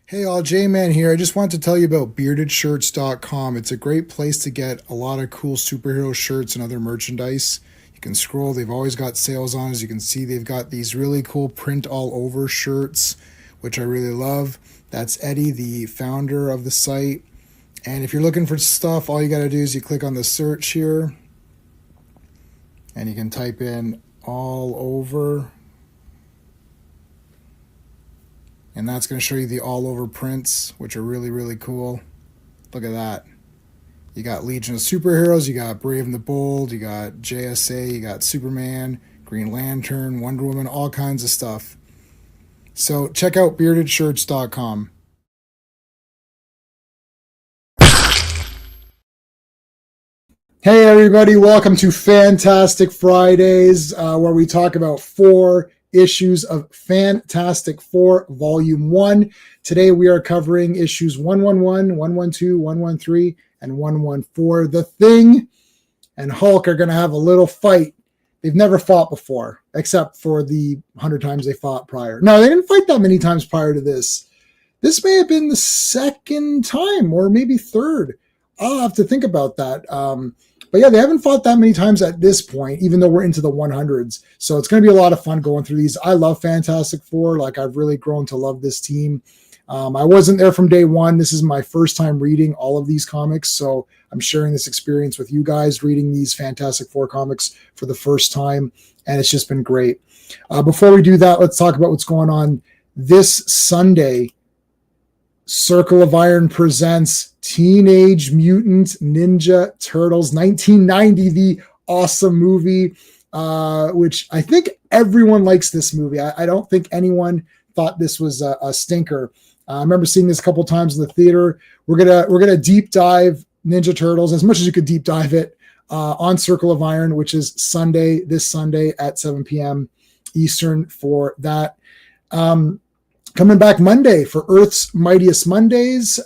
Hey all, J-Man here. I just want to tell you about beardedshirts.com. It's a great place to get a lot of cool superhero shirts and other merchandise. You can scroll, they've always got sales on. As you can see, they've got these really cool print all over shirts, which I really love. That's Eddie, the founder of the site. And if you're looking for stuff, all you got to do is you click on the search here and you can type in all over, and that's going to show you the all over prints, which are really, really cool. Look at that. You got Legion of Superheroes, you got Brave and the Bold, you got JSA, you got Superman, Green Lantern, Wonder Woman, all kinds of stuff. So check out beardedshirts.com. Hey everybody, welcome to Fantastic Fridays, where we talk about 4 issues of Fantastic Four Volume 1. Today we are covering issues 111, 112, 113, and 114. The Thing and Hulk are going to have a little fight. They've never fought before, except for the 100 times they fought prior. No, they didn't fight that many times prior to this. This may have been the second time, or maybe third. I'll have to think about that. But yeah, they haven't fought that many times at this point, even though we're into the 100s. So it's going to be a lot of fun going through these. I love Fantastic Four. Like, I've really grown to love this team. I wasn't there from day one. This is my first time reading all of these comics. So I'm sharing this experience with you guys, reading these Fantastic Four comics for the first time. And it's just been great. Before we do that, let's talk about what's going on this Sunday. Circle of Iron presents Teenage Mutant Ninja Turtles 1990, the awesome movie, which I think everyone likes this movie. I don't think anyone thought this was a stinker. I remember seeing this a couple times in the theater. We're gonna deep dive Ninja Turtles as much as you could deep dive it on Circle of Iron, which is this Sunday at 7 p.m. Eastern for that. Coming back Monday for Earth's Mightiest Mondays.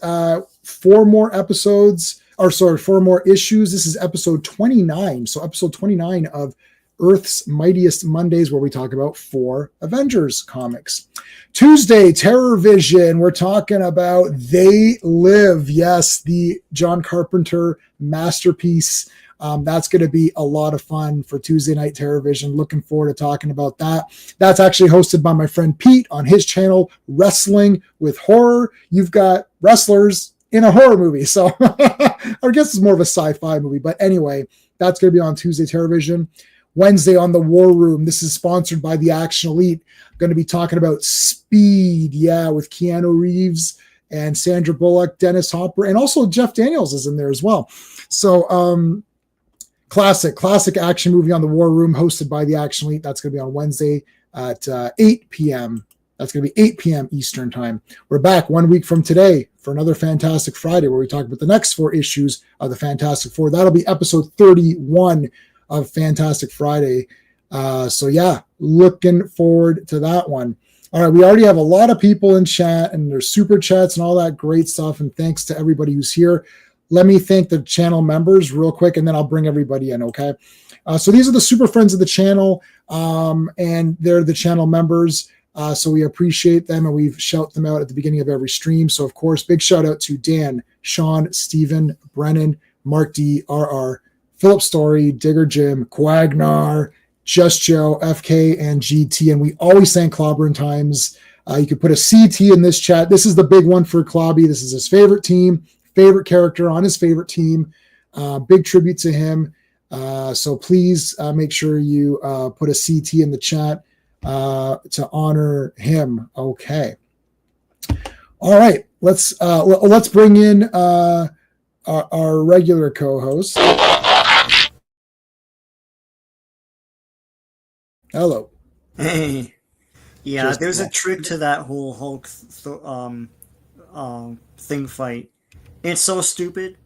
4 more episodes, 4 more issues. This is episode 29. So episode 29 of Earth's Mightiest Mondays, where we talk about 4 Avengers comics. Tuesday, Terror Vision. We're talking about They Live. Yes, the John Carpenter masterpiece. That's going to be a lot of fun for Tuesday Night Terror Vision. Looking forward to talking about that. That's actually hosted by my friend Pete on his channel, Wrestling with Horror. You've got wrestlers in a horror movie. So I guess it's more of a sci-fi movie. But anyway, that's going to be on Tuesday Terror Vision. Wednesday on the War Room. This is sponsored by the Action Elite. I'm going to be talking about Speed. Yeah, with Keanu Reeves and Sandra Bullock, Dennis Hopper, and also Jeff Daniels is in there as well. So, classic action movie on the War Room, hosted by the Action Elite. That's going to be on Wednesday at 8 p.m. That's going to be 8 p.m. Eastern time. We're back 1 week from today for another Fantastic Friday, where we talk about the next 4 issues of the Fantastic Four. That'll be episode 31 of Fantastic Friday. So yeah, looking forward to that one. All right, we already have a lot of people in chat, and there's super chats and all that great stuff. And thanks to everybody who's here. Let me thank the channel members real quick, and then I'll bring everybody in, okay? So these are the super friends of the channel, and they're the channel members. So we appreciate them, and we shout them out at the beginning of every stream. So, of course, big shout out to Dan, Sean, Steven, Brennan, Mark D, RR, Philip Story, Digger Jim, Quagnar, Just Joe, FK, and GT. And we always thank Clobberin Times. You could put a CT in this chat. This is the big one for Clobby. This is his favorite team, favorite character on his favorite team. Big tribute to him. So please make sure you put a CT in the chat to honor him. Okay. All right. Let's bring in our regular co-host. Hello. Hey, yeah, Just there's a trick to that whole Hulk thing fight. It's so stupid.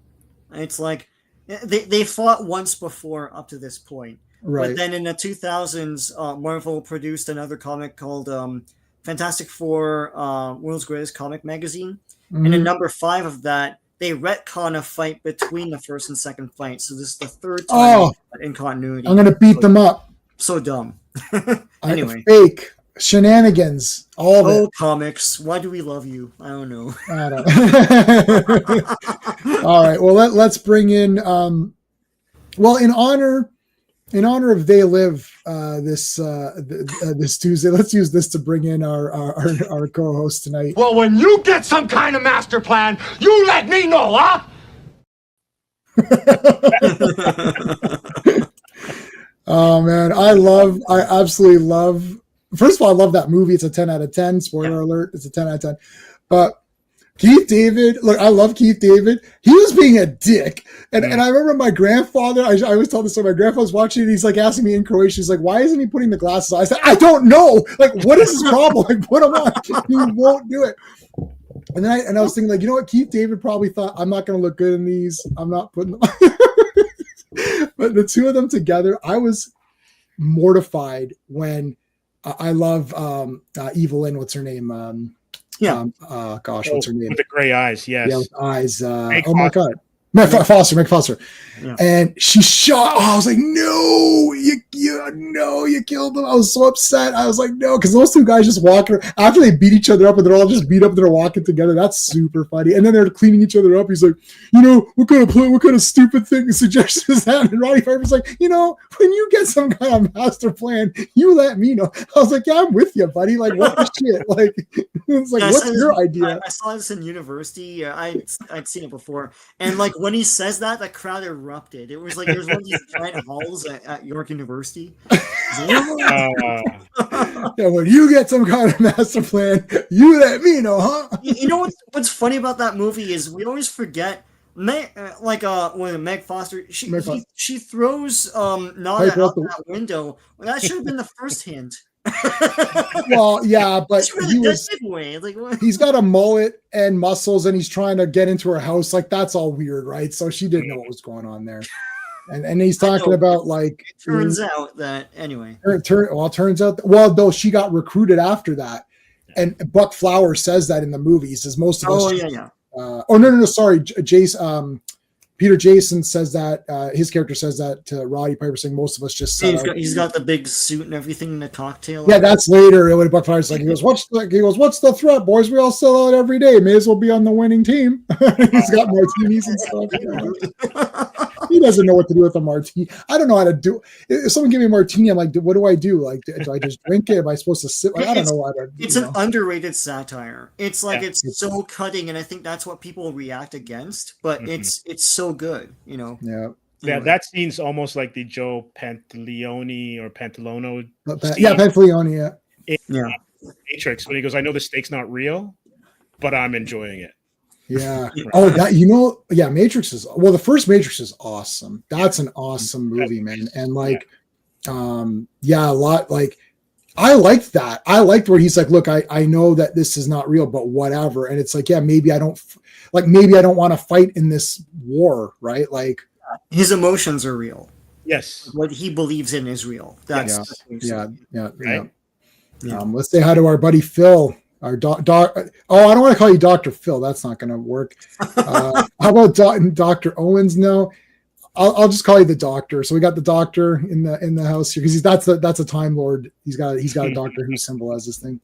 It's like they fought once before up to this point, right. But then in the 2000s, Marvel produced another comic called Fantastic Four: World's Greatest Comic Magazine, and in number 5 of that, they retcon a fight between the first and second fight. So this is the third time in continuity. I'm gonna beat them up. So dumb. Anyway, fake. Shenanigans, all of it. comics, why do we love you? I don't know. I don't. All right. Well, let's bring in. Well, in honor of They Live this Tuesday, let's use this to bring in our co-host tonight. Well, when you get some kind of master plan, you let me know, huh? Oh man, I absolutely love. First of all, I love that movie. It's a 10 out of 10. Spoiler alert, it's a 10 out of 10. But Keith David, look, I love Keith David. He was being a dick. And I remember my grandfather, I always tell this story, my grandpa was watching it, he's like asking me in Croatian, he's like, why isn't he putting the glasses on? I said, I don't know. Like, what is his problem? Like, put them on. He won't do it. And then I was thinking, like, you know what? Keith David probably thought, I'm not going to look good in these. I'm not putting them on. But the two of them together, I was mortified when I love Evelyn. What's her name? Gosh, what's her name? With the gray eyes, yes. Yeah, with eyes. Oh my God. Meg Foster. Yeah. And she shot. Oh, I was like, no, you killed them. I was so upset. I was like, no, because those two guys just walking after they beat each other up and they're all just beat up and they're walking together. That's super funny. And then they're cleaning each other up. He's like, what kind of stupid suggestion is that? And Roddy Piper's like, when you get some kind of master plan, you let me know. I was like, yeah, I'm with you, buddy. Like, what the shit? Like, it's like, what's your idea? I saw this in university. I'd seen it before, and like when he says that, the crowd erupted. It was like there's one of these giant halls at York University. Yeah, when you get some kind of master plan, you let me know, huh? You know what's funny about that movie is we always forget. Meg Foster, she throws Nana out that window. Well, that should have been the first hint. Well, yeah, but he's got a mullet and muscles, and he's trying to get into her house. Like, that's all weird, right? So she didn't know what was going on there. And he's talking about, like, it turns out that anyway. Turns out though she got recruited after that, and Buck Flowers says that in the movie. He says most of us. Sorry, Jason. Peter Jason says that his character says that to Roddy Piper, saying most of us just. He's got the big suit and everything in the cocktail. Yeah, that's later. When Buck Flowers like he goes, what's the threat, boys? We all sell out every day. May as well be on the winning team. He's got martinis and stuff. He doesn't know what to do with a martini. I don't know how to do. If someone give me a martini, I'm like, what do I do? Like, do I just drink it? Am I supposed to sit? Like, I don't know how to. It's an underrated satire. It's like it's so cutting, and I think that's what people react against. But it's so good, Yeah. Yeah, that scene's almost like the Joe Pantoliano or Pantalono. Pantoliano. Yeah. Matrix, when he goes, I know the stake's not real, but I'm enjoying it. Yeah. Oh, Matrix is the first Matrix is awesome. That's an awesome movie, man. And like, a lot like. I liked that. I liked where he's like, look, I know that this is not real, but whatever. And it's like, yeah, maybe I don't want to fight in this war, right? Like, his emotions are real. Yes. What he believes in is real. That's yeah. Let's say hi to our buddy Phil, our doc. I don't want to call you Dr. Phil. That's not going to work. How about Dr. Owens? No. I'll just call you the Doctor. So we got the Doctor in the house here because that's a Time Lord. He's got a Doctor Who symbol as this thing.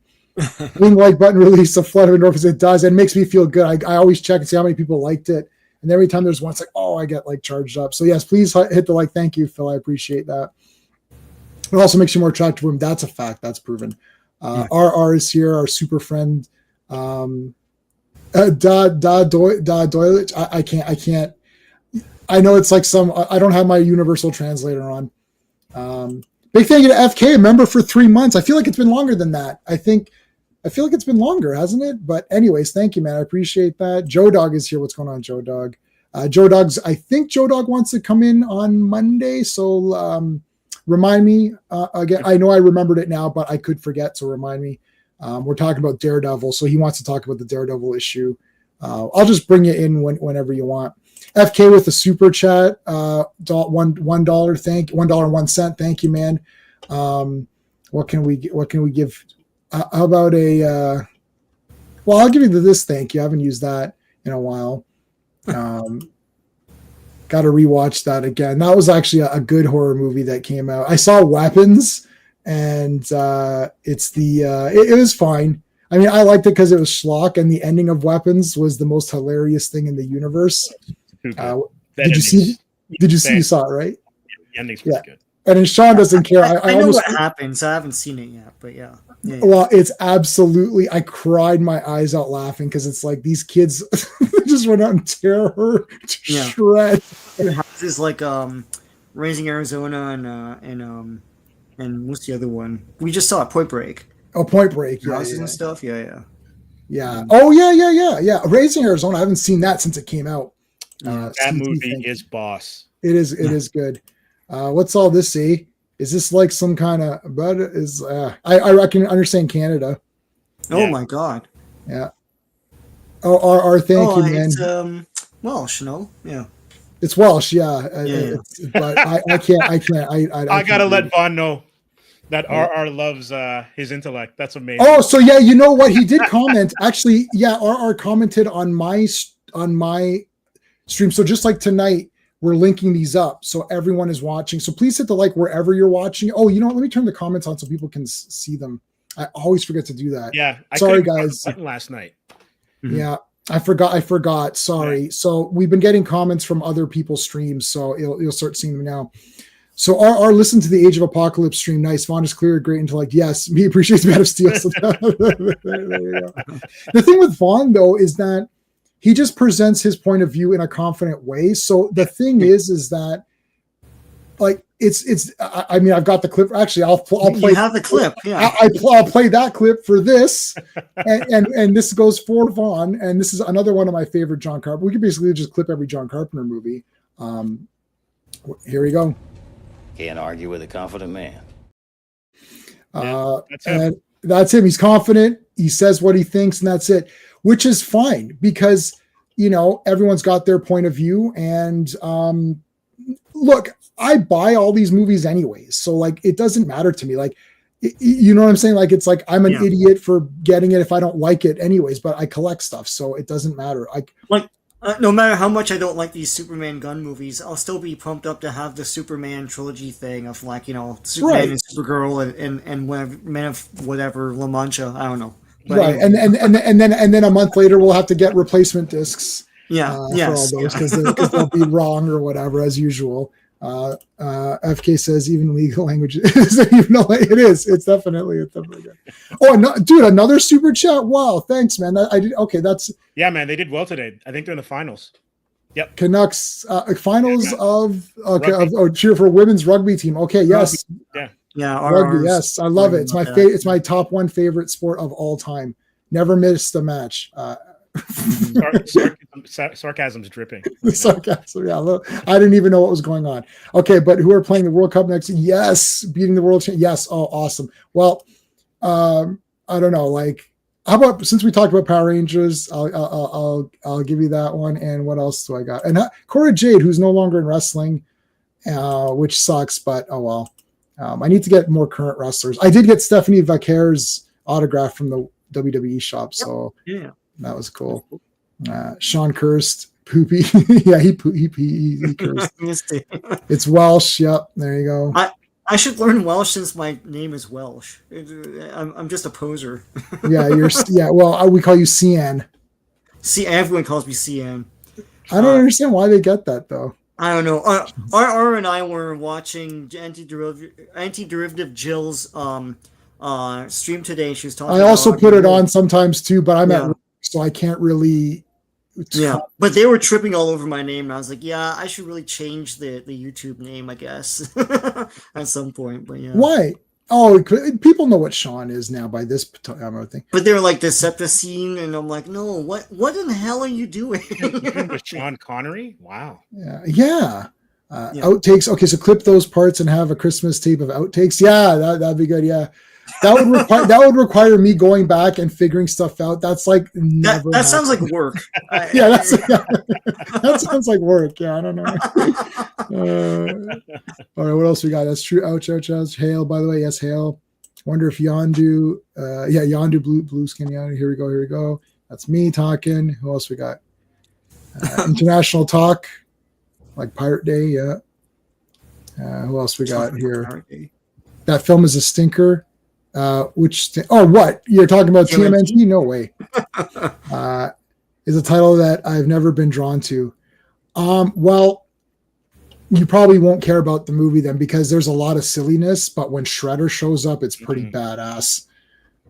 Ring like button release a flood of endorphins. It does. It makes me feel good. I always check and see how many people liked it, and every time there's one, it's like, oh, I get like charged up. So yes, please hit the like. Thank you, Phil. I appreciate that. It also makes you more attractive to women. That's a fact. That's proven. RR is here. Our super friend. Doyle. I can't. I know it's like I don't have my universal translator on. Big thank you to FK, member for 3 months. I feel like it's been longer than that. I feel like it's been longer, hasn't it? But anyways, thank you, man. I appreciate that. Joe Dog is here. What's going on, Joe Dog? I think Joe Dog wants to come in on Monday. So remind me again. I know I remembered it now, but I could forget. So remind me. We're talking about Daredevil. So he wants to talk about the Daredevil issue. I'll just bring you in whenever you want. FK with the super chat, $1. Thank $1.01. Thank you, man. What can we give? How about I'll give you this. Thank you. I haven't used that in a while. Got to rewatch that again. That was actually a good horror movie that came out. I saw Weapons and it's the it was fine. I mean, I liked it because it was schlock, and the ending of Weapons was the most hilarious thing in the universe. Did you see? Did you see? You saw it, right? The ending's pretty good. And then Sean doesn't care. I know what happens. I haven't seen it yet, but yeah. Well, it's absolutely. I cried my eyes out laughing because it's like these kids just went out and tear her to shreds. It's like Raising Arizona and what's the other one? We just saw it, Point Break. Oh, Point Break, and stuff. Yeah. Oh, yeah. Raising Arizona. I haven't seen that since it came out. That movie is boss. It is good. What's all this? See, is this like some kind of? But is I reckon understand Canada. Oh my God. Yeah. Oh, thank you, man. It's Welsh, no? Yeah. It's Welsh, yeah. But I can't. I gotta let Vaughn know that RR loves his intellect. That's amazing. Oh, so yeah, you know what? He did comment. Actually, yeah, RR commented on my stream. So just like tonight, we're linking these up so everyone is watching. So please hit the like wherever you're watching. Oh, you know what? Let me turn the comments on so people can see them. I always forget to do that. Yeah. Sorry, guys. Last night. Yeah. I forgot. Sorry. Yeah. So we've been getting comments from other people's streams. So you'll start seeing them now. So our listen to the Age of Apocalypse stream. Nice. Vaughn is clear. Great intellect. Yes. Me appreciates Man of Steel. So there you go. The thing with Vaughn though, is that he just presents his point of view in a confident way. So the thing is that like, I mean, I've got the clip. Actually, I'll play. You have the clip. Yeah. I'll play that clip for this, and this goes for Vaughn. And this is another one of my favorite John Carpenter. We could basically just clip every John Carpenter movie. Here we go. Can't argue with a confident man. That's him. And that's him. He's confident. He says what he thinks, and that's it. Which is fine because everyone's got their point of view. And look. I buy all these movies anyways. So like, it doesn't matter to me. Like, you know what I'm saying? Like, it's like, I'm an idiot for getting it if I don't like it anyways, but I collect stuff. So it doesn't matter. No matter how much I don't like these Superman gun movies, I'll still be pumped up to have the Superman trilogy thing of like, Superman and Supergirl and whatever, Man of whatever, La Mancha. I don't know. But right. Anyway. And then a month later, we'll have to get replacement discs. For all those because they'll be wrong or whatever as usual. FK says even legal language even though it's definitely good. Oh no, dude, another super chat. Wow, thanks, man. I did okay. That's man. They did well today. I think they're in the finals. Yep. Canucks finals of cheer for women's rugby team. Okay, yes. Rugby. Yes, I love it. It's my favorite. It's my top one favorite sport of all time. Never missed a match. Sarcasm's dripping. Sarcasm, yeah. I didn't even know what was going on. Okay, but who are playing the World Cup next? Yes, beating the world champ. Yes, oh, awesome. Well, I don't know. Like, how about since we talked about Power Rangers, I'll give you that one. And what else do I got? And Cora Jade, who's no longer in wrestling, which sucks. But oh well. I need to get more current wrestlers. I did get Stephanie Vaquer's autograph from the WWE shop, so yeah. That was cool. Sean cursed. Poopy. Yeah, he cursed. It's Welsh. Yep. There you go. I should learn Welsh since my name is Welsh. I'm just a poser. Well, we call you CN. See, everyone calls me CN. I don't understand why they get that though. I don't know. R and I were watching Anti-Derivative Jill's stream today. She was talking. I also put it on sometimes too, but I'm at work, so I can't really. Yeah, but they were tripping all over my name, and I was like, "Yeah, I should really change the YouTube name, I guess, at some point." But yeah, why? Oh, people know what Sean is now by this time, I think. But they're like Decepticine, and I'm like, "No, what in the hell are you doing?" With Sean Connery? Wow. Yeah. Outtakes. Okay, so clip those parts and have a Christmas tape of outtakes. Yeah, that'd be good. Yeah. That would require me going back and figuring stuff out. That's like never. That sounds like work. That sounds like work. Yeah, I don't know. All right, what else we got? That's true. Ouch. Hail, by the way. Yes, hail. Wonder if Yondu. Yondu blue skin Yondu. Here we go. That's me talking. Who else we got? International talk, like Pirate Day. Yeah. Who else we got here? that film is a stinker. What you're talking about? TMNT? No way. Is a title that I've never been drawn to. Well, you probably won't care about the movie then because there's a lot of silliness, but when Shredder shows up, it's pretty badass.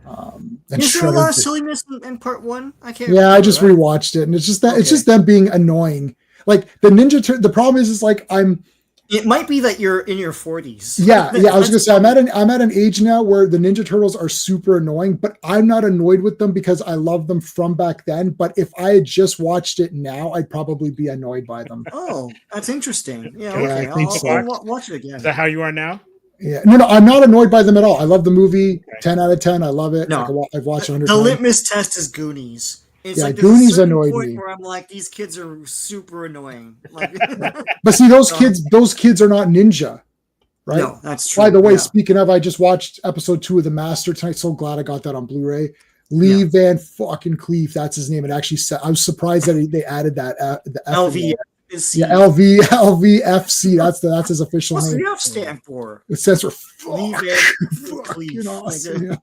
And Is there a lot of silliness in part one? I can't. Yeah, I just rewatched it, and it's just that it's just them being annoying. Like the the problem is like It might be that you're in your 40s. Yeah. I was gonna say I'm at an age now where the Ninja Turtles are super annoying, but I'm not annoyed with them because I love them from back then. But if I had just watched it now, I'd probably be annoyed by them. Oh, that's interesting. Yeah, Yeah, okay. I think I'll watch it again. Is that how you are now? Yeah, no, I'm not annoyed by them at all. I love the movie, 10 out of 10. I love it. No, like I've watched 100 the times. litmus test is Goonies. It's like Goonies there's a certain annoyed point me. where I'm like, these kids are super annoying. Like, But see, those kids are not ninja, right? No, that's true. By the way, speaking of, I just watched episode 2 of The Master tonight. So glad I got that on Blu-ray. Lee Van fucking Cleef, that's his name. It actually said, I was surprised that they added that. The F LV. Yeah, LVFC. That's his official What's name. the F stand for? It stands for Lee Van fucking Cleef. awesome.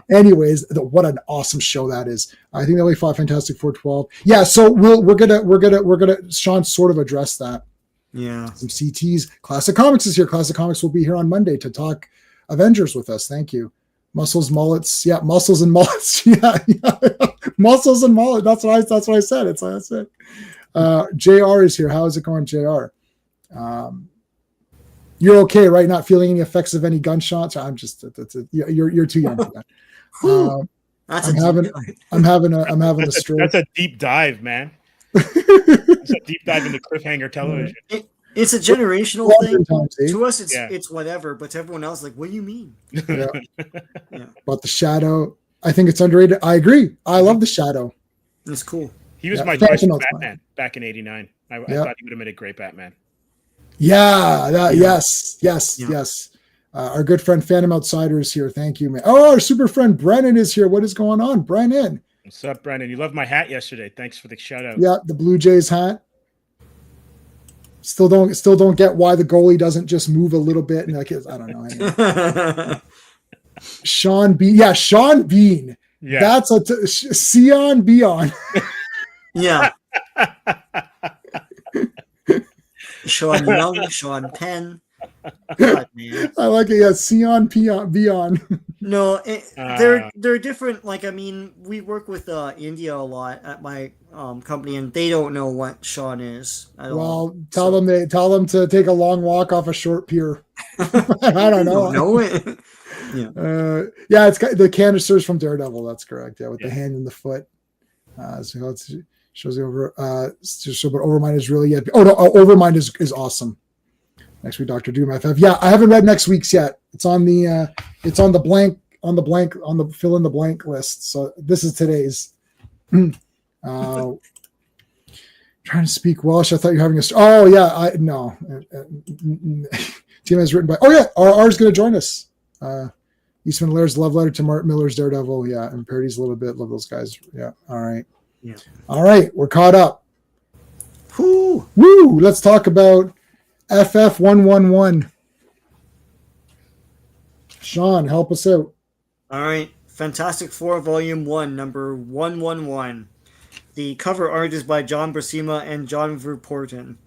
Anyways, what an awesome show that is. I think they only fought Fantastic Four 12. Yeah, so we're gonna Sean sort of address that. Yeah. Some CTs. Classic Comics is here. Classic Comics will be here on Monday to talk Avengers with us. Thank you. Muscles, mullets. Yeah, muscles and mullets. Yeah. Muscles and mullets. That's what I said. That's it. JR is here. How is it going, JR? You're okay, right? Not feeling any effects of any gunshots? I'm just you're too young for that. I'm having a stroke. That's a deep dive, man. It's a deep dive into cliffhanger television. It's a generational thing. To us, it's whatever, but to everyone else, like, what do you mean? Yeah. But the Shadow, I think it's underrated. I agree. I love the Shadow. It's cool. He was my choice for Batman back in '89. I thought he would have made a great Batman. Yes. Our good friend Phantom Outsider is here. Thank you, man. Oh, our super friend Brennan is here. What is going on, Brennan? What's up, Brennan? You loved my hat yesterday. Thanks for the shout out. Yeah, the Blue Jays hat. Still don't get why the goalie doesn't just move a little bit and like I don't know. Sean Bean. Yeah, Sean Bean. Yeah. That's Sion Beon. Yeah. Sean Young, Sean Penn. God, man. I like it. Yeah, Sion Beon. No, they're different. Like, I mean, we work with India a lot at my company, and they don't know what Sean is at all. Well, tell them to take a long walk off a short pier. I don't know. Know it. Yeah, it's got the canisters from Daredevil. That's correct. Yeah, with the hand and the foot. So it shows you over. But Overmind is really yet. Oh no, Overmind is awesome. Next week, Dr. Doom FF. Yeah, I haven't read next week's yet. It's on the fill in the blank list. So this is today's. Trying to speak Welsh. I thought you were having a. Oh yeah, no. Team has written by. Oh yeah, R is going to join us. Eastman Laird's love letter to Mark Miller's Daredevil. Yeah, and parodies a little bit. Love those guys. Yeah. All right. Yeah. All right, we're caught up. Woo! Let's talk about FF111. Sean, help us out. All right. Fantastic Four Volume 1, number 111. The cover art is by John Buscema and John Verpoorten.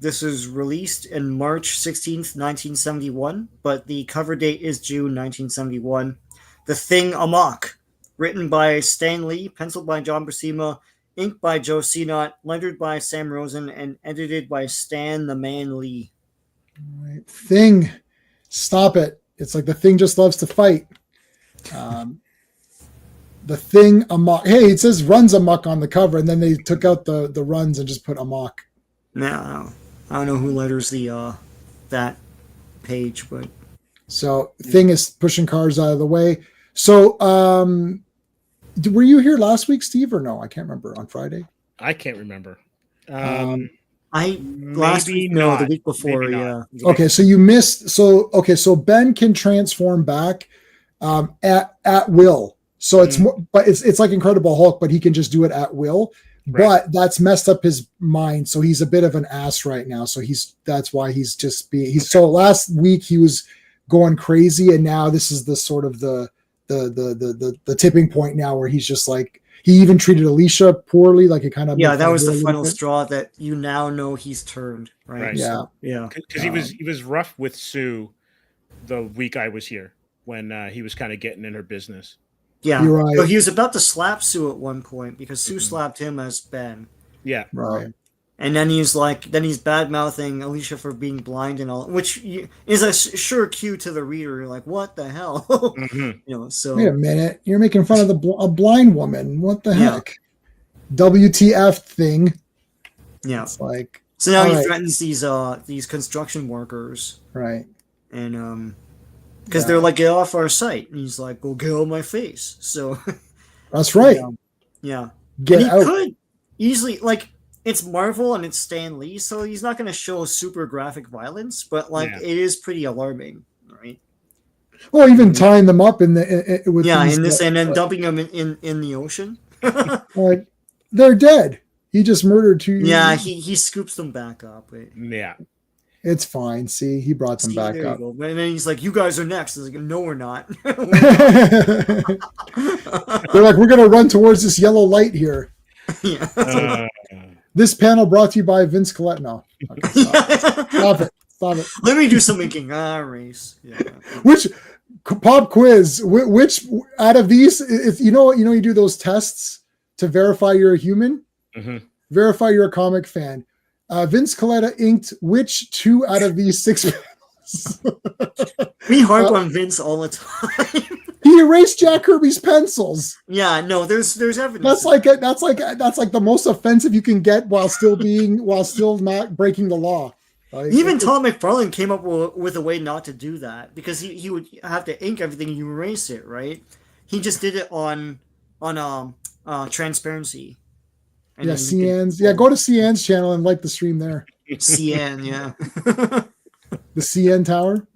This is released in March 16th, 1971, but the cover date is June 1971. The Thing Amok, written by Stan Lee, penciled by John Buscema, inked by Joe Sinnott, lettered by Sam Rosen, and edited by Stan the Man Lee. All right. Thing, stop it. It's like the Thing just loves to fight. The Thing Amok. Hey, it says runs amok on the cover, and then they took out the runs and just put amok. No, I don't know who letters the that page, but so Thing is pushing cars out of the way. So, were you here last week, Steve, or no? I can't remember. On Friday, I can't remember. The week before, yeah. Okay, so you missed. So Ben can transform back at will. So it's more, but it's like Incredible Hulk, but he can just do it at will. Right. But that's messed up his mind, so he's a bit of an ass right now. So that's why he's so last week he was going crazy, and now this is the sort of the tipping point now where he's just like, he even treated Alicia poorly, like it kind of Yeah, that was the final straw that you now know he's turned, right? Right. Yeah. So, yeah. Because he was rough with Sue the week I was here when he was kind of getting in her business. Yeah. You're right. So he was about to slap Sue at one point because Sue slapped him as Ben. Yeah. Right. And then he's bad mouthing Alicia for being blind and all, which is a sure cue to the reader. You're like, what the hell? So Wait a minute, you're making fun of a blind woman. What the heck? WTF thing? Yeah. It's like, so now he threatens these construction workers, right? And because they're like, get off our site, and he's like, well, get out of my face. So that's right. Yeah. Get and he out. could easily, like, it's Marvel and it's Stan Lee, so he's not going to show super graphic violence, but it is pretty alarming, right? Well, even tying them up in with and then dumping them in the ocean. Like, they're dead. He just murdered two. Yeah, he scoops them back up. Yeah, it's fine. See, he brought them back up. And then he's like, "You guys are next." He's like, "No, we're not." They're like, "We're gonna run towards this yellow light here." Yeah. This panel brought to you by Vince Colette. No, okay, stop it. Stop it. Let me do some making race. Yeah. Which pop quiz? Which out of these? If you know, you do those tests to verify you're a human, verify you're a comic fan. Vince Coletta inked which 2 out of these 6 panels? We harp on Vince all the time. He erased Jack Kirby's pencils. Yeah, no, there's evidence. That's like the most offensive you can get while still not breaking the law. Even Tom McFarlane came up with a way not to do that, because he would have to ink everything and you erase it, right? He just did it on transparency. And CN's. Yeah, go to CN's channel and like the stream there. CN, yeah. The CN Tower.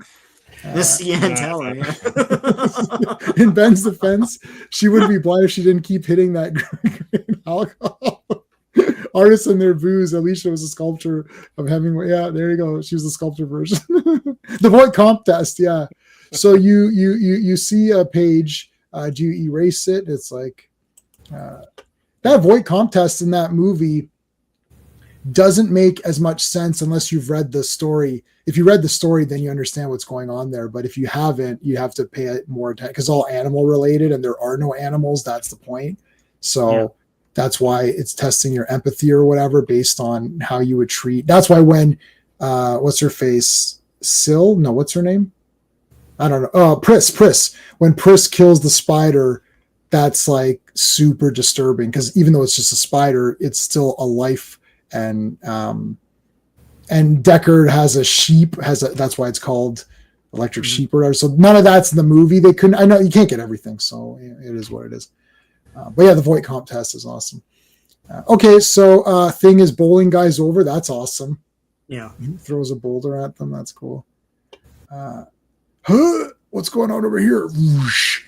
The CN Tower, yeah. In Ben's defense, she wouldn't be blind if she didn't keep hitting that green alcohol. Artists and their booze. Alicia was a sculptor of Hemingway. Yeah, there you go. She was the sculptor version. The Voight comp test. Yeah. So you see a page. Do you erase it? It's like that Voight comp test in that movie doesn't make as much sense unless you've read the story. If you read the story, then you understand what's going on there. But if you haven't, you have to pay more attention because all animal related, and there are no animals. That's the point. So that's why it's testing your empathy or whatever based on how you would treat. That's why when what's her face? Syl? No, what's her name? I don't know. Oh, Pris. When Pris kills the spider, that's like super disturbing because even though it's just a spider, it's still a life. And Deckard has a sheep. That's why it's called Electric Sheep or whatever. So none of that's in the movie. They couldn't. I know you can't get everything, so it is what it is. But yeah, the Voight comp test is awesome. Okay, so thing is bowling guys over. That's awesome. Yeah, he throws a boulder at them. That's cool. What's going on over here? Whoosh.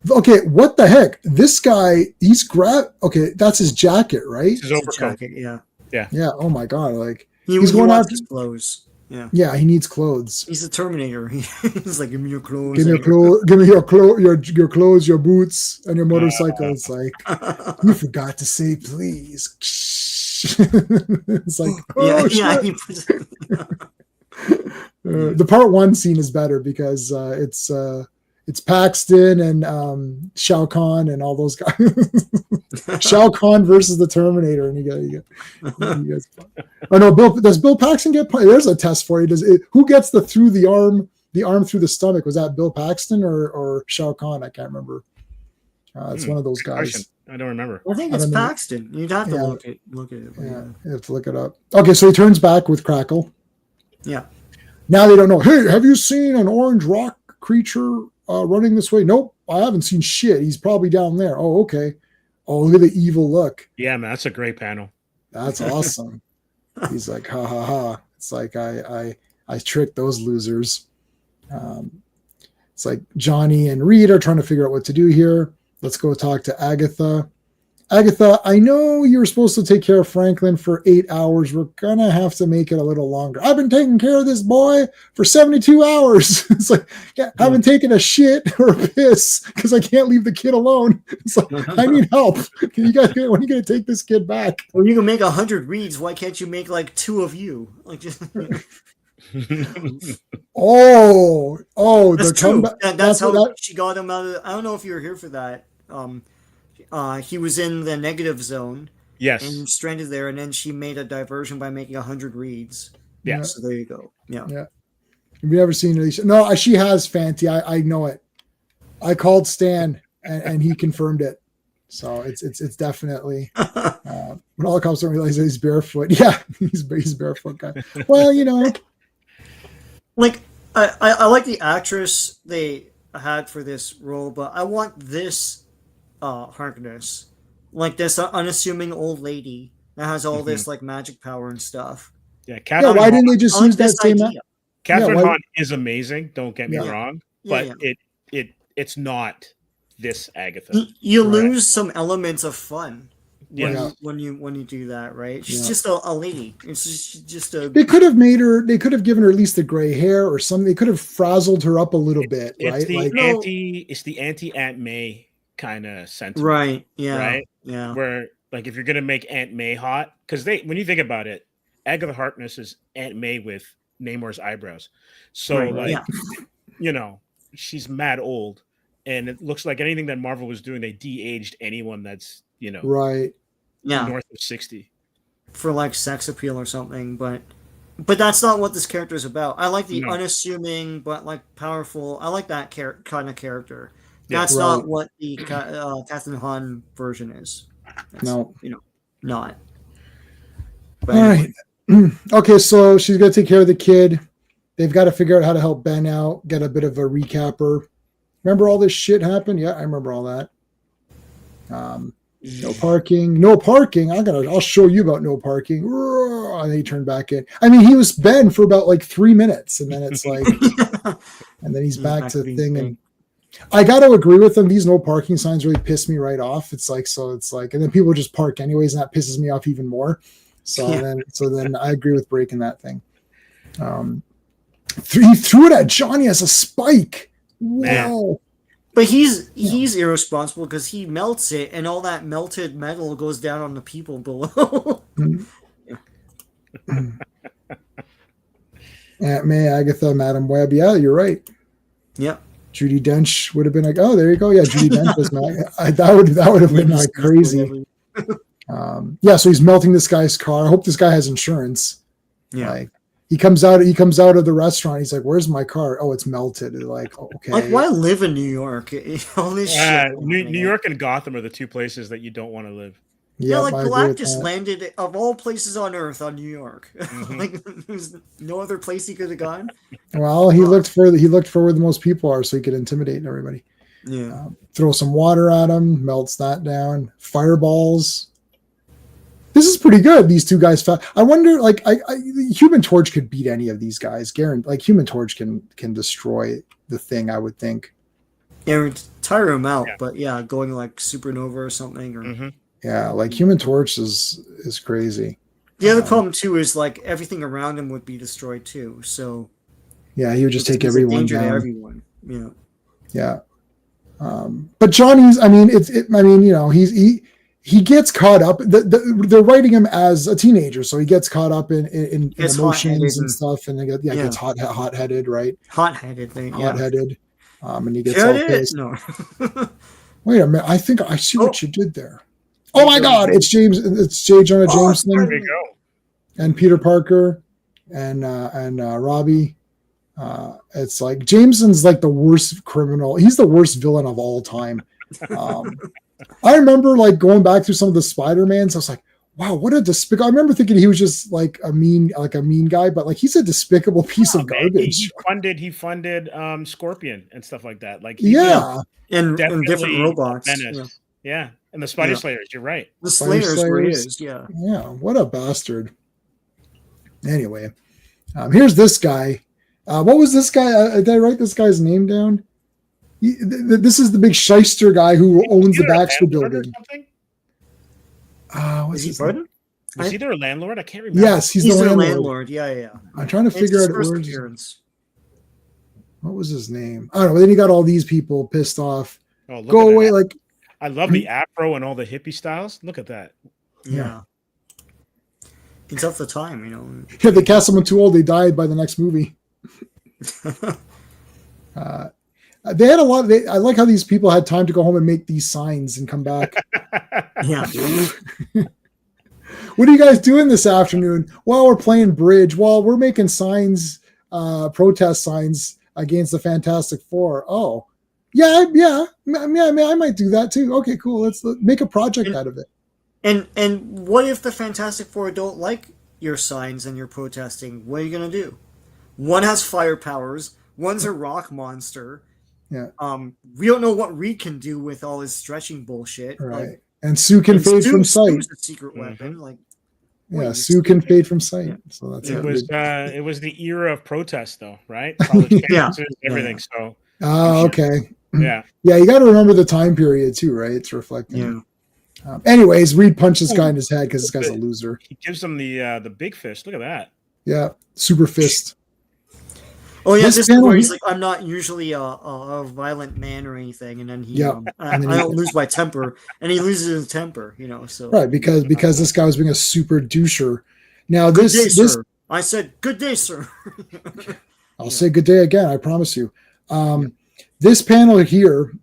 Okay, what the heck? This guy, he's grabbed. Okay, that's his jacket, right? His overcoat. Jacket, yeah. Yeah. Oh my god! Like he's going out his clothes. Yeah. Yeah, he needs clothes. He's the Terminator. He's like, give me your clothes. Give me your clothes, your boots, and your motorcycle. It's like you forgot to say please. It's like the part 1 scene is better because it's Paxton and Shao Kahn and all those guys. Shao Kahn versus the Terminator, and you guys. Oh no, does Bill Paxton get? There's a test for you. Who gets the arm through the stomach? Was that Bill Paxton or Shao Kahn? I can't remember. It's one of those guys. I don't remember. I think it's Paxton. You'd have to look at it. Yeah, you have to look it up. Okay, so he turns back with Crackle. Yeah. Now they don't know. Hey, have you seen an orange rock creature running this way? Nope, I haven't seen shit. He's probably down there. Oh, okay. Oh, look at the evil look. Yeah, man, that's a great panel. That's awesome. He's like, ha ha ha. It's like I tricked those losers. It's like Johnny and Reed are trying to figure out what to do here. Let's go talk to Agatha. Agatha, I know you were supposed to take care of Franklin for 8 hours. We're going to have to make it a little longer. I've been taking care of this boy for 72 hours. It's like, yeah, I haven't taken a shit or a piss because I can't leave the kid alone. It's like, I need help. When are you going to take this kid back? When you can make 100 reads, why can't you make like 2 of you? Like just. The true. comeback. That's how she got him out of. I don't know if you were here for that. He was in the negative zone. Yes. And stranded there, and then she made a diversion by making 100 reads. Yeah. So there you go. Yeah. Have you ever seen Alicia? No, she has Fanti. I know it. I called Stan, and he confirmed it. So it's definitely when all the cops don't realize that he's barefoot. Yeah, he's barefoot guy. Well, like I like the actress they had for this role, but I want this Harkness, like this unassuming old lady that has all this like magic power and stuff. Yeah, Catherine. Why didn't they just use that same? Catherine Hahn is amazing. Don't get me wrong, but it's not this Agatha. You lose some elements of fun when you do that, right? She's just a lady. It's just a. They could have made her. They could have given her at least the gray hair or something. They could have frazzled her up a little bit, right? It's the anti Aunt May kind of sentiment, right? Yeah, right. Yeah. Where like if you're gonna make Aunt May hot, because when you think about it, Agatha Harkness is Aunt May with Namor's eyebrows, so she's mad old, and it looks like anything that Marvel was doing, they de-aged anyone that's right, north of 60 for like sex appeal or something, but that's not what this character is about. I like the unassuming but like powerful. I like that kind of character. That's not what the Catherine Hahn version is. That's, no, not. But all right. Okay, so she's gonna take care of the kid. They've got to figure out how to help Ben out. Get a bit of a recapper. Remember all this shit happened? Yeah, I remember all that. No parking. I'll show you about no parking. And he turned back in. I mean, he was Ben for about like 3 minutes, and then it's like, and then he's back to the thing. And I got to agree with them. These no parking signs really piss me right off. It's like, and then people just park anyways, and that pisses me off even more. So then I agree with breaking that thing. He threw it at Johnny as a spike. Wow. But he's irresponsible because he melts it, and all that melted metal goes down on the people below. Aunt May, Agatha, Madam Web. Yeah, you're right. Yep. Judi Dench would have been like, oh, there you go. Yeah, Judi Dench was that would have been like crazy. So he's melting this guy's car. I hope this guy has insurance. Yeah. Like he comes out of the restaurant. He's like, "Where's my car?" Oh, it's melted. Like, okay. Like, why live in New York? All this shit. New York and Gotham are the two places that you don't want to live. Yeah, like Galactus landed of all places on Earth on New York. Mm-hmm. Like there's no other place he could have gone. Well, he looked for where the most people are, so he could intimidate everybody. Yeah. Throw some water at him, melts that down. Fireballs. This is pretty good. These two guys. I wonder, like, Human Torch could beat any of these guys. Guaranteed. Like, Human Torch can destroy the Thing. I would think. Yeah, tire him out, but going like supernova or something. Or yeah, like Human Torch is crazy. The other problem too is like everything around him would be destroyed too. So yeah, he would just take everyone down. To everyone. Yeah. Yeah. But Johnny's. I mean, he gets caught up. They're writing him as a teenager, so he gets caught up in emotions and stuff, and gets hot-headed, right? Hot-headed thing. Hot-headed, and he gets all pissed. No. Wait a minute! I think I see what you did there. Oh my God! It's James. It's J. Jonah Jameson. There we go. And Peter Parker, and Robbie. It's like Jameson's like the worst criminal. He's the worst villain of all time. I remember like going back through some of the Spider-Mans. I was like, wow, what a despicable. I remember thinking he was just like a mean guy, but like he's a despicable piece of garbage. He funded Scorpion and stuff like that. Like and different robots. Yeah. And the Spider Slayers, you're right. The Slayers where he is, yeah. Yeah, what a bastard. Anyway, here's this guy. What was this guy? Did I write this guy's name down? This is the big shyster guy who owns the Baxter building. What's Is he his name? pardon? Is he their landlord? I can't remember. Yes, he's He's the their landlord. Yeah. I'm trying to It's figure his out first where's appearance. what was his name. I don't know. But then you got all these people pissed off. Oh, look Go at away! that. Like I love the afro and all the hippie styles. Look at that. Yeah. It's of the time, yeah, they cast someone too old. They died by the next movie. They had a lot. I like how these people had time to go home and make these signs and come back. Yeah. What are you guys doing this afternoon? Well, we're playing bridge. Well, we're making signs, protest signs against the Fantastic Four. Oh, yeah. I might do that too. Okay, cool. Let's make a project out of it. And what if the Fantastic Four don't like your signs and your protesting? What are you gonna do? One has fire powers. One's a rock monster. Yeah. We don't know what Reed can do with all his stretching bullshit. Right. Like, and Sue can fade from sight. Sue's a secret weapon. Like, yeah, Sue can fade from sight. Yeah. So that's it was the era of protest, though, right? College campuses, everything. So. Oh, okay. Yeah. Yeah, you got to remember the time period too, right? It's reflecting. Yeah. Anyways, Reed punched this guy in his head because this guy's a loser. He gives him the big fist. Look at that. Yeah, super fist. Oh yeah, this is where he's like, I'm not usually a violent man or anything, and then I don't lose my temper, and he loses his temper, So right because this guy was being a super doucher. Now good day, sir. I said good day, sir. I'll say good day again. I promise you. This panel here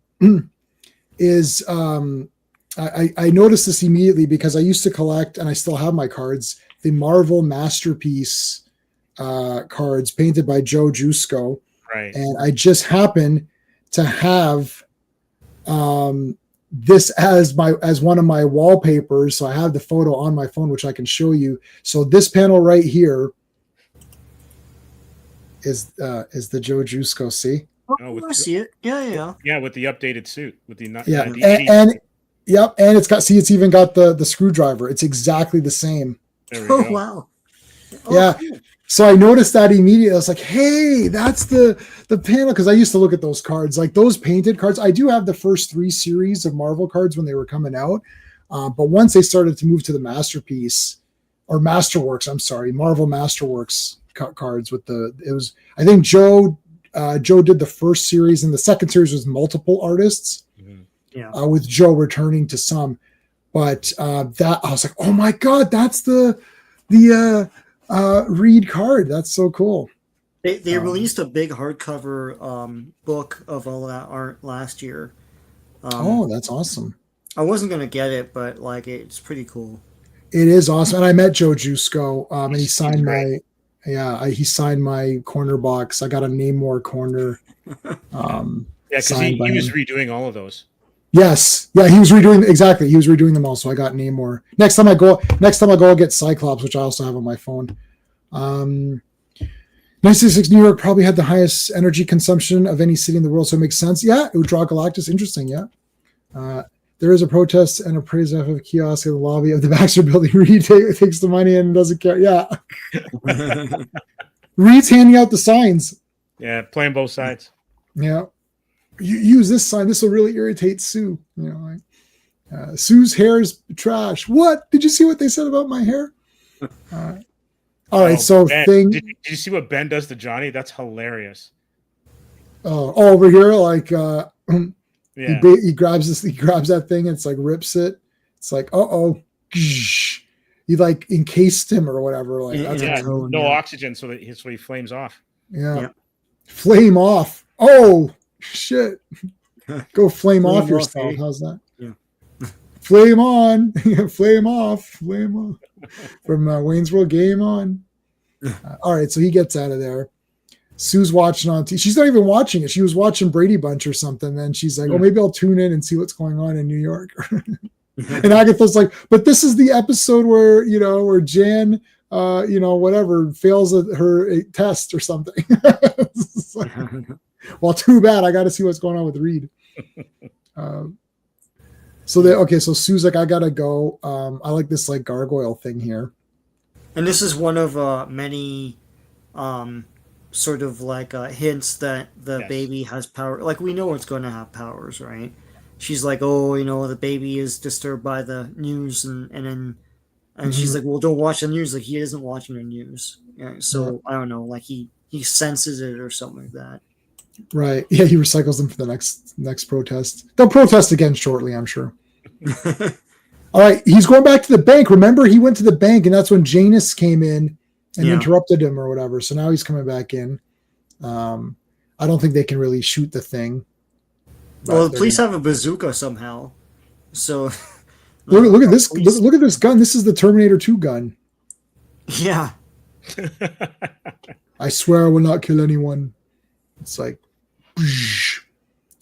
is I noticed this immediately because I used to collect, and I still have my cards, the Marvel Masterpiece cards painted by Joe Jusko. Right. And I just happen to have this as one of my wallpapers. So I have the photo on my phone, which I can show you. So this panel right here is the Joe Jusko. See? I see it. Yeah. Yeah, with the updated suit, with the and it's even got the screwdriver. It's exactly the same. Oh wow. Yeah. Cool. So I noticed that immediately. I was like, hey, that's the panel. Because I used to look at those cards, like those painted cards. I do have the first 3 series of Marvel cards when they were coming out. But once they started to move to the Masterpiece or Masterworks, Marvel Masterworks cards I think Joe did the first series, and the second series was multiple artists. Mm-hmm. Yeah. With Joe returning to some. But that I was like, oh my God, that's the Reed card. That's so cool. They released a big hardcover book of all that art last year. That's awesome. I wasn't gonna get it, but like it's pretty cool. It is awesome, and I met Joe Jusko, and he signed he signed my corner box. I got a Namor corner. Because he was redoing all of those. Yes, yeah, he was redoing them all. So I got Namor. Next time I go, I'll get Cyclops, which I also have on my phone. 1966 New York probably had the highest energy consumption of any city in the world, so it makes sense. Yeah, it would draw Galactus. Interesting, yeah. There is a protest and a praise of a kiosk in the lobby of the Baxter Building. Reed takes the money and doesn't care. Yeah. Reed's handing out the signs. Yeah, playing both sides. Yeah. You use this sign. This will really irritate Sue. Sue's hair is trash. What? Did you see what they said about my hair? All right. So Ben, did you see what Ben does to Johnny? That's hilarious. Over here, like yeah. He grabs that thing and it's like rips it. It's like, he like encased him or whatever. Like no oxygen, so he flames off. Yeah. Flame off. Oh shit. Go flame off yourself. How's that? Yeah. Flame on. Flame off. Flame on. From Wayne's World, Game On. All right, so he gets out of there. Sue's watching on TV. She's not even watching it. She was watching Brady Bunch or something. Then she's like, maybe I'll tune in and see what's going on in New York. And Agatha's like, but this is the episode where Jan, whatever, fails her test or something. Like, well, too bad. I got to see what's going on with Reed. So Sue's like, I got to go. I like this like gargoyle thing here. And this is one of many sort of like hints that the baby has power. Like we know it's going to have powers, right? she's like, oh, the baby is disturbed by the news, and she's like, well, don't watch the news. Like, he isn't watching the news. Yeah, so I don't know, like he senses it or something like that. Right. Yeah, he recycles them for the next protest. They'll protest again shortly, I'm sure. All right, he's going back to the bank. Remember, he went to the bank, and that's when Janus came in and interrupted him or whatever. So now he's coming back in. I don't think they can really shoot the thing. Well, the police have a bazooka somehow. So look at this. Look at this gun. This is the Terminator 2 gun. Yeah. I swear I will not kill anyone. It's like,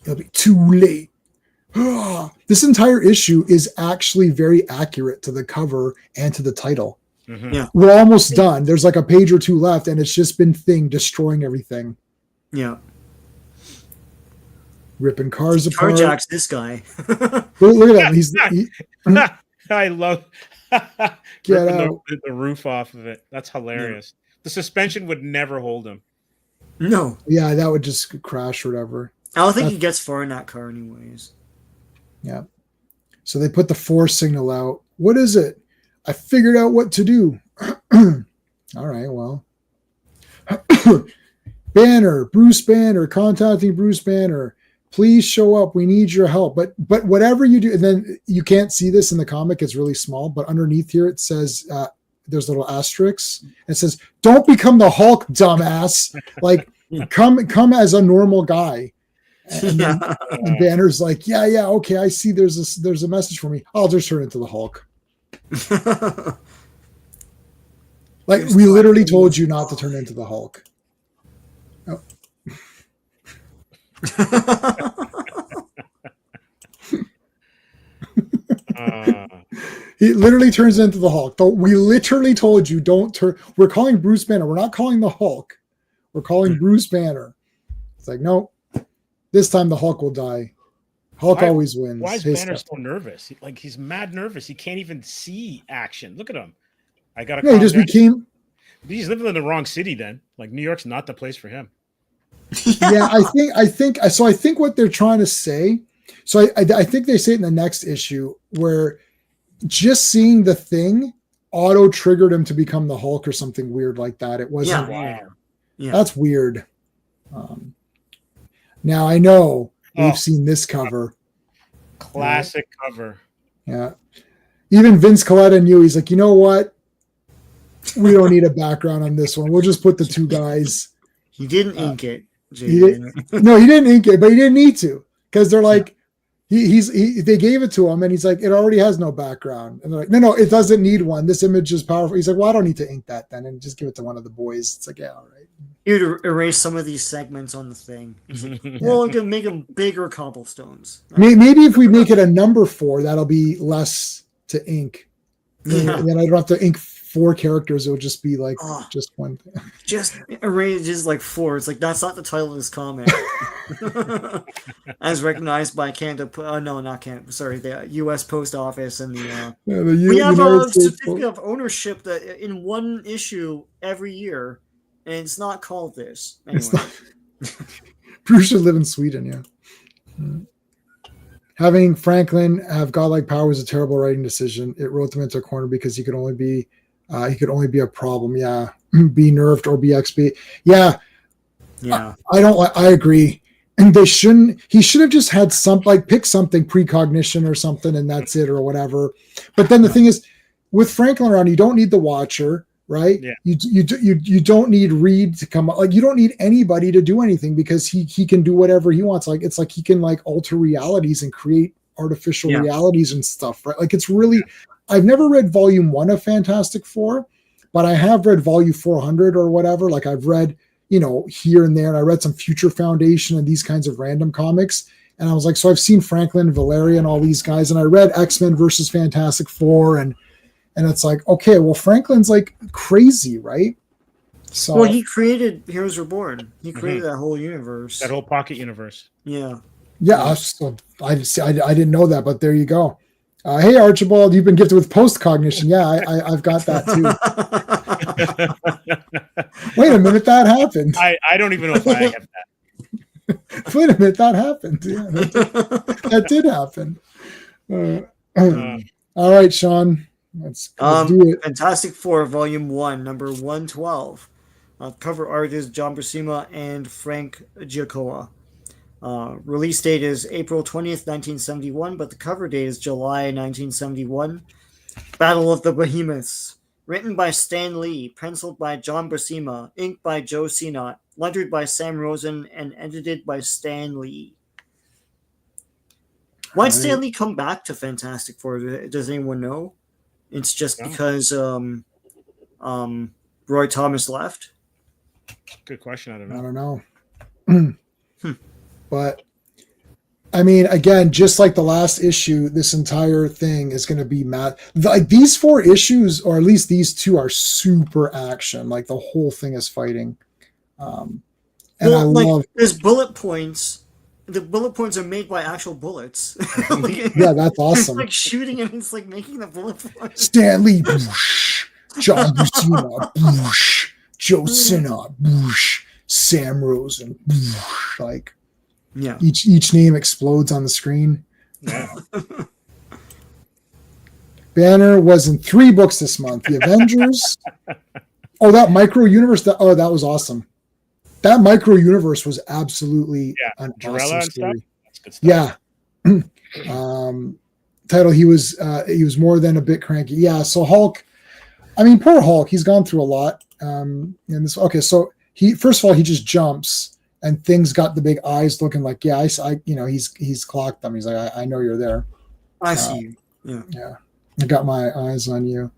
it'll be too late. This entire issue is actually very accurate to the cover and to the title. Mm-hmm. Yeah. We're almost done. There's like a page or two left, and it's just been Thing destroying everything. Yeah. Ripping cars apart. Carjacks this guy. Look at that. I love get out. The roof off of it. That's hilarious. Yeah. The suspension would never hold him. No. Yeah, that would just crash or whatever. I don't think he gets far in that car anyways. Yeah. So they put the force signal out. What is it? I figured out what to do. All right, well. Banner, Bruce Banner, contacting Bruce Banner. Please show up. We need your help. But whatever you do, and then you can't see this in the comic. It's really small. But underneath here, it says, there's little asterisks. It says, don't become the Hulk, dumbass. Like, come as a normal guy. And Banner's like, yeah, okay, I see there's a message for me. I'll just turn into the Hulk. Like, we literally told you not to turn into the Hulk. Oh. He literally turns into the Hulk. We literally told you don't turn. We're calling Bruce Banner. We're not calling the Hulk. We're calling Bruce Banner. It's like, no, this time the Hulk will die. Hulk always wins. Why is Banner so nervous? He's mad nervous. He can't even see action. Look at him. I got to. Yeah, he just became. He's living in the wrong city. Then, like, New York's not the place for him. Yeah, I think. So I think what they're trying to say. So I think they say it in the next issue where just seeing the Thing auto triggered him to become the Hulk or something weird like that. It wasn't. Yeah. That's weird. Now I know we've seen this cover. Classic cover. Yeah. Even Vince Coletta knew. He's like, you know what? We don't need a background on this one. We'll just put the two guys. He didn't ink it. No, he didn't ink it, but he didn't need to because they're like, they gave it to him and he's like, it already has no background. And they're like, no, it doesn't need one. This image is powerful. He's like, well, I don't need to ink that then, and just give it to one of the boys. It's like, yeah, all right. You'd erase some of these segments on the Thing. Well, we can make them bigger cobblestones. Maybe if we make it a number 4, that'll be less to ink. Yeah. And then I don't have to ink 4 characters. It'll just be like just one thing. Just arrange just like 4. It's like, that's not the title of this comic. As recognized by the U.S. Post Office and we have a certificate of ownership that in one issue every year, and it's not called this. Anyway. Bruce should live in Sweden, yeah. Having Franklin have godlike power was a terrible writing decision. It wrote them into a corner because he could only be a problem. Yeah, be nerfed or be XP. Yeah. I agree. And he should have just had pick something, precognition or something, and that's it or whatever. But then the thing is, with Franklin around, you don't need the Watcher, right? Yeah. You don't need Reed to come up. Like, you don't need anybody to do anything because he can do whatever he wants. Like, it's like he can like alter realities and create artificial realities and stuff, right? Like, it's really. I've never read volume 1 of Fantastic Four, but I have read volume 400 or whatever. Like, I've read, here and there, and I read some Future Foundation and these kinds of random comics. And I was like, so I've seen Franklin, Valeria, and all these guys, and I read X-Men versus Fantastic Four, and it's like, okay, well, Franklin's like crazy, right? So, well, he created Heroes Reborn. He created that whole universe, that whole pocket universe. Yeah. I didn't know that, but there you go. Hey, Archibald, you've been gifted with post-cognition. Yeah, I've got that too. Wait a minute, that happened. I don't even know if I have that. Wait a minute, that happened. Yeah, that did happen. All right, Sean, let's do it. Fantastic Four, Volume 1, number 112. Cover art is John Buscema and Frank Giacomo. Release date is April 20th, 1971, but the cover date is July 1971. Battle of the Behemoths. Written by Stan Lee, penciled by John Buscema, inked by Joe Sinnott, lettered by Sam Rosen, and edited by Stan Lee. Why'd Stan Lee come back to Fantastic Four? Does anyone know? It's just because Roy Thomas left? Good question. I don't know. But I mean, again, just like the last issue, this entire thing is going to be mad. Like these 4 issues, or at least these 2, are super action. Like the whole thing is fighting. And well, I love. There's bullet points. The bullet points are made by actual bullets. Yeah, that's awesome. It's like shooting and it's like making the bullet points. Stan Lee, boosh, John Buscema, boosh, Joe Sinnott, boosh, Sam Rosen, boosh, like. Yeah. Each name explodes on the screen. Yeah. Banner was in 3 books this month. The Avengers. Oh, that micro universe. That was awesome. That micro universe was absolutely an awesome story. That's good stuff. Title: He was more than a bit cranky. Yeah. So Hulk. I mean, poor Hulk. He's gone through a lot. In this. Okay. So he first of all he just jumps. And things got the big eyes looking like, yeah, he's clocked them. He's like, I know you're there. I see you. Yeah. I got my eyes on you.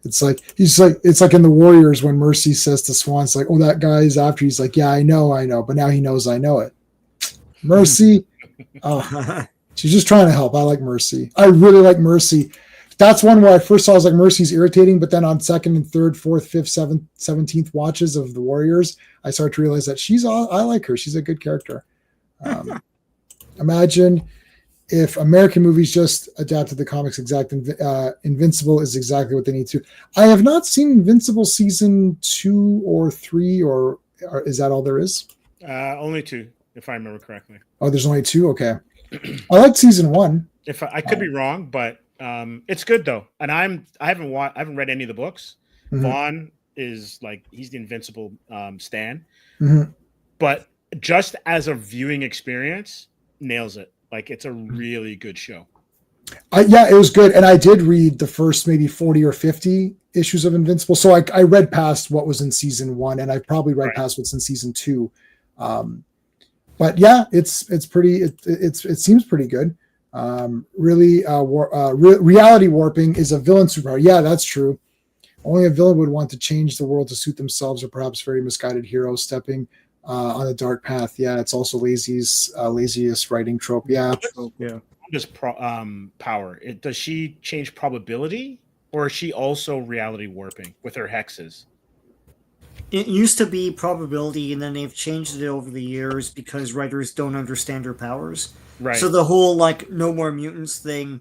It's like it's like in the Warriors when Mercy says to Swan, it's like, oh, that guy is after. He's like, yeah, I know, but now he knows I know it. Mercy, she's just trying to help. I like Mercy. I really like Mercy. That's one where I first saw I was like, Mercy's irritating, but then on 2nd and 3rd, 4th, 5th, 7th, 17th watches of the Warriors, I started to realize that I like her. She's a good character. Imagine if American movies just adapted the comics exactly. Invincible is exactly what they need to. I have not seen Invincible season 2 or 3, or is that all there is? Only 2, if I remember correctly. Oh, there's only 2? Okay. I liked season 1. If I could be wrong, but it's good though. And I haven't read any of the books. Mm-hmm. Vaughn is like, he's the Invincible Stan. Mm-hmm. But just as a viewing experience, nails it. Like it's a really good show. Yeah, it was good. And I did read the first maybe 40 or 50 issues of Invincible. So I read past what was in season 1, and I probably read past what's in season 2. But yeah, it's pretty, it seems pretty good. Reality warping is a villain superpower. Yeah, that's true. Only a villain would want to change the world to suit themselves, or perhaps very misguided heroes stepping on a dark path. Yeah, it's also laziest writing trope. Yeah. Does power? Does she change probability, or is she also reality warping with her hexes? It used to be probability, and then they've changed it over the years because writers don't understand her powers. Right. So the whole like no more mutants thing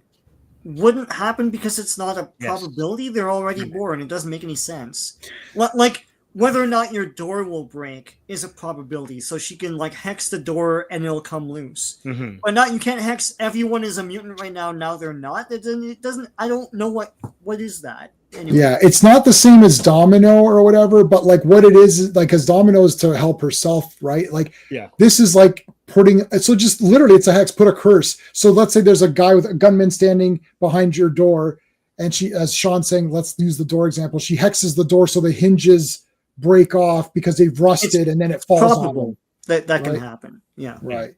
wouldn't happen because it's not a probability. They're already born. It doesn't make any sense. Like whether or not your door will break is a probability. So she can like hex the door and it'll come loose. Mm-hmm. But not, you can't hex everyone is a mutant right now. Now they're not. It doesn't. I don't know what is that. Anyway. Yeah, it's not the same as Domino or whatever, but like what it is like, because Domino is to help herself, right? Like, this is like putting, so just literally it's a hex, put a curse. So let's say there's a guy with a gunman standing behind your door, and she, as Sean's saying, let's use the door example, she hexes the door so the hinges break off because they've rusted, and then it falls on them. That can happen. Yeah. Right.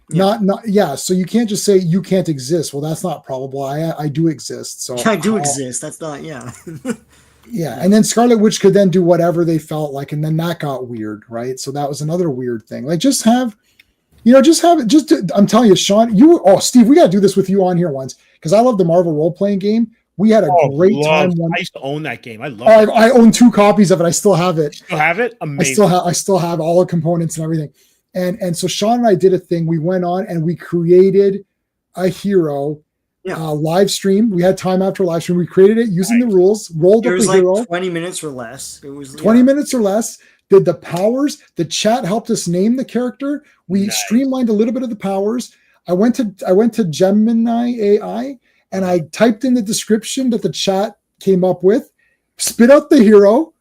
Yeah. Not so you can't just say you can't exist. Well, that's not probable. I do exist. So I do exist. That's not yeah. And then Scarlet Witch could then do whatever they felt like, and then that got weird, right? So that was another weird thing. Like I'm telling you, Sean, Steve, we got to do this with you on here once, because I love the Marvel role-playing game. We had a great time. I used to own that game. I love it. I own 2 copies of it. I still have it. Still have it? Amazing. I still have all the components and everything. And so Sean and I did a thing. We went on and we created a hero live stream. We had time after live stream. We created it using the rules, rolled up the hero. 20 minutes or less. It was 20 minutes or less. the powers. The chat helped us name the character. We streamlined a little bit of the powers. I went to Gemini AI and I typed in the description that the chat came up with, spit out the hero.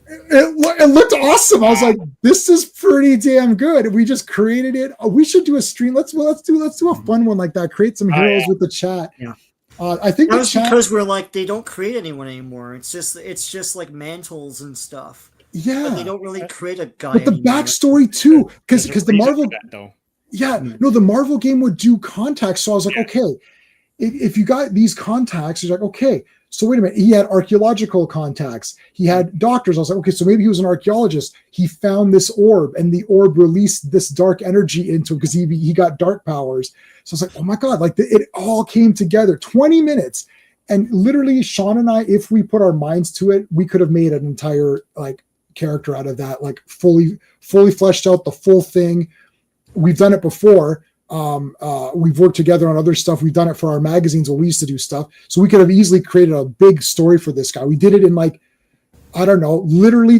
It looked awesome. I was like, this is pretty damn good. We just created it. We should do a stream. Let's do a fun one like that. Create some heroes with the chat. Yeah. I think that was because we're like, they don't create anyone anymore. It's just like mantles and stuff. Yeah. But they don't really create a guy. But the anymore. backstory too, because the Marvel the Marvel game would do contacts. So I was like, okay, if you got these contacts, you're like, okay, so wait a minute. He had archaeological contacts. He had doctors. I was like, okay, so maybe he was an archaeologist. He found this orb, and the orb released this dark energy into him because he got dark powers. So I was like, oh my God, like it all came together. 20 minutes. And literally, Sean and I, if we put our minds to it, we could have made an entire like character out of that, like fully fleshed out the full thing. We've done it before. We've worked together on other stuff. We've done it for our magazines when we used to do stuff. So we could have easily created a big story for this guy. We did it in like, I don't know, literally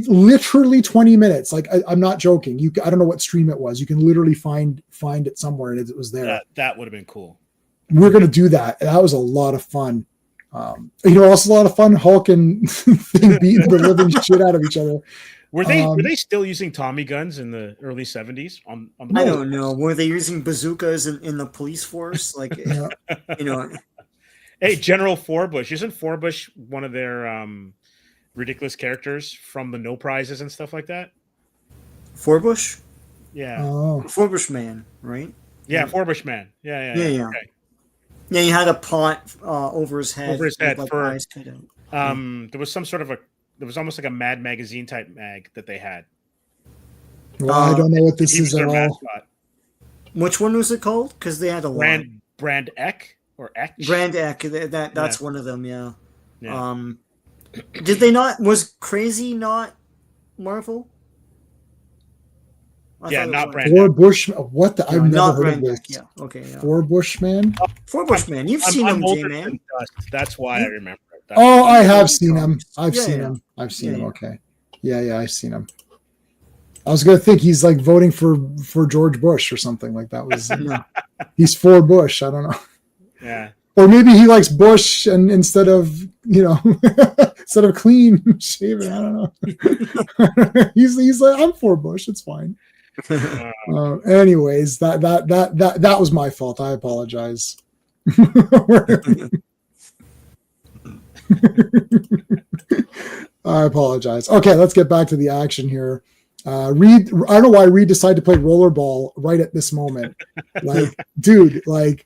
20 minutes. Like I'm not joking. I don't know what stream it was. You can literally find it somewhere and it was there. That would have been cool. We're going to do that. That was a lot of fun. Also a lot of fun. Hulk and Thing beating the living shit out of each other. Were they still using Tommy guns in the early 70s on the I don't know. Were they using bazookas in the police force? Like, Hey, General Forbush. Isn't Forbush one of their ridiculous characters from the No Prizes and stuff like that? Forbush? Yeah. Oh. Forbush man, right? Yeah, Forbush man. Yeah. Okay. Yeah, he had a pot over his head. Like for eyes cut out. There was some sort of there was almost like a Mad Magazine type mag that they had. Well, I don't know what this is at all. Mascot. Which one was it called? Because they had a Brand Eck or Eck. Brand Eck. That's one of them. Yeah. Did they not? Was Crazy not Marvel? Not Brand Eck. Bush. What the? I've never heard of this. Yeah. Okay. Yeah. Bushman. Bushman. You've seen him, J-Man. That's why I remember it. I have seen him. I've seen him. Okay. Yeah, I've seen him. I was gonna think he's like voting for George Bush or something like that. Was he's for Bush? I don't know. Yeah. Or maybe he likes Bush and instead of instead of clean shaven. I don't know. he's like, I'm for Bush. It's fine. Anyways, that was my fault. I apologize. I apologize. Okay, let's get back to the action here. Reed, I don't know why Reed decided to play rollerball right at this moment. Like, dude, like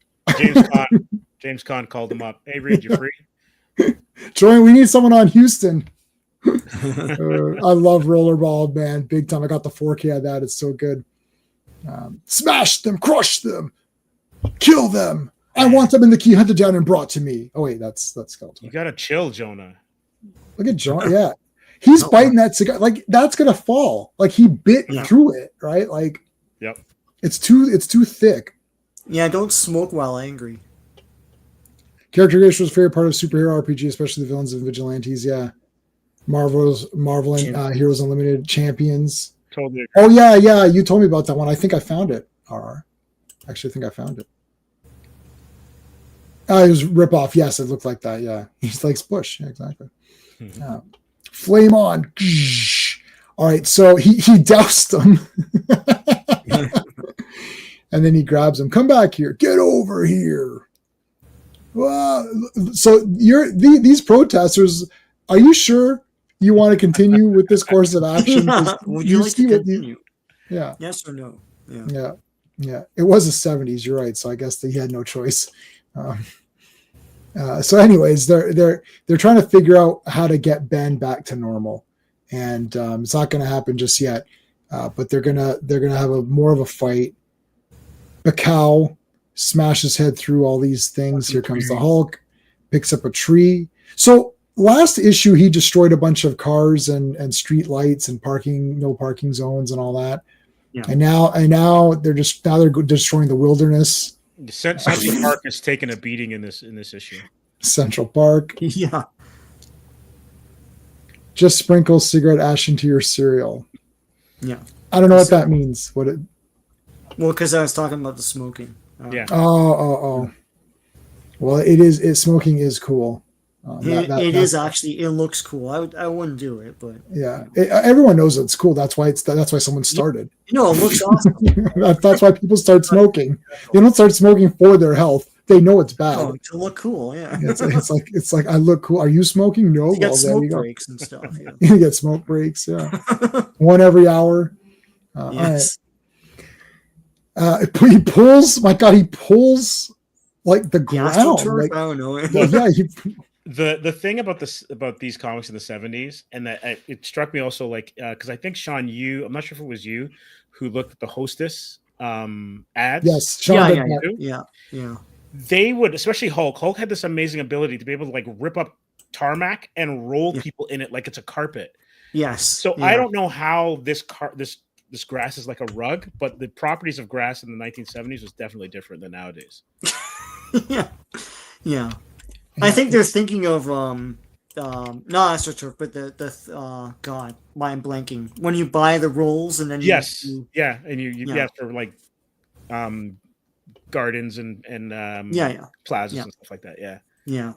James Conn called him up. Hey, Reed, you free? Join. We need someone on Houston. I love rollerball, man, big time. I got the 4K of that. It's so good. Smash them, crush them, kill them. I want them in the key hunted down and brought to me. Oh wait, that's Skeletor. You gotta chill, Jonah. Look at Jonah. Yeah, he's biting that cigar. Like that's gonna fall. Like he bit through it, right? Like, yep. It's too thick. Yeah, don't smoke while angry. Character creation was a favorite part of superhero RPG, especially the villains and vigilantes. Yeah, Marvel and Heroes Unlimited Champions. Totally. Oh yeah. You told me about that one. I think I found it. Actually, I think I found it. It was rip off. Yes, it looked like that. Yeah, he's like Bush. Yeah, exactly. Flame on. All right, so he doused them, and then he grabs him. Come back here. Get over here. So these protesters. Are you sure you want to continue with this course of action? Would you like to continue? Yeah. Yes or no? Yeah. It was the 70s. You're right. So I guess he had no choice. So anyways, they're trying to figure out how to get Ben back to normal, and it's not going to happen just yet. But they're gonna have more of a fight. Bacow smashes head through all these things. Here comes the Hulk, picks up a tree. So last issue, he destroyed a bunch of cars and street lights and no parking zones and all that. Yeah. And now they're destroying the wilderness. Central Park is taking a beating in this issue. Central Park. Yeah. Just sprinkle cigarette ash into your cereal. Yeah. I don't know what that means. What it? Well, because I was talking about the smoking. Yeah. Oh. Well, it is. Smoking is cool. It is actually. It looks cool. I wouldn't do it, but yeah, everyone knows it's cool. That's why someone started. No, it looks awesome. That's why people start smoking. They don't start smoking for their health. They know it's bad. Oh, to look cool, yeah. It's like I look cool. Are you smoking? No. You get smoke you breaks and stuff. Yeah. You get smoke breaks. Yeah, one every hour. Yes. All right. He pulls. My God, he pulls like the ground. Like, I don't know. yeah. The thing about these comics in the 70s, and that it struck me also, like, because I think Sean, I'm not sure if it was you who looked at the Hostess ads. Yes, Sean. Yeah. They would, especially Hulk. Hulk had this amazing ability to be able to like rip up tarmac and roll people in it like it's a carpet. Yes. So I don't know how this grass is like a rug, but the properties of grass in the 1970s was definitely different than nowadays. Yeah. I think they're thinking of not AstroTurf, but the God, mind blanking. When you buy the rolls and then and you for like gardens and plazas and stuff like that. Yeah.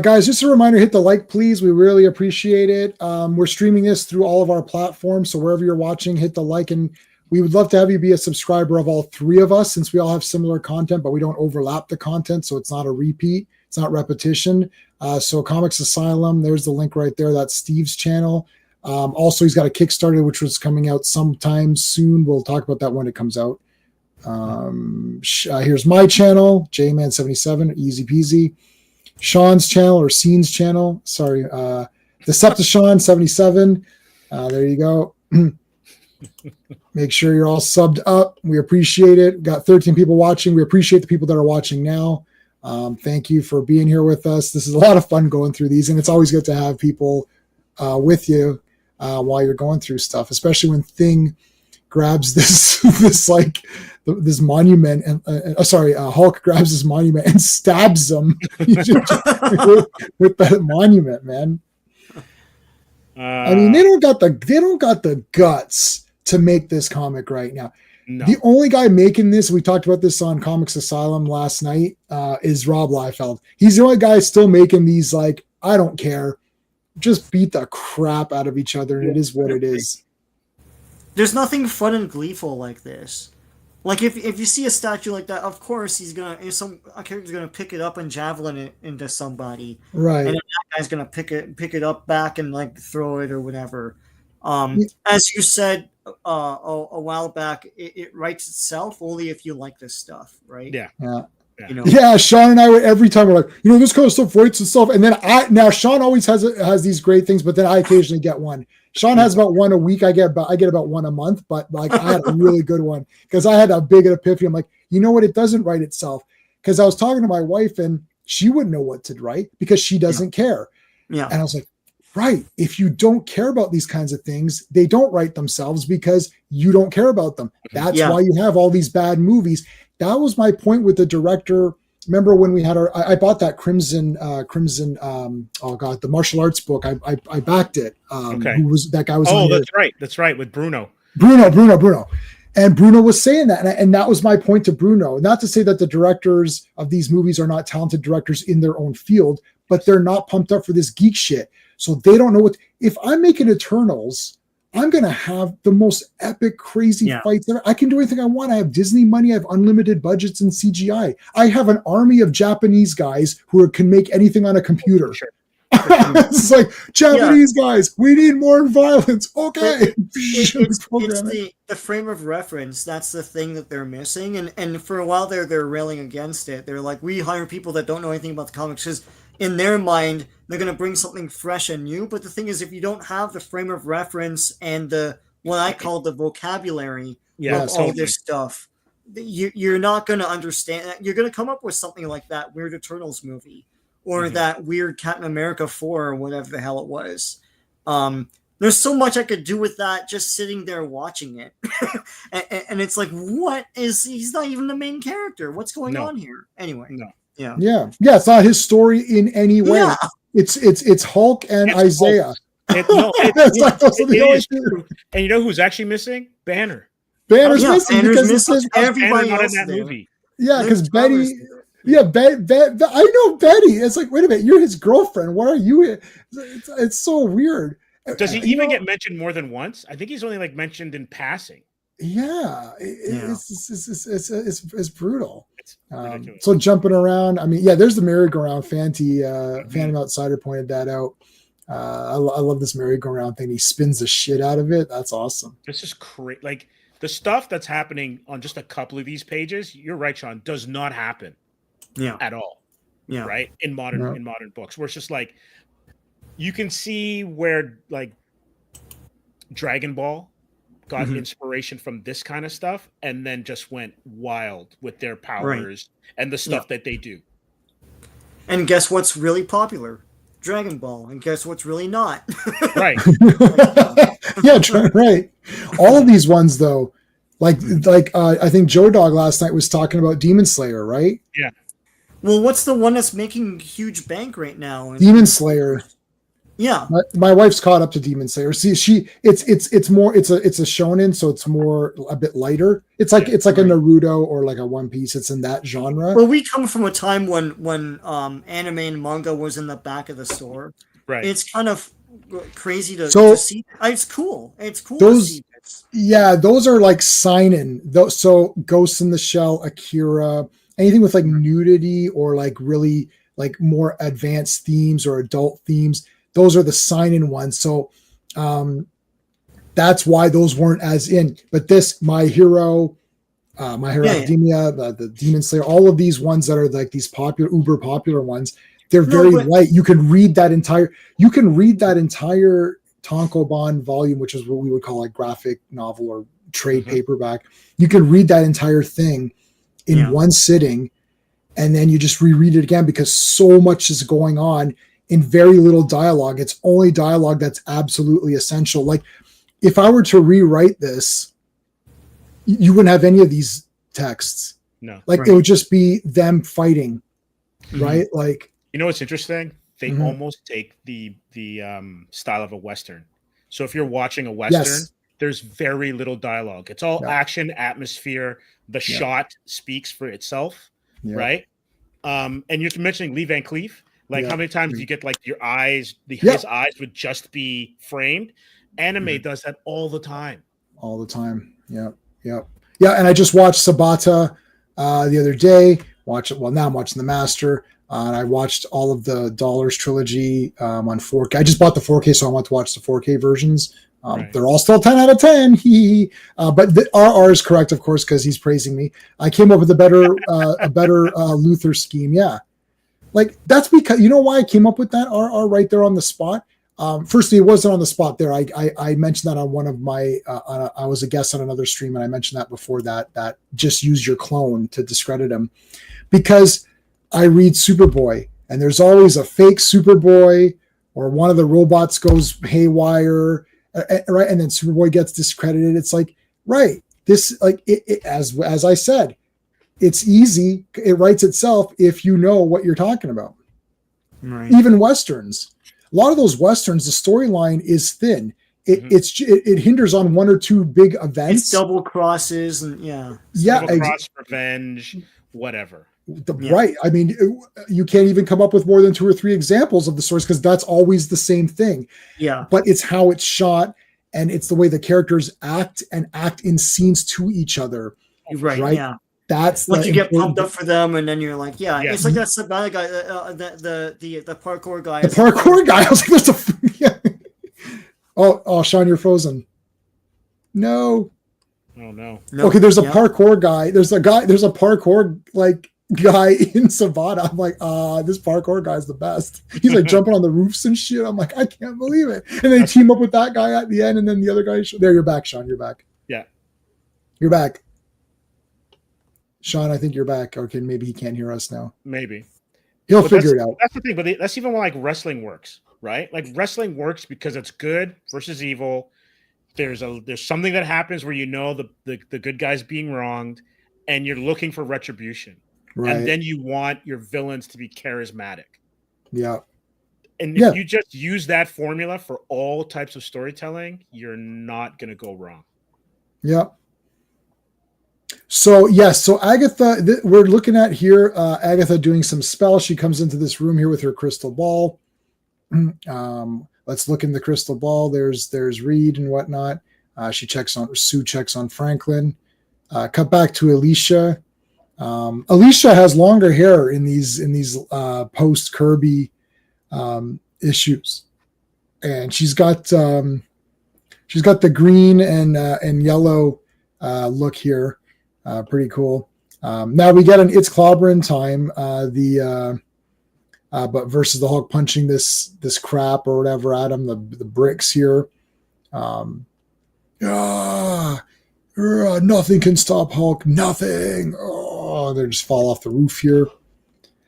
Guys, just a reminder, hit the like, please. We really appreciate it. We're streaming this through all of our platforms, so wherever you're watching, hit the like, and we would love to have you be a subscriber of all three of us, since we all have similar content, but we don't overlap the content, so it's not a repeat. It's not repetition. So Comics Asylum, there's the link right there. That's Steve's channel. Also, he's got a Kickstarter, which was coming out sometime soon. We'll talk about that when it comes out. Here's my channel, JMan77, easy peasy. Sean's channel, or Scene's channel. Sorry. Decepticon77. There you go. Make sure you're all subbed up. We appreciate it. Got 13 people watching. We appreciate the people that are watching now. Thank you for being here with us. This is a lot of fun going through these, and it's always good to have people with you while you're going through stuff, especially when Thing grabs this monument and Hulk grabs this monument and stabs him with that monument, man. I mean, they don't got the guts to make this comic right now. No. The only guy making this, we talked about this on Comics Asylum last night, is Rob Liefeld. He's the only guy still making these, like, I don't care, just beat the crap out of each other, and it is what it is. There's nothing fun and gleeful like this. Like, if you see a statue like that, of course a character's gonna pick it up and javelin it into somebody, right? And then that guy's gonna pick it up back and like throw it or whatever. As you said a while back, it writes itself only if you like this stuff, right? Yeah. Sean and I would, every time we're like, this kind of stuff writes itself, and then Sean always has these great things, but then I occasionally get one. Sean has about one a week. I get about one a month, but like I had a really good one because I had a big epiphany. I'm like, you know what? It doesn't write itself, because I was talking to my wife and she wouldn't know what to write because she doesn't care. Yeah. And I was like, right. If you don't care about these kinds of things, they don't write themselves because you don't care about them. That's why you have all these bad movies. That was my point with the director. Remember when we had I bought that Crimson, the martial arts book. I backed it. Okay. Who was that guy? That's right. With Bruno. And Bruno was saying that. And that was my point to Bruno. Not to say that the directors of these movies are not talented directors in their own field, but they're not pumped up for this geek shit. So they don't know if I'm making Eternals, I'm going to have the most epic, crazy fights ever. I can do anything I want. I have Disney money. I have unlimited budgets and CGI. I have an army of Japanese guys who can make anything on a computer. Sure. It's like, Japanese guys, we need more violence. Okay. It's the frame of reference. That's the thing that they're missing. And for a while they're railing against it. They're like, we hire people that don't know anything about the comics, because in their mind, they're going to bring something fresh and new. But the thing is, if you don't have the frame of reference and what I call the vocabulary of all this stuff, you're not going to understand. You're going to come up with something like that weird Eternals movie or that weird Captain America 4 or whatever the hell it was. There's so much I could do with that just sitting there watching it. and it's like, he's not even the main character. What's going on here? Anyway. No. Yeah. It's not his story in any way. It's Hulk and Isaiah. It's like those are the it only is two. true. And you know who's actually missing? Banner. Banner's Yeah, missing Banner's because missing. it's Banner Everybody not in else that there. movie. yeah, Liv because Tyler's Betty. there. Yeah, I know Betty. It's like, wait a minute, you're his girlfriend. What are you? It's so weird. Does he You even know, get mentioned more than once? I think he's only like mentioned in passing. yeah, Yeah. it's brutal. It's ridiculous. So jumping around, I mean, yeah, there's the merry-go-round. Phantom Outsider pointed that out. I love this merry-go-round thing. He spins the shit out of it. That's awesome. This is crazy. Like the stuff that's happening on just a couple of these pages, you're right, Sean, does not happen Yeah. at all. Yeah. Right? In modern books, where it's just like you can see where like Dragon Ball got inspiration from this kind of stuff and then just went wild with their powers and the stuff that they do. And guess what's really popular? Dragon Ball. And guess what's really not? Right. Yeah, right. All of these ones though, like I think Joe Dog last night was talking about Demon Slayer, right? Yeah. Well, what's the one that's making huge bank right now? Demon Slayer. Yeah. My wife's caught up to Demon Slayer. See, it's more it's a shonen, so it's more a bit lighter. It's like a Naruto or like a One Piece. It's in that genre. Well, we come from a time when anime and manga was in the back of the store. Right. It's kind of crazy to see. It's cool. It's cool to see this. Yeah, those are like seinen. So Ghost in the Shell, Akira, anything with like nudity or like really like more advanced themes or adult themes. Those are the seinen ones. So that's why those weren't as in. But this, My Hero Academia, the Demon Slayer, all of these ones that are like these uber popular ones, they're very light. You can read that entire Tankobon volume, which is what we would call like graphic novel or trade paperback. You can read that entire thing in one sitting, and then you just reread it again because so much is going on in very little dialogue. It's only dialogue that's absolutely essential. Like if I were to rewrite this, you wouldn't have any of these texts. No. Like it would just be them fighting. Right? Like, you know what's interesting? They almost take the style of a Western. So if you're watching a Western, there's very little dialogue. It's all action, atmosphere. The shot speaks for itself, right? And you're mentioning Lee Van Cleef. Like how many times do you get like your eyes, his eyes would just be framed? Anime does that all the time. All the time. Yeah. And I just watched Sabata the other day. Now I'm watching The Master. And I watched all of the Dollars trilogy on 4K. I just bought the 4K, so I want to watch the 4K versions. They're all still 10 out of 10. But the RR is correct, of course, because he's praising me. I came up with a better Luther scheme. Yeah. Like that's because you know why I came up with that RR right there on the spot. Firstly, it wasn't on the spot there. I mentioned that on one of my. I was a guest on another stream, and I mentioned that before that just use your clone to discredit him, because I read Superboy, and there's always a fake Superboy, or one of the robots goes haywire, right, and then Superboy gets discredited. It's like this as I said. It's easy. It writes itself if you know what you're talking about. Right. Even Westerns. A lot of those Westerns, the storyline is thin. It hinders on one or two big events. It's double crosses and double cross, revenge, whatever. Right. I mean, you can't even come up with more than 2 or 3 examples of the stories because that's always the same thing. Yeah. But it's how it's shot, and it's the way the characters act in scenes to each other. Right. Yeah. That's once you get pumped up for them, and then you're like, it's like that's the bad guy, the parkour guy. The parkour guy. I was like, oh, Sean, you're frozen. No. Oh no. Okay, there's a parkour guy. There's a parkour like guy in Savannah. I'm like, this parkour guy's the best. He's like jumping on the roofs and shit. I'm like, I can't believe it. And they team up with that guy at the end, and then the other guy. There, you're back, Sean. You're back. Yeah. You're back. Sean, I think you're back. Okay, maybe he can't hear us now. Maybe. He'll figure it out. That's the thing, but that's even why like wrestling works, right? Like wrestling works because it's good versus evil. There's something that happens where you know the good guy's being wronged, and you're looking for retribution. Right. And then you want your villains to be charismatic. Yeah. And if you just use that formula for all types of storytelling, you're not going to go wrong. Yeah. So yes, so Agatha, we're looking at here, Agatha doing some spells. She comes into this room here with her crystal ball. Let's look in the crystal ball. There's Reed and whatnot. Sue checks on Franklin. Cut back to Alicia. Alicia has longer hair in these post Kirby issues, and she's got the green and yellow look here. Pretty cool. Now we get an It's Clobberin time. But versus the Hulk punching this crap or whatever at him, the bricks here. Nothing can stop Hulk. Nothing. Oh, they just fall off the roof here.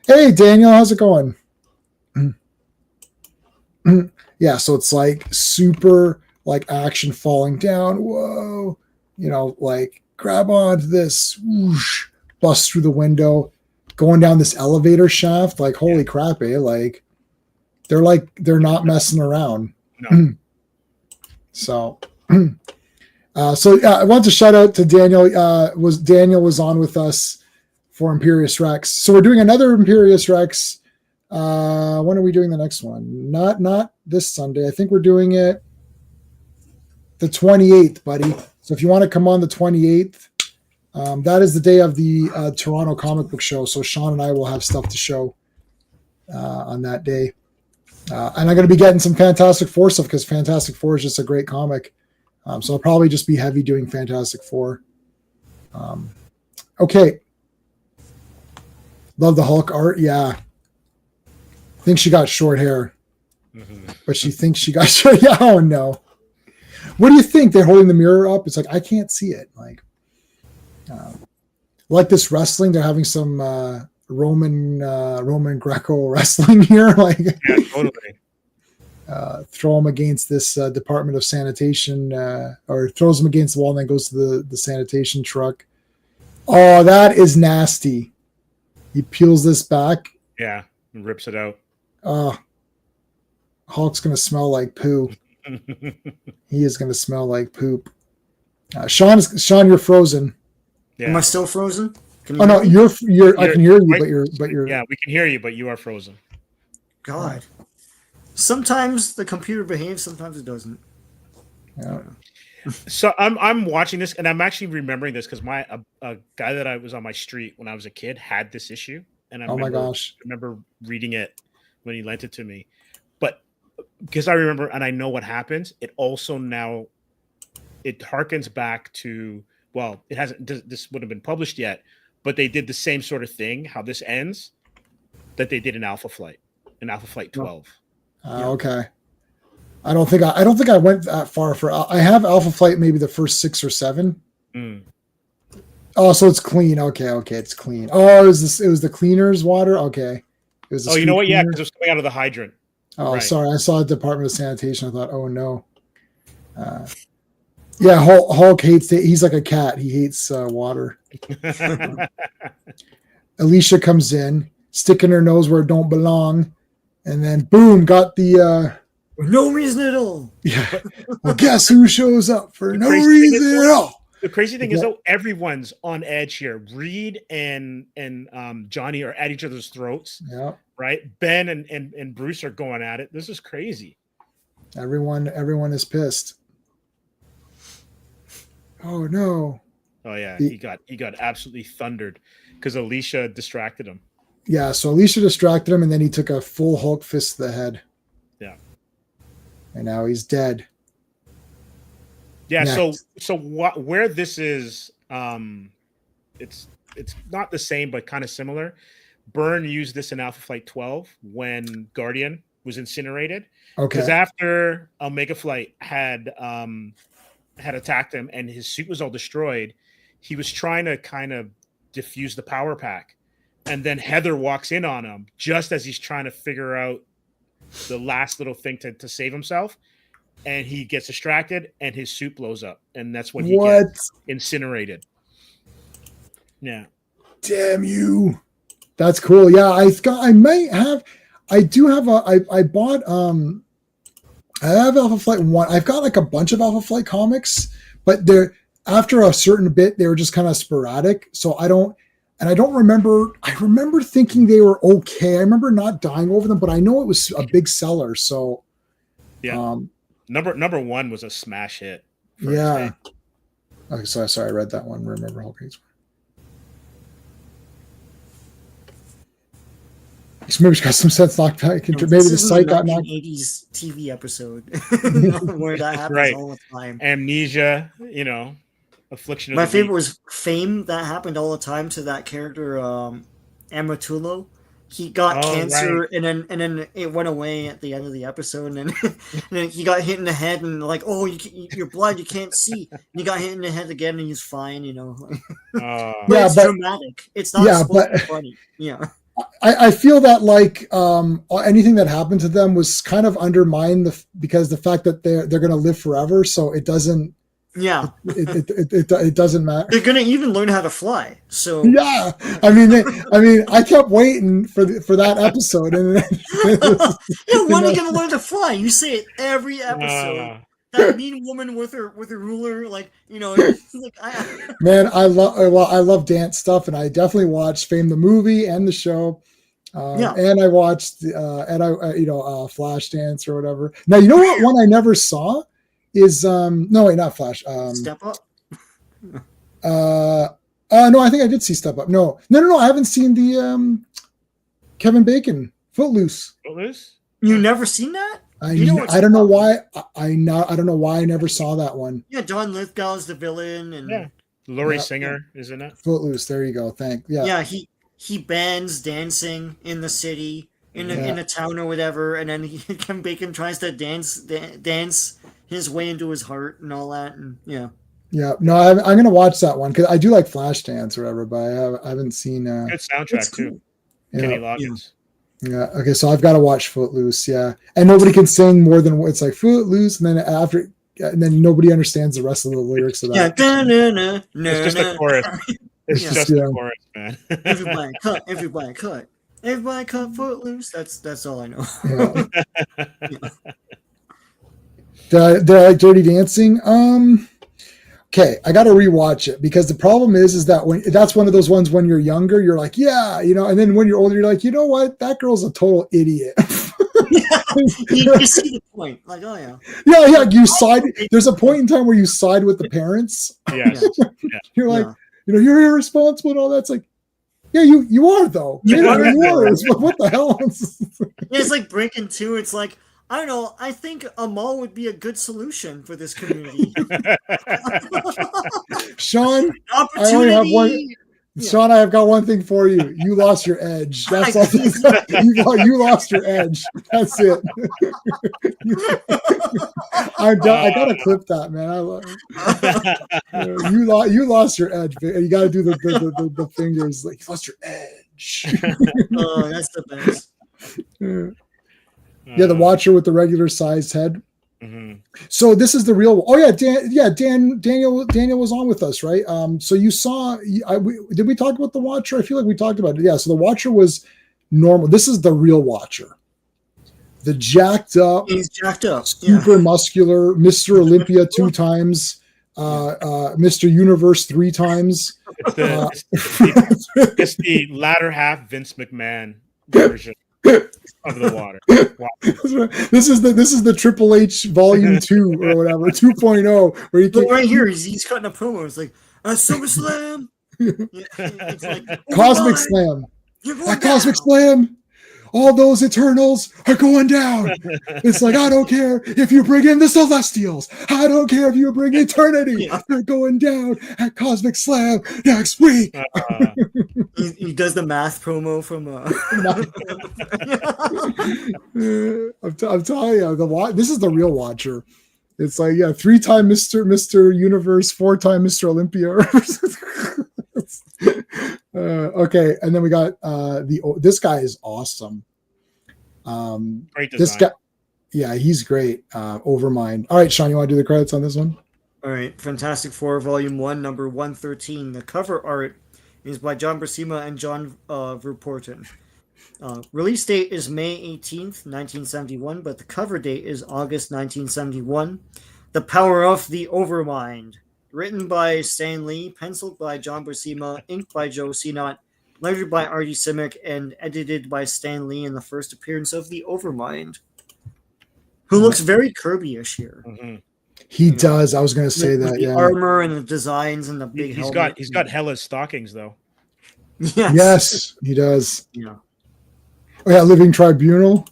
Hey, Daniel, how's it going? Yeah, so it's like super like action falling down. Whoa. Like grab onto this. Whoosh, bust through the window. Going down this elevator shaft, like holy crap, eh? Like they're not messing around. No. So I want to shout out to Daniel. Daniel was on with us for Imperious Rex. So we're doing another Imperious Rex. When are we doing the next one? Not this Sunday. I think we're doing it the 28th, buddy. So if you want to come on the 28th. That is the day of the Toronto Comic Book Show, so Sean and I will have stuff to show on that day. And I'm going to be getting some Fantastic Four stuff because Fantastic Four is just a great comic. So I'll probably just be heavy doing Fantastic Four. Okay. Love the Hulk art. Yeah. Think she got short hair. But she thinks she got short. Yeah, oh no. What do you think? They're holding the mirror up. It's like, I can't see it. Like this wrestling, they're having some Roman Greco wrestling here. Yeah, totally. Throw him against this Department of Sanitation, or throws him against the wall and then goes to the sanitation truck. Oh, that is nasty. He peels this back. Yeah, and rips it out. Hulk's gonna smell like poo. He is gonna smell like poop. Sean, you're frozen. Yeah. Am I still frozen? No, you're. I can hear you, but you're. Yeah, we can hear you, but you are frozen. God. Sometimes the computer behaves, sometimes it doesn't. Yeah. So I'm watching this, and I'm actually remembering this because a guy that I was on my street when I was a kid had this issue, and I remember reading it when he lent it to me. But because I remember and I know what happens, it also now it harkens back to. Well, it hasn't. This wouldn't have been published yet, but they did the same sort of thing. How this ends, that they did in Alpha Flight 12. Okay. I don't think I went that far for. I have Alpha Flight maybe the first 6 or 7. Oh, so it's clean. Okay, it's clean. Oh, it was the cleaner's water. Okay. It was. You know what? Yeah, because it was coming out of the hydrant. Oh, right. Sorry. I saw the Department of Sanitation. I thought, oh no. Yeah, Hulk hates it. He's like a cat. He hates water. Alicia comes in, sticking her nose where it don't belong, and then boom, got the. For no reason at all. Yeah. Well, guess who shows up for no reason at all? The crazy thing is, though, everyone's on edge here. Reed and Johnny are at each other's throats. Yeah. Right. Ben and Bruce are going at it. This is crazy. Everyone is pissed. Oh no! Oh yeah, he got absolutely thundered because Alicia distracted him. Yeah, so Alicia distracted him, and then he took a full Hulk fist to the head. Yeah, and now he's dead. Yeah. Next. So where this is, it's not the same, but kind of similar. Byrne used this in Alpha Flight 12 when Guardian was incinerated. Okay. Because after Omega Flight had attacked him and his suit was all destroyed, he was trying to kind of diffuse the power pack. And then Heather walks in on him just as he's trying to figure out the last little thing to save himself. And he gets distracted and his suit blows up. And that's when he gets incinerated. Yeah. Damn you. That's cool. Yeah, I I do have I bought I have Alpha Flight 1. I've got like a bunch of Alpha Flight comics, but they're after a certain bit they were just kind of sporadic. So I don't remember. I remember thinking they were okay. I remember not dying over them, but I know it was a big seller. So yeah, number 1 was a smash hit. Yeah. Okay, so sorry, I read that one. Remember Hulk hates. Maybe got some sense knocked back. Maybe the site got knocked. 1980s TV episode where that happens all the time. Amnesia, affliction. My favorite was Fame. That happened all the time to that character, Amatullo. He got cancer, and then it went away at the end of the episode, and then he got hit in the head, and like, oh, you're blind, you can't see. And he got hit in the head again, and he's fine, But it's dramatic. It's not funny. Yeah. I feel that like anything that happened to them was kind of undermined because the fact that they're going to live forever, so it doesn't. Yeah, it doesn't matter. They're going to even learn how to fly. So yeah, I mean, I kept waiting for that episode, and when are you going to learn to fly? You say it every episode. That mean woman with her ruler, like man, I love dance stuff, and I definitely watched Fame the movie and the show, and I watched Flashdance or whatever. Now you know what one I never saw is not Flash. Step Up. No, I think I did see Step Up. No, I haven't seen the Kevin Bacon Footloose. You never seen that? I don't know why. I don't know why I never saw that one. Yeah, John Lithgow's the villain, and Laurie Singer is in it. Footloose. There you go. Yeah, he bans dancing in the city, in a town or whatever, and then Kevin Bacon tries to dance his way into his heart and all that, and yeah. No, I'm gonna watch that one because I do like Flashdance or whatever, but I haven't seen. Good soundtrack too. Kenny Loggins. Yeah. Okay. So I've got to watch Footloose. Yeah, and nobody can sing more than it's like Footloose, and then nobody understands the rest of the lyrics of that. Yeah. It's just a chorus. It's just a chorus, man. Everybody cut Footloose. That's all I know. Yeah. Did I like Dirty Dancing? Okay, I got to rewatch it because the problem is that that's one of those ones when you're younger, you're like, yeah, and then when you're older, you're like, you know what, that girl's a total idiot. You see the point, like, oh yeah. Yeah. You side. There's a point in time where you side with the parents. Yes. You're like, you're irresponsible and all that. It's like, yeah, you are though. You are. What the hell? It's like Breaking 2. It's like, I don't know. I think a mall would be a good solution for this community. Sean, I only have one. Sean, I have got one thing for you. You lost your edge. That's all. You lost your edge. That's it. I gotta clip that, man. I love it. You lost your edge. You got to do the fingers like you lost your edge. Oh, that's the best. Yeah, the Watcher with the regular sized head. Mm-hmm. So this is the real. Oh yeah, Daniel was on with us, right? So you saw. Did we talk about the Watcher? I feel like we talked about it. Yeah. So the Watcher was normal. This is the real Watcher. The jacked up. He's jacked up. Super muscular. Mr. Olympia 2 times. Mr. Universe 3 times. It's the latter half Vince McMahon version of the water. Wow. This is the Triple H Volume 2 or whatever, 2.0. Where you right here, he's cutting a promo. It's like SummerSlam. It's like Cosmic Slam. At Cosmic Slam, all those Eternals are going down. It's like, I don't care if you bring in the Celestials. I don't care if you bring Eternity. They're going down at Cosmic Slam next week. He does the math promo from. I'm telling you, this is the real Watcher. It's like 3-time Mr. Universe, 4-time Mr. Olympia. Okay, and then we got this guy is awesome. Great design. This guy, he's great. Overmind. All right, Sean, you want to do the credits on this one? All right, Fantastic Four, Volume 1, number 113. The cover art is by John Buscema and John Verpoorten. Release date is May 18th, 1971, but the cover date is August 1971. The Power of the Overmind. Written by Stan Lee, penciled by John Buscema, inked by Joe Sinott, lettered by Artie Simic, and edited by Stan Lee in the first appearance of the Overmind, who looks very Kirby-ish here. Mm-hmm. He does. I was going to say with that. The yeah. armor and the designs and the big helmet. He's got Hella's stockings though. Yes, he does. Yeah. Oh yeah, Living Tribunal.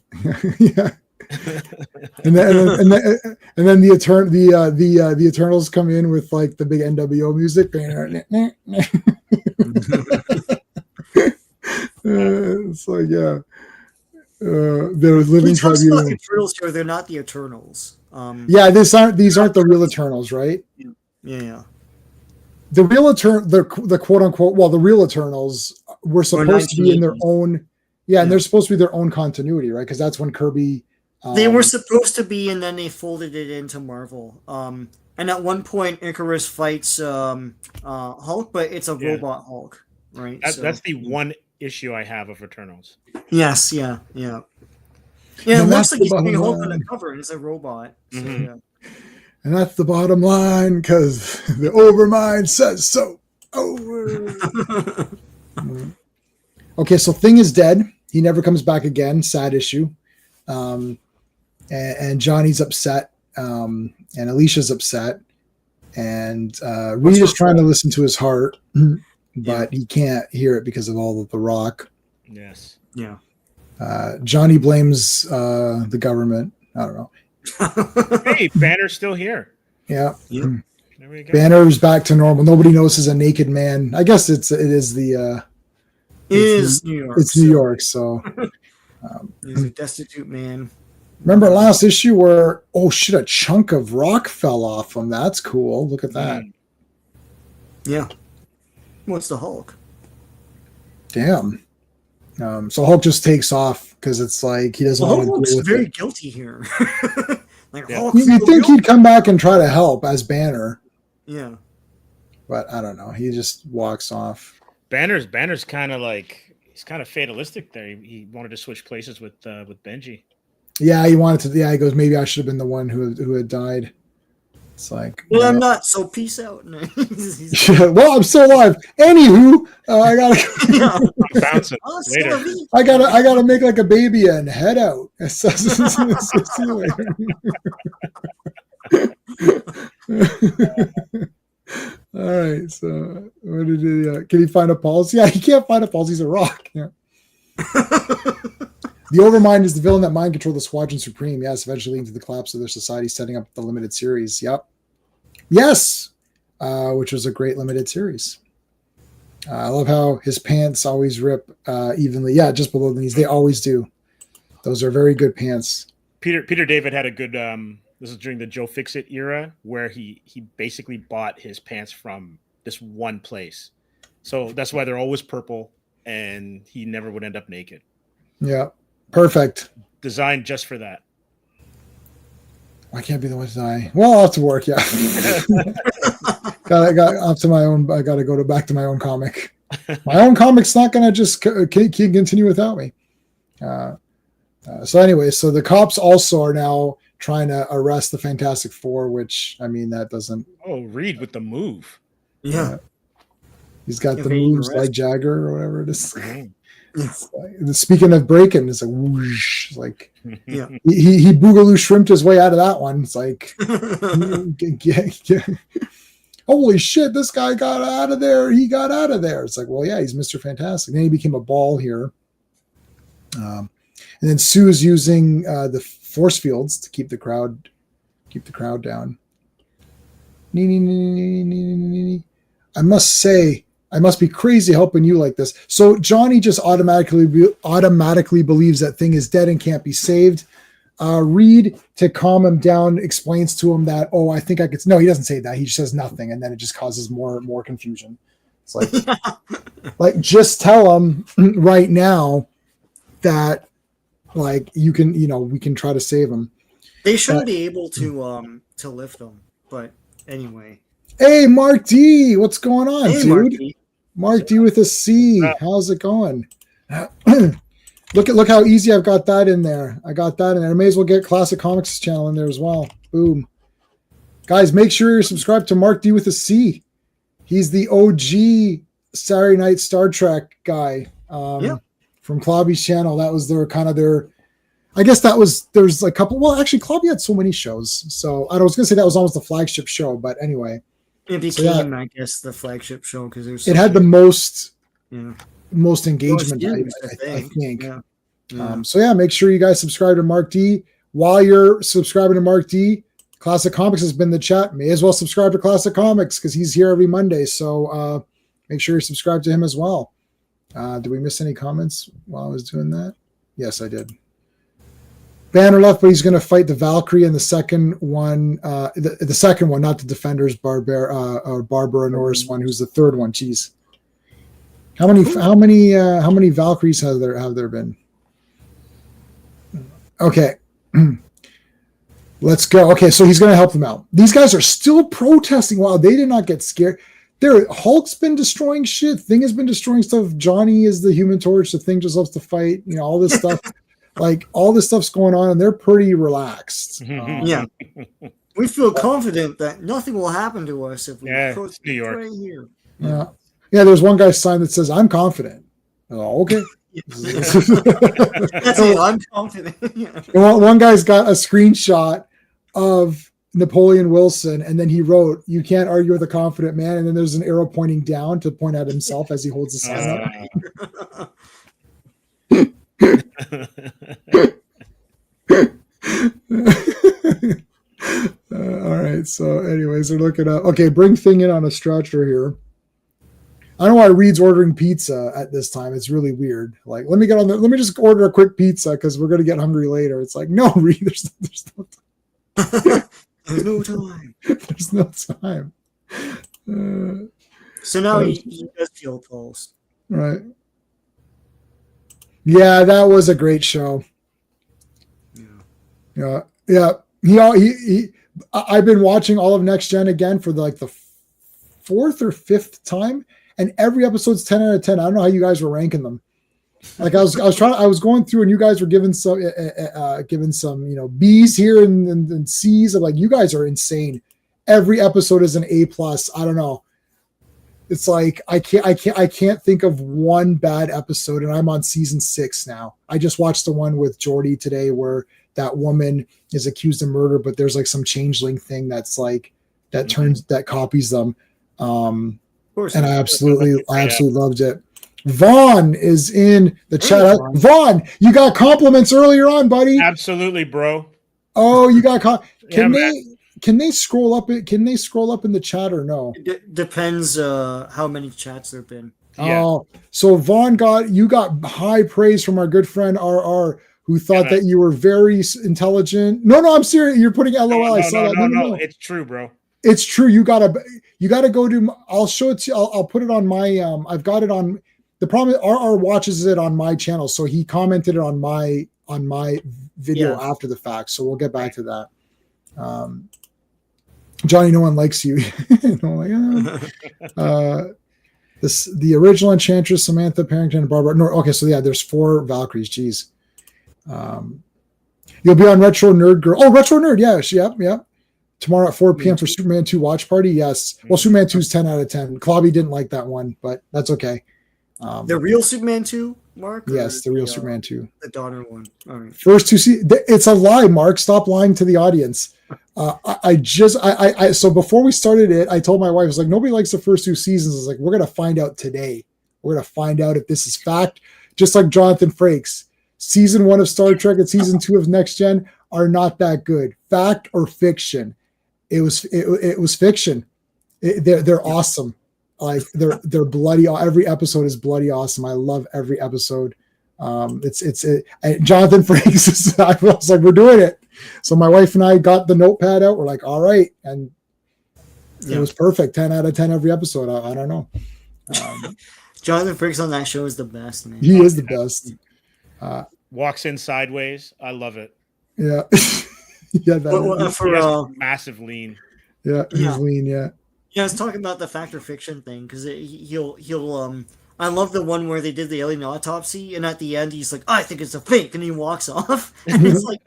Yeah. and then the Eternals come in with like the big NWO music. It's like they're Living Tribunal. The Eternals here, they're not the Eternals. These aren't the real Eternals, right? Yeah. The real the quote unquote, the real Eternals were supposed to be in their own, and they're supposed to be their own continuity, right? Because that's when Kirby. They were supposed to be, and then they folded it into Marvel. And at one point, Icarus fights Hulk, but it's a robot Hulk, right? That's the one issue I have of Eternals. Yes, yeah. Yeah, it looks like he's being Hulk on the cover, and it's a robot. So, And that's the bottom line, because the Overmind says so. Okay, so Thing is dead. He never comes back again. Sad issue. And Johnny's upset. And Alicia's upset. And Reed is trying to listen to his heart, but he can't hear it because of all of the rock. Yes. Yeah. Johnny blames the government. I don't know. Hey, Banner's still here. Yeah. There we go. Banner's back to normal. Nobody knows he's a naked man. I guess it is New York. It's New York, so he's a destitute man. Remember last issue where a chunk of rock fell off him. That's cool. Look at that. Yeah. What's the Hulk? Damn. So Hulk just takes off because it's like he doesn't want to deal with very it. Guilty here. You'd think he'd come back and try to help as Banner. Yeah. But I don't know. He just walks off. Banner's kind of like he's kind of fatalistic there. He wanted to switch places with Benji. Yeah, he wanted to. Yeah, he goes, maybe I should have been the one who had died. It's like, I'm not. So peace out. Well, I'm still alive. Anywho, I gotta bounce it later. I gotta make like a baby and head out. All right. So, what did he? Can he find a pulse? Yeah, he can't find a pulse. He's a rock. Yeah. The Overmind is the villain that mind controlled the Squadron Supreme. Yes, eventually leading to the collapse of their society, setting up the limited series. Yep. Yes, which was a great limited series. I love how his pants always rip evenly. Yeah, just below the knees. They always do. Those are very good pants. Peter David had a good. This is during the Joe Fixit era where he basically bought his pants from this one place. So that's why they're always purple, and he never would end up naked. Yeah. Perfect. Designed just for that. I can't be the one to die. Well, I'll have to work. Yeah. got up to my own. I got to go back to my own comic. My own comic's not going to just continue without me. So anyway, so the cops also are now trying to arrest the Fantastic Four, which I mean that doesn't. Oh, Reed with the move. Yeah. He's got the moves like Jagger or whatever it is. Speaking of breaking, it's like whoosh, like he boogaloo shrimped his way out of that one. It's like holy shit, this guy got out of there. He got out of there. It's like, well, yeah, he's Mr. Fantastic. Then he became a ball here. And then Sue's using the force fields to keep the crowd down. I must say, I must be crazy helping you like this. So Johnny just automatically believes that Thing is dead and can't be saved. Reed, to calm him down, explains to him that, I think I could. No, he doesn't say that. He says nothing, and then it just causes more confusion. It's like, like just tell him right now that, like, we can try to save him. They shouldn't be able to lift him, but anyway. Hey, Mark D, what's going on, dude? Mark D. Mark D with a C. How's it going? Look how easy I've got that in there. I got that in there. I may as well get Classic Comics channel in there as well. Boom. Guys, make sure you're subscribed to Mark D with a C. He's the OG Saturday Night Star Trek guy from Clobby's channel. That was their I guess there's a couple. Well, actually, Clobby had so many shows. So I was going to say that was almost the flagship show. But anyway. It became, I guess, the flagship show because it had the most engagement, I think. Yeah. So yeah, make sure you guys subscribe to Mark D. While you're subscribing to Mark D, Classic Comics has been in the chat. May as well subscribe to Classic Comics because he's here every Monday. So make sure you subscribe to him as well. Did we miss any comments while I was doing that? Yes, I did. Banner left, but he's going to fight the Valkyrie in the second one. The second one, not the Defenders, Barbara Norris one, who's the third one. Jeez, how many Valkyries have there been? Okay, let's go. Okay, so he's going to help them out. These guys are still protesting. Wow, they did not get scared. Hulk's been destroying shit. Thing has been destroying stuff. Johnny is the Human Torch. The Thing just loves to fight. You know, all this stuff. Like all this stuff's going on, and they're pretty relaxed. Yeah, we feel confident that nothing will happen to us if we approach New York right here. Yeah. There's one guy's sign that says, "I'm confident." Oh, okay. That's it. I'm confident. One guy's got a screenshot of Napoleon Wilson, and then he wrote, "You can't argue with a confident man." And then there's an arrow pointing down to point at himself as he holds the sign up. All right. So, anyways, they're looking up. Okay, bring Thing in on a stretcher here. I don't know why Reed's ordering pizza at this time. It's really weird. Like, let me just order a quick pizza because we're gonna get hungry later. It's like, no, Reed, there's no time. There's no time. There's no time. So now he does feel pulse. Right. Yeah, that was a great show. Yeah. He I've been watching all of Next Gen again for the fourth or fifth time, and every episode's 10 out of 10. I don't know how you guys were ranking them. Like I was going through, and you guys were giving some B's here and C's. I'm like, you guys are insane. Every episode is an A+. I don't know. It's like I can't think of one bad episode, and I'm on season 6 now. I just watched the one with Jordy today where that woman is accused of murder, but there's like some changeling thing that's like that copies them. And I absolutely loved it. Vaughn is in the chat. Vaughn, you got compliments earlier on, buddy. Absolutely, bro. Oh, you got Can they scroll up? Can they scroll up in the chat or no? It depends how many chats there've been. Oh, so Vaughn you got high praise from our good friend RR, who thought that you were very intelligent. No, I'm serious. You're putting LOL. I saw that. No, it's true, bro. It's true. You gotta go to. I'll show it to you. I'll put it on my. I've got it on. The problem is RR watches it on my channel, so he commented it on my video after the fact. So we'll get back to that. Johnny, no one likes you. The original Enchantress, Samantha Parrington, and Barbara. No, okay, so yeah, there's 4 Valkyries. Jeez. You'll be on Retro Nerd Girl. Oh, Retro Nerd, yep. Tomorrow at 4 p.m. for Superman 2 watch party. Yes. Well, Superman 2 is 10 out of 10. Clobby didn't like that one, but that's okay. The real Superman 2, Mark? Yes, the real Superman 2. The daughter one. All right. First 2 seasons. It's a lie, Mark. Stop lying to the audience. So before we started it, I told my wife, I was like, nobody likes the first 2 seasons. I was like, we're going to find out today. We're going to find out if this is fact. Just like Jonathan Frakes. Season 1 of Star Trek and season 2 of Next Gen are not that good. Fact or fiction? It was fiction. They're awesome. Like they're bloody. Every episode is bloody awesome. I love every episode. Jonathan Frakes. I was like, we're doing it. So my wife and I got the notepad out. We're like, all right, and it was perfect. 10 out of 10 every episode. I don't know. Jonathan Frakes on that show is the best, man. He is the best. Walks in sideways. I love it. Yeah. Yeah. Massive lean. Yeah, he's lean. Yeah. Yeah, I was talking about the fact or fiction thing because he'll I love the one where they did the alien autopsy, and at the end he's like, "I think it's a fake," and he walks off. And it's like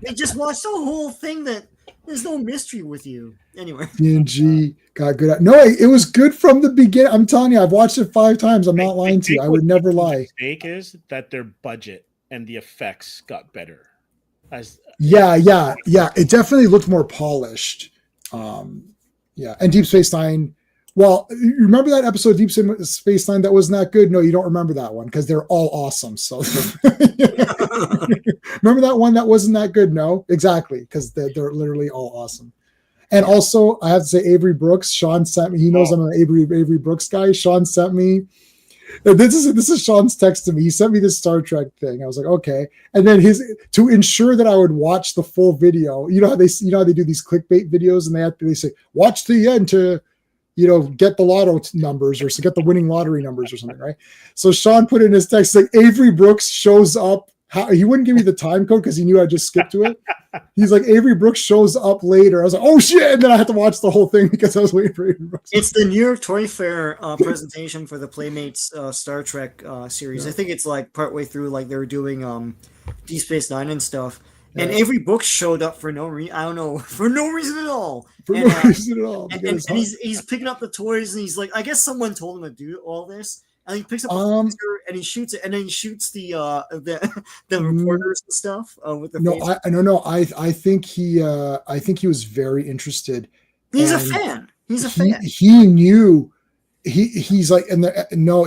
they just watched the whole thing. That there's no mystery with you. Anyway, TNG got good. No, it was good from the beginning. I'm telling you, I've watched it 5 times. I'm not lying to you. I would never lie. The mistake is that their budget and the effects got better. Yeah. It definitely looked more polished. Yeah, and Deep Space Nine. Well, you remember that episode of Deep Space Nine that wasn't that good? No, you don't remember that one because they're all awesome. So remember that one that wasn't that good? No, exactly, because they're literally all awesome. And also, I have to say, Avery Brooks. Sean sent me. He knows I'm an Avery Brooks guy. Sean sent me. This is Sean's text to me. He sent me this Star Trek thing. I was like, okay. And then to ensure that I would watch the full video. You know how they do these clickbait videos, and they say watch to the end to, get the lotto numbers or to get the winning lottery numbers or something, right? So Sean put in his text like Avery Brooks shows up. He wouldn't give me the time code because he knew I just skipped to it. He's like, Avery Brooks shows up later. I was like, oh shit! And then I had to watch the whole thing because I was waiting for Avery Brooks. It's the New York Toy Fair presentation for the Playmates Star Trek series. Yeah. I think it's like partway through, like they were doing Deep Space Nine and stuff. Yeah. And Avery Brooks showed up for no reason. I don't know, for no reason at all. No reason at all. And he's picking up the toys, and he's like, I guess someone told him to do all this. And he picks up a phaser and he shoots it, and then he shoots the reporters and stuff with the. No, I think he was very interested. He's a fan. He's a fan. He knew. He's like,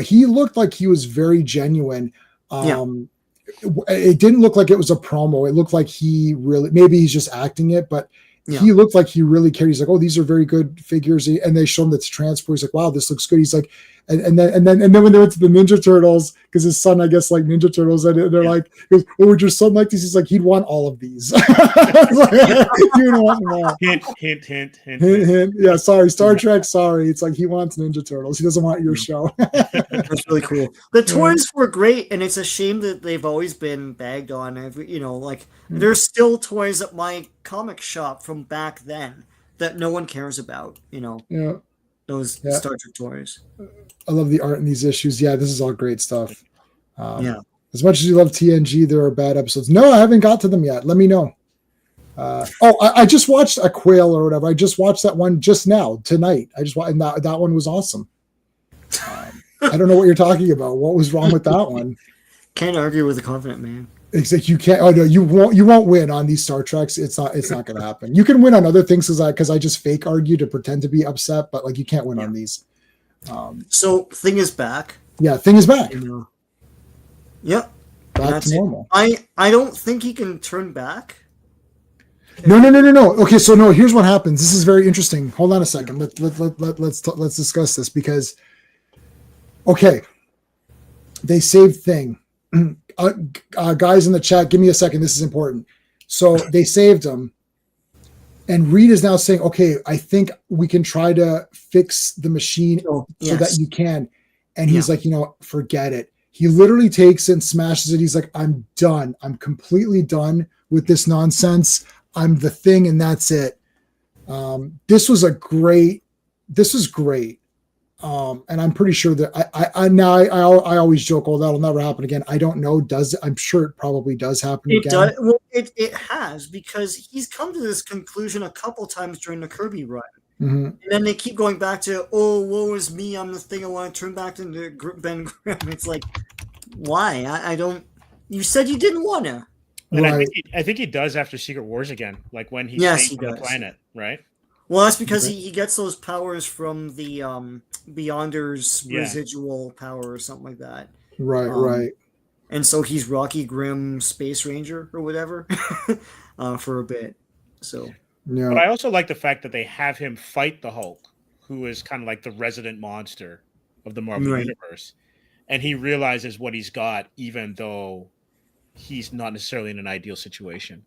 he looked like he was very genuine. It didn't look like it was a promo. It looked like he really, maybe he's just acting it, but he looked like he really cared. He's like, oh, these are very good figures. And they show him that's transport. He's like, wow, this looks good. He's like, and then when they went to the Ninja Turtles, because his son, I guess, like Ninja Turtles, and they're like, oh, would your son like these? He's like, he'd want all of these. Like, you would want them all. Hint. Yeah, sorry, Star Trek. Sorry, it's like he wants Ninja Turtles. He doesn't want your show. That's really cool. The toys were great, and it's a shame that they've always been bagged on. There's still toys at my comic shop from back then that no one cares about. Those Star Trek toys. I love the art in these issues. Yeah, this is all great stuff. As much as you love TNG, there are bad episodes. No, I haven't got to them yet. Let me know. I just watched a Quail or whatever. I just watched that one just now, tonight. I just watched, and that one was awesome. I don't know what you're talking about. What was wrong with that one? Can't argue with a confident man. It's like you can't. Oh no, you won't win on these Star Treks. It's not going to happen. You can win on other things because I just fake argue to pretend to be upset, but like you can't win on these. So Thing is back. Yeah, Thing is back. Yep. Back to normal. I don't think he can turn back. No. Okay, so no. Here's what happens. This is very interesting. Hold on a second. Let's discuss this because. Okay. They saved Thing. Guys in the chat, give me a second. This is important. So they saved him. And Reed is now saying, okay, I think we can try to fix the machine so that you can. And he's like, forget it. He literally takes it and smashes it. He's like, I'm done. I'm completely done with this nonsense. I'm the Thing, and that's it. This was great. And I'm pretty sure that I always joke, oh, that'll never happen again. I don't know. I'm sure it probably does happen again. Does. Well, it has, because he's come to this conclusion a couple times during the Kirby run. Mm-hmm. And then they keep going back to, oh, woe is me. I'm the Thing. I want to turn back into Ben Grimm. It's like, why? I don't. You said you didn't want to. And right. I think he does after Secret Wars again, like when he's on the planet, right? Well, that's because he gets those powers from the Beyonder's residual power or something like that. Right. And so he's Rocky Grimm Space Ranger or whatever for a bit. So, But I also like the fact that they have him fight the Hulk, who is kind of like the resident monster of the Marvel Universe. And he realizes what he's got, even though he's not necessarily in an ideal situation.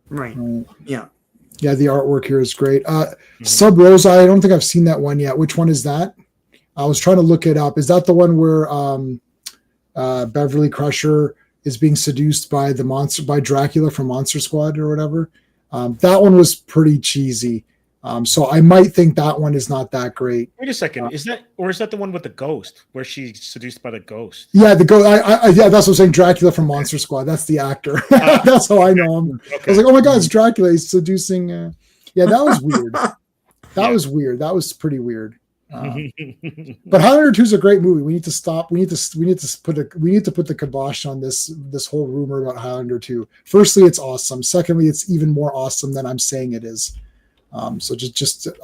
Right. Yeah. Yeah, the artwork here is great. Sub Rosa, I don't think I've seen that one yet. Which one is that? I was trying to look it up. Is that the one where Beverly Crusher is being seduced by Dracula from Monster Squad or whatever? That one was pretty cheesy. So I might think that one is not that great. Wait a second. Is that the one with the ghost where she's seduced by the ghost? Yeah, the ghost. Yeah, that's what I'm saying. Dracula from Monster Squad. That's the actor. That's how I know him. Okay. I was like, oh my god, it's Dracula. He's seducing. Yeah, that was weird. That was weird. That was pretty weird. But Highlander 2 is a great movie. We need to stop. We need to put the kibosh on this whole rumor about Highlander 2. Firstly, it's awesome. Secondly, it's even more awesome than I'm saying it is. So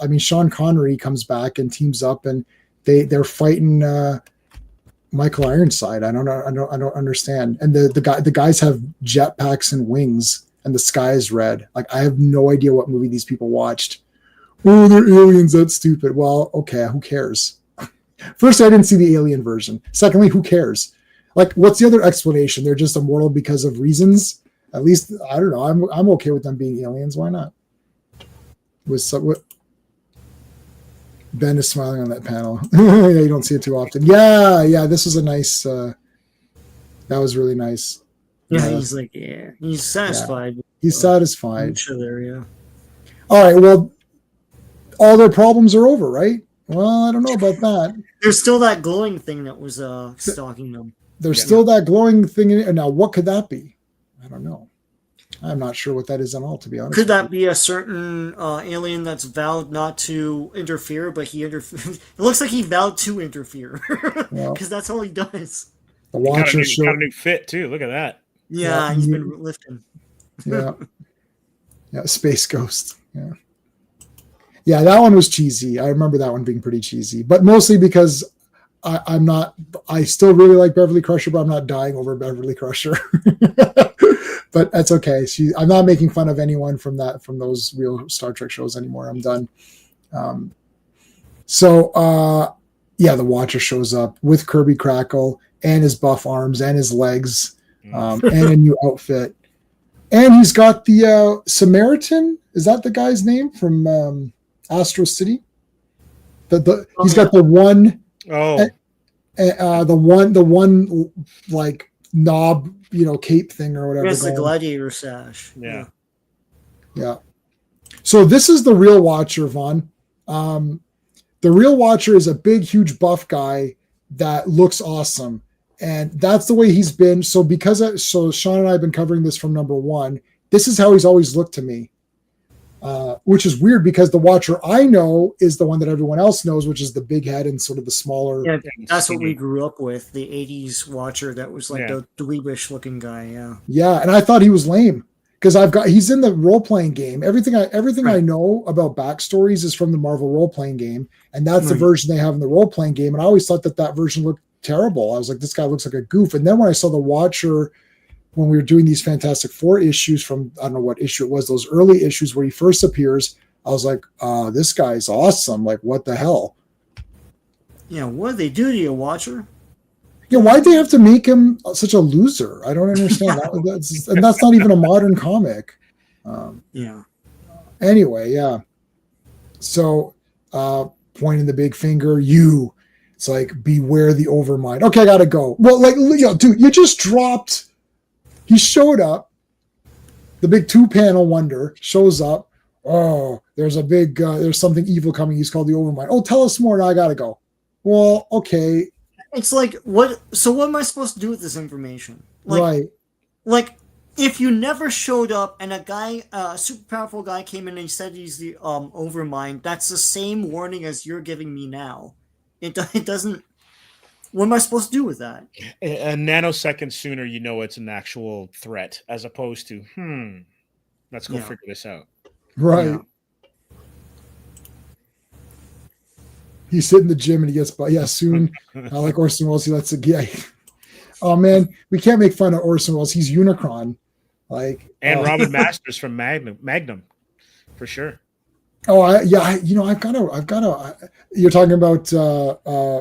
I mean, Sean Connery comes back and teams up, and they're fighting Michael Ironside. I don't understand. And the guys have jetpacks and wings, and the sky is red. Like, I have no idea what movie these people watched. Oh, they're aliens. That's stupid. Well, okay, who cares? First, I didn't see the alien version. Secondly, who cares? Like, what's the other explanation? They're just immortal because of reasons. At least, I don't know. I'm okay with them being aliens. Why not? Ben is smiling on that panel. Yeah, you don't see it too often. Yeah. This was a nice. That was really nice. Yeah, he's like, yeah, he's satisfied. Yeah. He's satisfied. Each other, yeah. All right. Well, all their problems are over, right? Well, I don't know about that. There's still that glowing thing that was stalking them. There's still that glowing thing. Now, what could that be? I don't know. I'm not sure what that is at all, to be honest. Could that be a certain alien that's vowed not to interfere, but he interferes? It looks like he vowed to interfere because that's all he does. The Watcher got a new fit too. Look at that. Yeah, he's been lifting. Yeah, Space Ghost. Yeah, that one was cheesy. I remember that one being pretty cheesy, but mostly because I still really like Beverly Crusher, but I'm not dying over Beverly Crusher. But that's okay. I'm not making fun of anyone from those real Star Trek shows anymore. I'm done. The Watcher shows up with Kirby Crackle and his buff arms and his legs, and a new outfit. And he's got the Samaritan. Is that the guy's name from Astro City? He's got the one. Oh. The one like knob, cape thing or whatever. Yes, the gladiator sash. Yeah. So this is the real Watcher, Vaughn. The real Watcher is a big, huge buff guy that looks awesome. And that's the way he's been. So Sean and I have been covering this from number 1. This is how he's always looked to me. Which is weird because the Watcher I know is the one that everyone else knows, which is the big head and sort of the smaller. Yeah, that's what we grew up with, the 80s Watcher that was like the dweebish looking guy, yeah. Yeah, and I thought he was lame because he's in the role-playing game. Everything I know about backstories is from the Marvel role-playing game, and that's the version they have in the role-playing game, and I always thought that version looked terrible. I was like, this guy looks like a goof. And then when I saw the Watcher, when we were doing these Fantastic Four issues from, I don't know what issue it was, those early issues where he first appears, I was like, this guy's awesome. Like, what the hell? Yeah, what did they do to you, Watcher? Yeah, why'd they have to make him such a loser? I don't understand. That's not even a modern comic. Anyway, yeah. So, pointing the big finger, it's like, beware the overmind. Okay, I gotta go. Well, dude, you just dropped. He showed up. The big 2-panel wonder shows up. Oh, there's there's something evil coming. He's called the Overmind. Oh, tell us more. Now I gotta go. Well, okay. It's like, what? So what am I supposed to do with this information? Right. Like, if you never showed up and a super powerful guy came in and he said he's the Overmind, that's the same warning as you're giving me now. It doesn't. What am I supposed to do with that? A nanosecond sooner, it's an actual threat, as opposed to, let's go figure this out. Right. Yeah. He's sitting in the gym and he gets by. Yeah, soon. I like Orson Welles. He lets it. Yeah. Oh man, we can't make fun of Orson Welles. He's Unicron. And Robin Masters from Magnum, for sure. Oh, I've got to. You're talking about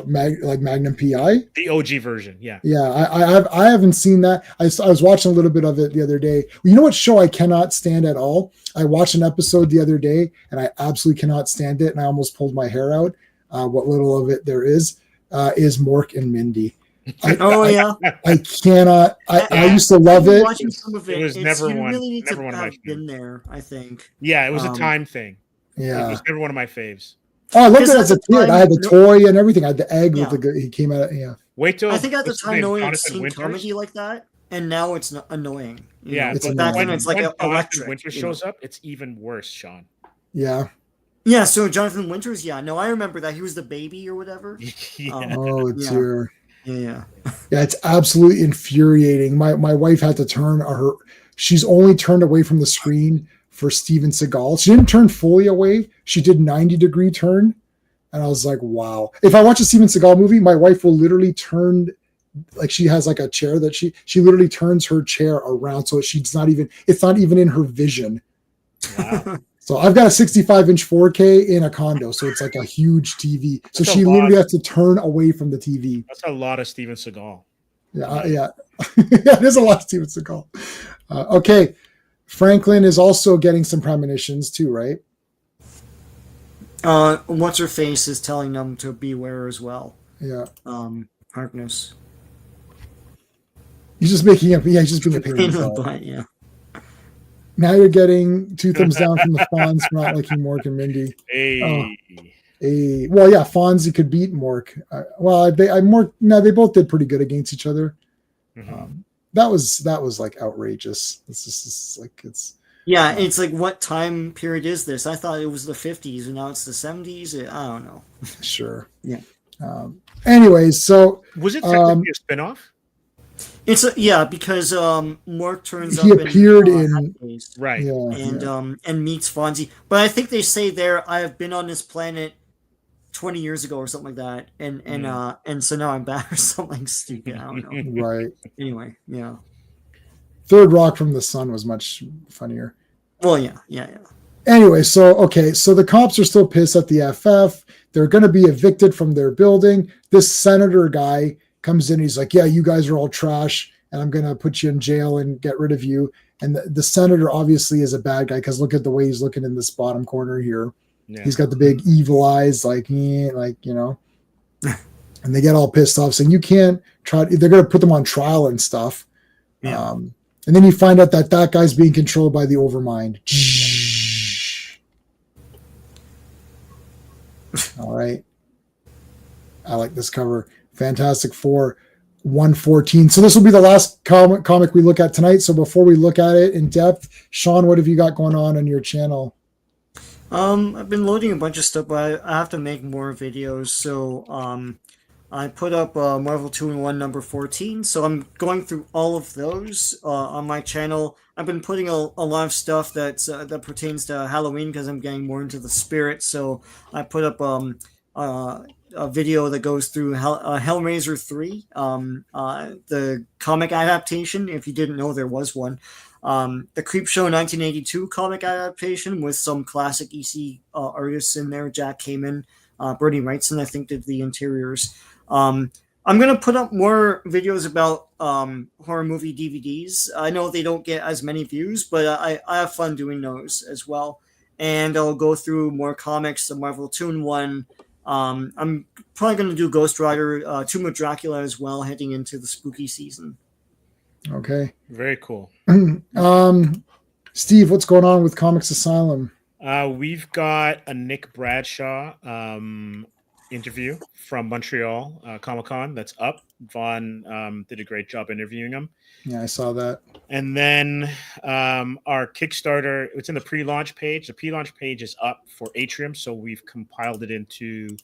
Magnum PI, the OG version, yeah. Yeah, I haven't seen that. I was watching a little bit of it the other day. You know what show I cannot stand at all? I watched an episode the other day, and I absolutely cannot stand it, and I almost pulled my hair out. What little of it there is Mork and Mindy. I cannot. I used to love it. Watching some of it, it was never one. Really need never to one have of my been there, I think. Yeah, it was a time thing. Yeah. It was never one of my faves. Oh, I loved it as a kid. I had the toy and everything. I had the egg with the he came out. Yeah. Wait till I think at the time, no one had Jonathan seen Winters? comedy like that, and now it's not annoying. Yeah, It's but annoying. back then it's like when electric. Winters shows up, it's even worse, Sean. Yeah. Yeah, so Jonathan Winters, no, I remember that. He was the baby or whatever. Yeah. Oh dear. Yeah. Yeah, it's absolutely infuriating. My wife had to turn her. She's only turned away from the screen for Steven Seagal. She didn't turn fully away. She did 90-degree turn, and I was like, wow. If I watch a Steven Seagal movie, my wife will literally turn, like she has like a chair that she literally turns her chair around so it's not even in her vision. Wow. So I've got a 65-inch 4K in a condo, so it's like a huge TV. So she literally has to turn away from the TV. That's a lot of Steven Seagal. Yeah, yeah. There's a lot of Steven Seagal. Okay, Franklin is also getting some premonitions too, right? What's her face is telling them to beware as well. Yeah. Harkness. He's just making up. Yeah, he's just being a pain in the butt. Yeah. Now you're getting 2 thumbs down from the Fonz for not liking Mork and Mindy. Hey. Well, yeah, Fonzie could beat Mork. They both did pretty good against each other. Mm-hmm. That was like outrageous. It's like, what time period is this? I thought it was the 50s and now it's the 70s. I don't know. Sure. Yeah. Anyways, so was it technically a spinoff? It's because Mork turns up. He appeared in right, yeah, and meets Fonzie. But I think they say there, I have been on this planet 20 years ago or something like that, and so now I'm back or something stupid. I don't know. Right. Anyway, yeah. Third Rock from the Sun was much funnier. Well, yeah. Anyway, so the cops are still pissed at the FF. They're going to be evicted from their building. This senator guy comes in. He's like, yeah, you guys are all trash, and I'm going to put you in jail and get rid of you. And the senator obviously is a bad guy because look at the way he's looking in this bottom corner here. Yeah. He's got the big evil eyes, and they get all pissed off saying, you can't try. They're going to put them on trial and stuff. Yeah. And then you find out that guy's being controlled by the Overmind. All right. I like this cover. Fantastic Four 114. So this will be the last comic we look at tonight. So before we look at it in depth, Sean, what have you got going on your channel? I've been loading a bunch of stuff, but I have to make more videos. So I put up Marvel 2-in-1 number 14. So I'm going through all of those on my channel. I've been putting a lot of stuff that pertains to Halloween because I'm getting more into the spirit. So I put up a video that goes through Hellraiser 3, the comic adaptation, if you didn't know there was one. The Creepshow 1982 comic adaptation with some classic EC artists in there. Jack Kamen, Bernie Wrightson, I think, did the interiors. I'm going to put up more videos about horror movie DVDs. I know they don't get as many views, but I have fun doing those as well. And I'll go through more comics, the Marvel 2-in-1. I'm probably going to do Ghost Rider, Tomb of Dracula as well, heading into the spooky season. Okay. Very cool. Steve, what's going on with Comics Asylum? We've got a Nick Bradshaw interview from Montreal Comic-Con that's up. Vaughn did a great job interviewing him. Yeah, I saw that. And then our Kickstarter, it's in the pre-launch page. The pre-launch page is up for Atrium, so we've compiled it into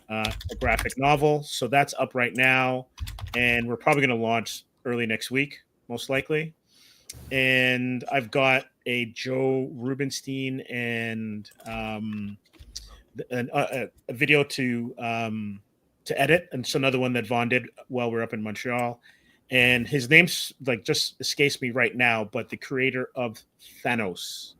a graphic novel. So that's up right now, and we're probably going to launch early next week, most likely. And I've got a Joe Rubenstein and a video to edit, and it's another one that Vaughn did while we're up in Montreal. And his name's just escapes me right now, but the creator of Thanos.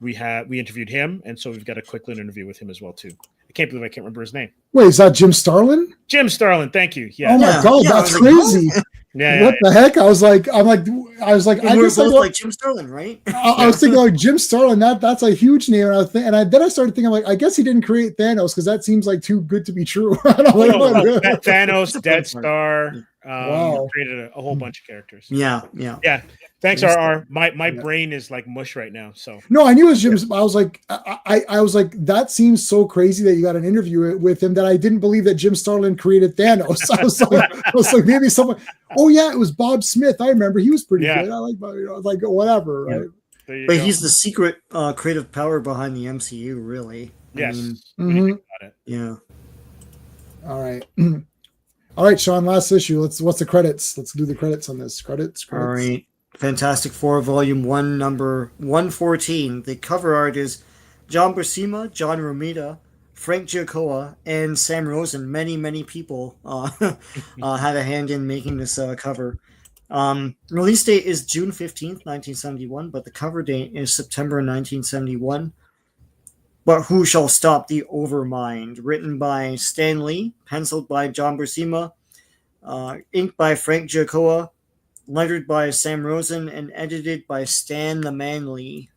We interviewed him, and so we've got a quick little interview with him as well too. I can't believe I can't remember his name. Wait, is that Jim Starlin? Jim Starlin, thank you. Yeah. Oh my God, that's crazy. What the heck? I was like, I guess both like Jim Starlin, right? I was thinking like Jim Starlin. That's a huge name, and then I started thinking like, I guess he didn't create Thanos because that seems like too good to be true. Thanos, Dead Star. Wow. Created a whole bunch of characters. Yeah. Yeah. Thanks, RR. My brain is like mush right now. So no, I knew it was Jim's. I was like, I was like, that seems so crazy that you got an interview with him that I didn't believe that Jim Starlin created Thanos. I was like, maybe someone. Oh yeah, it was Bob Smith. I remember he was pretty good. I like, like whatever, right? But he's the secret creative power behind the MCU, really. Yes. I mean, yeah. All right. All right, Sean, last issue. What's the credits? Let's do the credits on this. Credits. All right. Fantastic Four, Volume 1, number 114. The cover art is John Buscema, John Romita, Frank Giacoia, and Sam Rosen. Many, many people had a hand in making this cover. Release date is June 15th, 1971, but the cover date is September 1971. But Who Shall Stop the Overmind? Written by Stan Lee, penciled by John Buscema, inked by Frank Giacoia, lettered by Sam Rosen, and edited by Stan the Man Lee.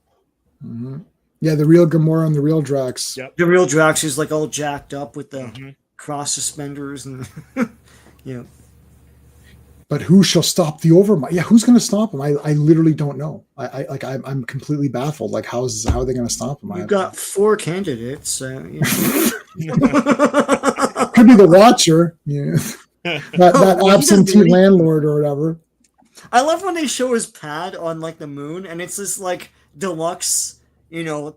Mm-hmm. Yeah, the real Gamora and the real Drax. Yep. The real Drax is like all jacked up with the cross suspenders and yeah. But who shall stop the Overmind? Yeah, who's going to stop him? I literally don't know. I'm completely baffled. Like, how are they going to stop him? You've got 4 candidates. You know. Could be the Watcher. Yeah. that absentee landlord or whatever. I love when they show his pad on like the moon, and it's this like deluxe,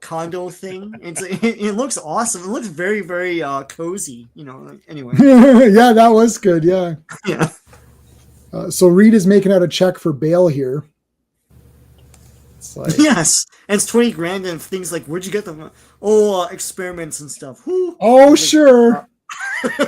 condo thing. It looks awesome. It looks very, very cozy. Anyway. Yeah, that was good. Yeah. Yeah. So Reed is making out a check for bail here. It's like, yes, and it's $20,000 and things like, where'd you get them? Experiments and stuff. Oh, sure.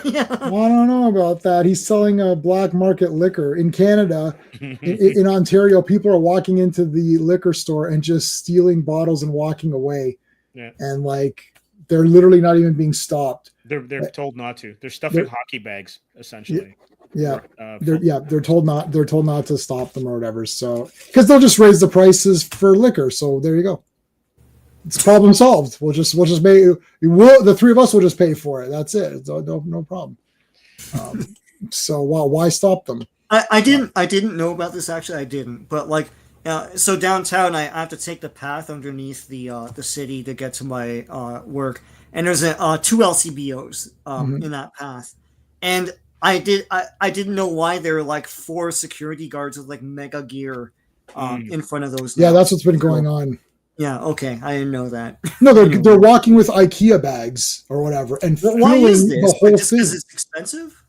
Yeah. Well, I don't know about that. He's selling a black market liquor in Canada. In Ontario, people are walking into the liquor store and just stealing bottles and walking away. Yeah. And like they're literally not even being stopped. They're told not to. They're stuffing hockey bags essentially. Yeah. They're told not to stop them or whatever. So because they'll just raise the prices for liquor. So there you go. It's problem solved. We'll just pay. The three of us will just pay for it. That's it. No problem. So why stop them? I didn't know about this actually. I didn't, but like, so downtown, I have to take the path underneath the city to get to my work, and there's 2 LCBOs in that path, and I didn't know why there were like 4 security guards with like mega gear in front of those. Yeah, that's what's been going on. Yeah, okay, I didn't know that. No, they're walking with IKEA bags or whatever, and why is this? The whole just thing. Because it's expensive?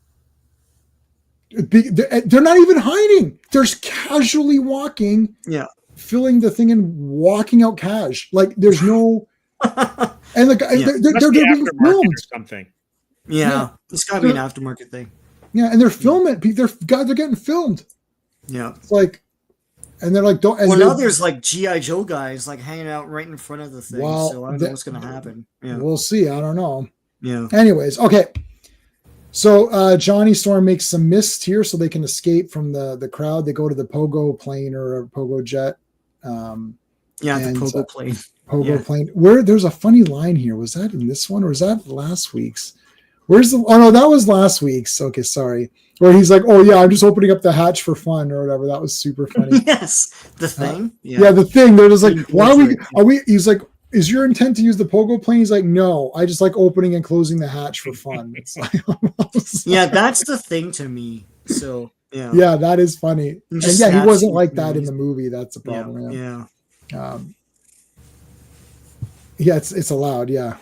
They're not even hiding. They're just casually walking. Yeah, filling the thing and walking out cash. Like there's no, and like they're being filmed or something. Yeah, it's got to be an aftermarket thing. Yeah, and they're filming. They're getting filmed. Yeah, it's like. And they're like, don't. And now there's like G.I. Joe guys like hanging out right in front of the thing. Well, so I don't know what's going to happen. Yeah. We'll see. I don't know. Yeah. Anyways, okay. So Johnny Storm makes some mist here so they can escape from the crowd. They go to the Pogo plane or a Pogo jet. The Pogo plane. Pogo plane. Where there's a funny line here. Was that in this one or was that last week's? Where's the? Oh no, that was last week's. Okay, sorry. Where he's like, "Oh yeah, I'm just opening up the hatch for fun" or whatever. That was super funny. Yes, the thing. The thing. They're just like, "Why are we?" He's like, "Is your intent to use the Pogo plane?" He's like, "No, I just like opening and closing the hatch for fun." It's like, yeah, that's the thing to me. So yeah, yeah, that is funny. And yeah, he wasn't like that in the movie. That's the problem. Yeah. It's allowed. Yeah.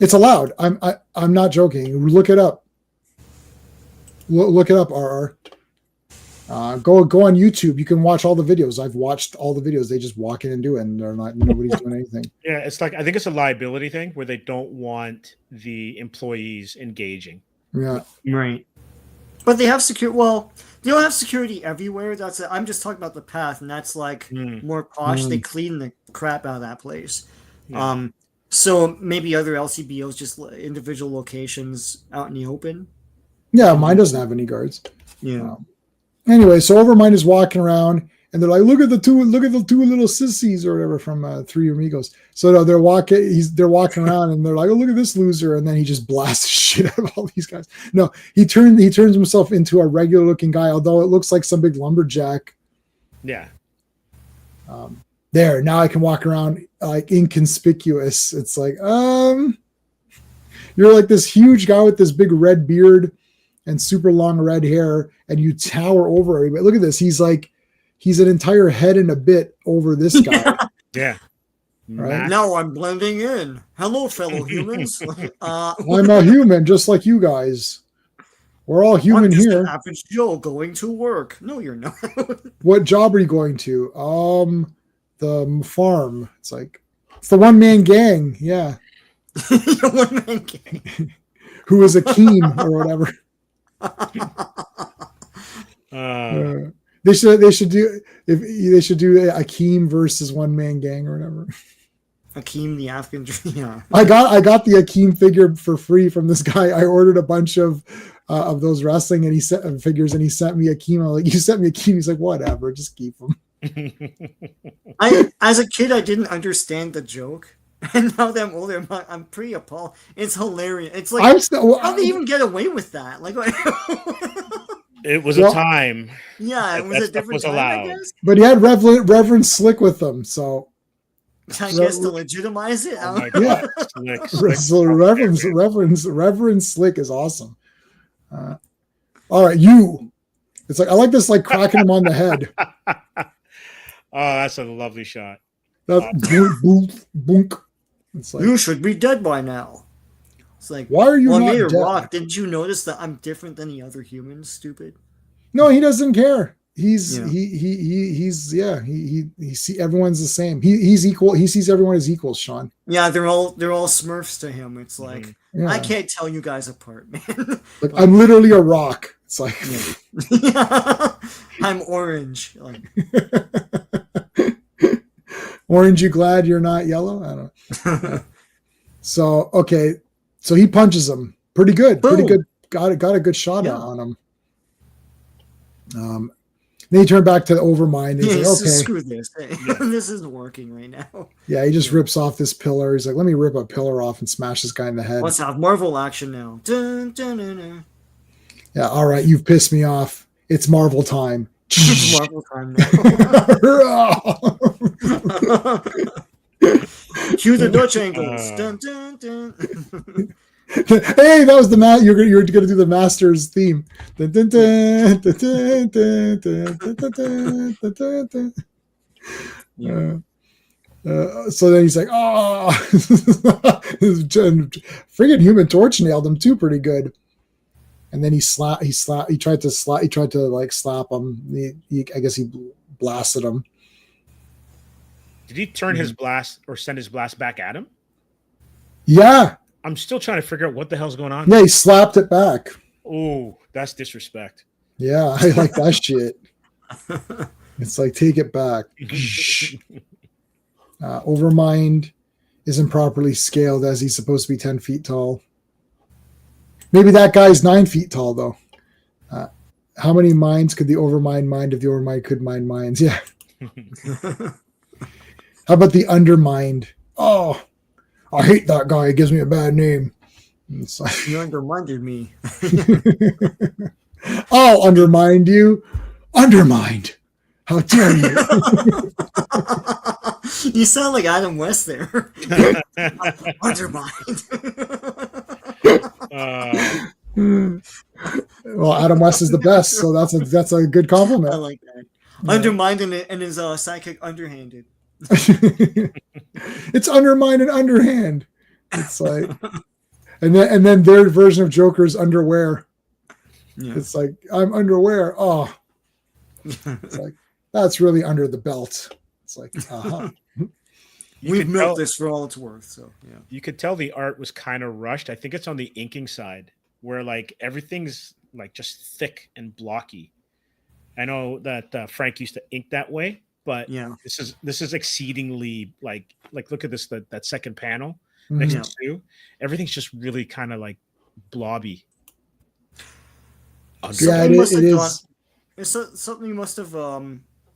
It's allowed. I'm not joking. Look it up. Look it up, RR. Go on YouTube. You can watch all the videos. I've watched all the videos. They just walk in and do it, and nobody's doing anything. Yeah, it's like I think it's a liability thing where they don't want the employees engaging. Yeah, right. But they have security. Well, they don't have security everywhere. I'm just talking about the path, and that's like more posh. They clean the crap out of that place. Yeah. So maybe other LCBOs, just individual locations out in the open. Yeah, mine doesn't have any guards. Yeah. Anyway, so Overmind is walking around, And they're like, look at the two little sissies or whatever from Three Amigos. So no, they're walking around and they're like, oh, look at this loser. And then he just blasts the shit out of all these guys. No, he turns himself into a regular looking guy, although it looks like some big lumberjack. Yeah. There, now I can walk around like inconspicuous. It's like, you're like this huge guy with this big red beard and super long red hair, and you tower over everybody. Look at this. He's an entire head and a bit over this guy. Yeah. Right? Now I'm blending in. Hello, fellow humans. I'm a human, just like you guys. We're all human I'm just here. an average Joe going to work. No, you're not. What job are you going to? The farm. It's like, it's the one-man gang. Yeah. One man gang. Who is Akeem or whatever. They should do Akeem versus one man gang or whatever. Akeem the Afghan. Yeah. I got the Akeem figure for free from this guy. I ordered a bunch of those wrestling and he sent figures and he sent me Akeem. I'm like, you sent me Akeem. He's like, whatever, just keep them. As a kid, I didn't understand the joke. And now that I'm older, I'm pretty appalled. It's hilarious. It's like, how do they even get away with that? Like, it was a time. Yeah, it was a different time, I guess. But he had Reverend Slick with him, so I guess to legitimize it. Oh my God. Yeah. Slick. So Reverend Slick is awesome. All right, you. It's like I like this, like cracking him on the head. Oh, that's a lovely shot. That's boonk, boonk. It's like, you should be dead by now. It's like, why are you not made a dead? rock. Didn't you notice that I'm different than the other humans? Stupid. No, he doesn't care. He's Yeah. he see everyone's the same. He's equal. He sees everyone as equals, Sean. Yeah, they're all Smurfs to him. It's like, Yeah. I can't tell you guys apart, man. Like, I'm literally a rock. It's like I'm orange. Like, orange, you glad you're not yellow? I don't know. So okay. So he punches him. Pretty good. Boom. Pretty good. Got a good shot Yeah. on him. Then he turned back to the Overmind. And he's like, okay. Screw this. This isn't working right now. Yeah, he just rips off this pillar. He's like, let me rip a pillar off and smash this guy in the head. Let's have Marvel action now. Dun, dun, dun, dun. Yeah, all right, you've pissed me off. It's Marvel time. It's Marvel time now. Cue the Dutch angles. Dun, dun, dun. Hey, that was the you're gonna do the Masters theme. Dun, dun, dun, dun, dun, dun, dun, dun, dun, dun, dun. Yeah. So then he's like, oh, friggin' Human Torch nailed him too, pretty good. And then he tried to slap him. I guess he blasted him. Did he turn his blast or send his blast back at him? Yeah. I'm still trying to figure out what the hell's going on. Yeah, he slapped it back. Oh, that's disrespect. Yeah, I like that shit. It's like, take it back. Overmind isn't properly scaled as he's supposed to be 10 feet tall. Maybe that guy's 9 feet tall, though. How many minds could the Overmind mind if the Overmind could mind minds? Yeah. How about the Undermind? Oh, I hate that guy. He gives me a bad name. It's like, You undermined me. I'll undermine you. Undermined. How dare you? You sound like Adam West there. Undermined. Well, Adam West is the best, so that's a good I compliment. like that. Undermined and his sidekick underhanded. It's undermined and underhand. It's like, and then their version of Joker is underwear. Yeah. It's like, I'm underwear. Oh, it's like, that's really under the belt. It's like, We've milked this for all it's worth. So yeah, you could tell the art was kind of rushed. I think it's on the inking side where like everything's like just thick and blocky. I know that Frank used to ink that way, but yeah, this is exceedingly like look at this that second panel next to Sue. Everything's just really kind of like blobby. Yeah, it is. It's something you must have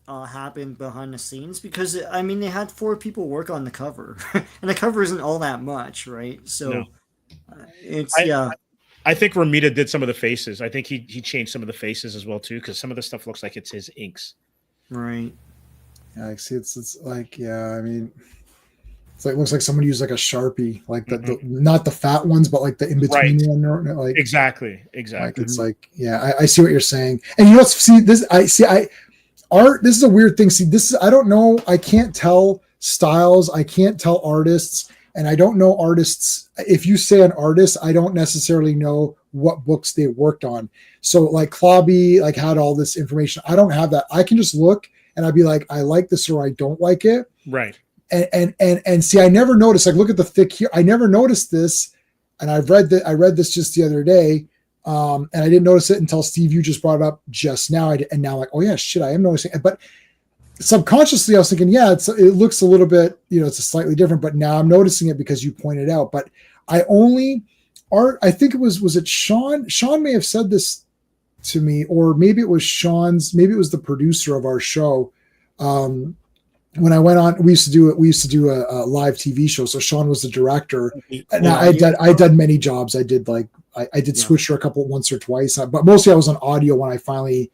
happened behind the scenes, because I mean they had 4 people work on the cover, and the cover isn't all that much, right? So No. it's yeah. I think Romita did some of the faces. I think he changed some of the faces as well too, because some of the stuff looks like it's his inks. Right. Yeah, I see. It's like, yeah. I mean, it's like, looks like someone used like a Sharpie, like the not the fat ones, but like the in between one. Like exactly. Like it's like, yeah, I see what you're saying. And you know, see this. Art. This is a weird thing. See, this is, I don't know. I can't tell styles. I can't tell artists, and I don't know artists. If you say an artist, I don't necessarily know what books they worked on. So like Clobby, like had all this information. I don't have that. I can just look and I'd be like, I like this or I don't like it. Right. And see, I never noticed. Like, look at the thick here. I never noticed this, and I read this just the other day. And I didn't notice it until Steve, you just brought it up just now. And now like, oh yeah, shit, I am noticing it. But subconsciously I was thinking, yeah, it looks a little bit, it's a slightly different, but now I'm noticing it because you pointed out. But I think it was it Sean? Sean may have said this to me, or maybe it was maybe it was the producer of our show. When I went on, we used to do a live TV show. So Sean was the director. And I did many jobs. I did Switcher once or twice, but mostly I was on audio when I finally,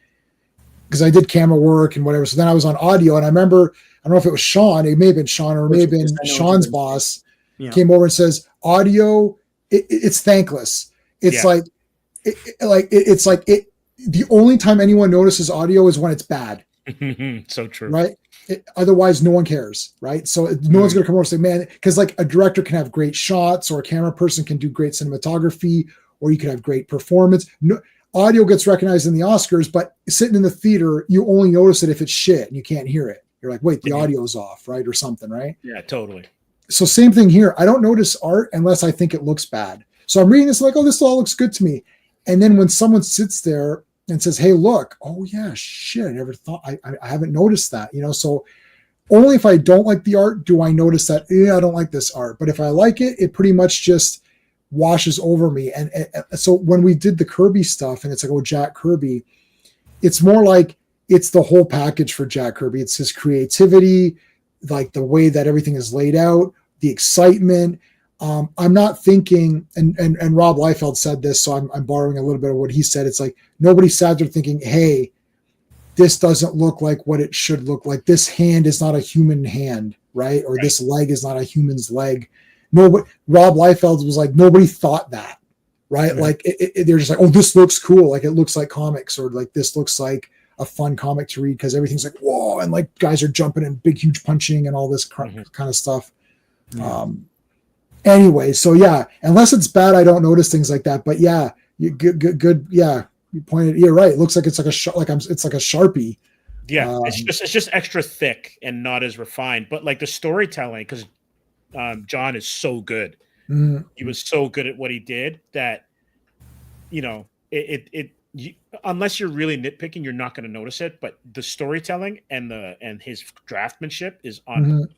because I did camera work and whatever. So then I was on audio, and I remember, I don't know if it was Sean, it may have been Sean, or it may have been Sean's boss, came over and says, audio, it's thankless. It's the only time anyone notices audio is when it's bad. So true. Right. Otherwise, no one cares. Right. So no one's going to come over and say, man, because like a director can have great shots, or a camera person can do great cinematography, or you can have great performance. No, audio gets recognized in the Oscars, but sitting in the theater, you only notice it if it's shit and you can't hear it. You're like, wait, the audio's off, right? Or something, right? Yeah, totally. So same thing here. I don't notice art unless I think it looks bad. So I'm reading this like, oh, this all looks good to me. And then when someone sits there and says, hey, look, oh yeah, shit, I never thought, I haven't noticed that, so only if I don't like the art do I notice that, I don't like this art. But if I like it, it pretty much just washes over me. And so when we did the Kirby stuff, and it's like, oh, Jack Kirby, it's more like it's the whole package for Jack Kirby. It's his creativity, like the way that everything is laid out, the excitement. I'm not thinking, and Rob Liefeld said this, so I'm borrowing a little bit of what he said. It's like nobody sat there thinking, hey, this doesn't look like what it should look like. This hand is not a human hand, right? Or this leg is not a human's leg. No, Rob Liefeld was like, nobody thought that, right? Like they're just like, oh, this looks cool. Like it looks like comics, or like this looks like a fun comic to read, because everything's like, whoa, and like guys are jumping and big, huge punching and all this kind of stuff. Anyway, so yeah, unless it's bad, I don't notice things like that. But yeah, good. Yeah, you pointed. You're right. It looks like it's like it's like a Sharpie. Yeah, it's just extra thick and not as refined. But like the storytelling, because John is so good. He was so good at what he did that, unless you're really nitpicking, you're not going to notice it. But the storytelling and his draftsmanship is on.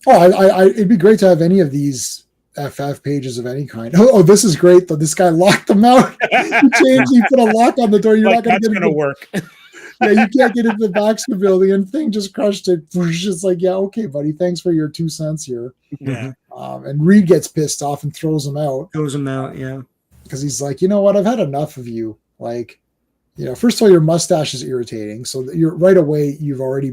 Oh, it'd be great to have any of these FF pages of any kind. Oh, this is great though. This guy locked them out. He put a lock on the door. You're not going to work. Yeah, you can't get into the Baxter building, and thing just crushed it. It's like, yeah, okay, buddy. Thanks for your 2 cents here. Yeah. And Reed gets pissed off and throws him out. Yeah. Because he's like, you know what? I've had enough of you. Like, first of all, your mustache is irritating. So you're right away. You're already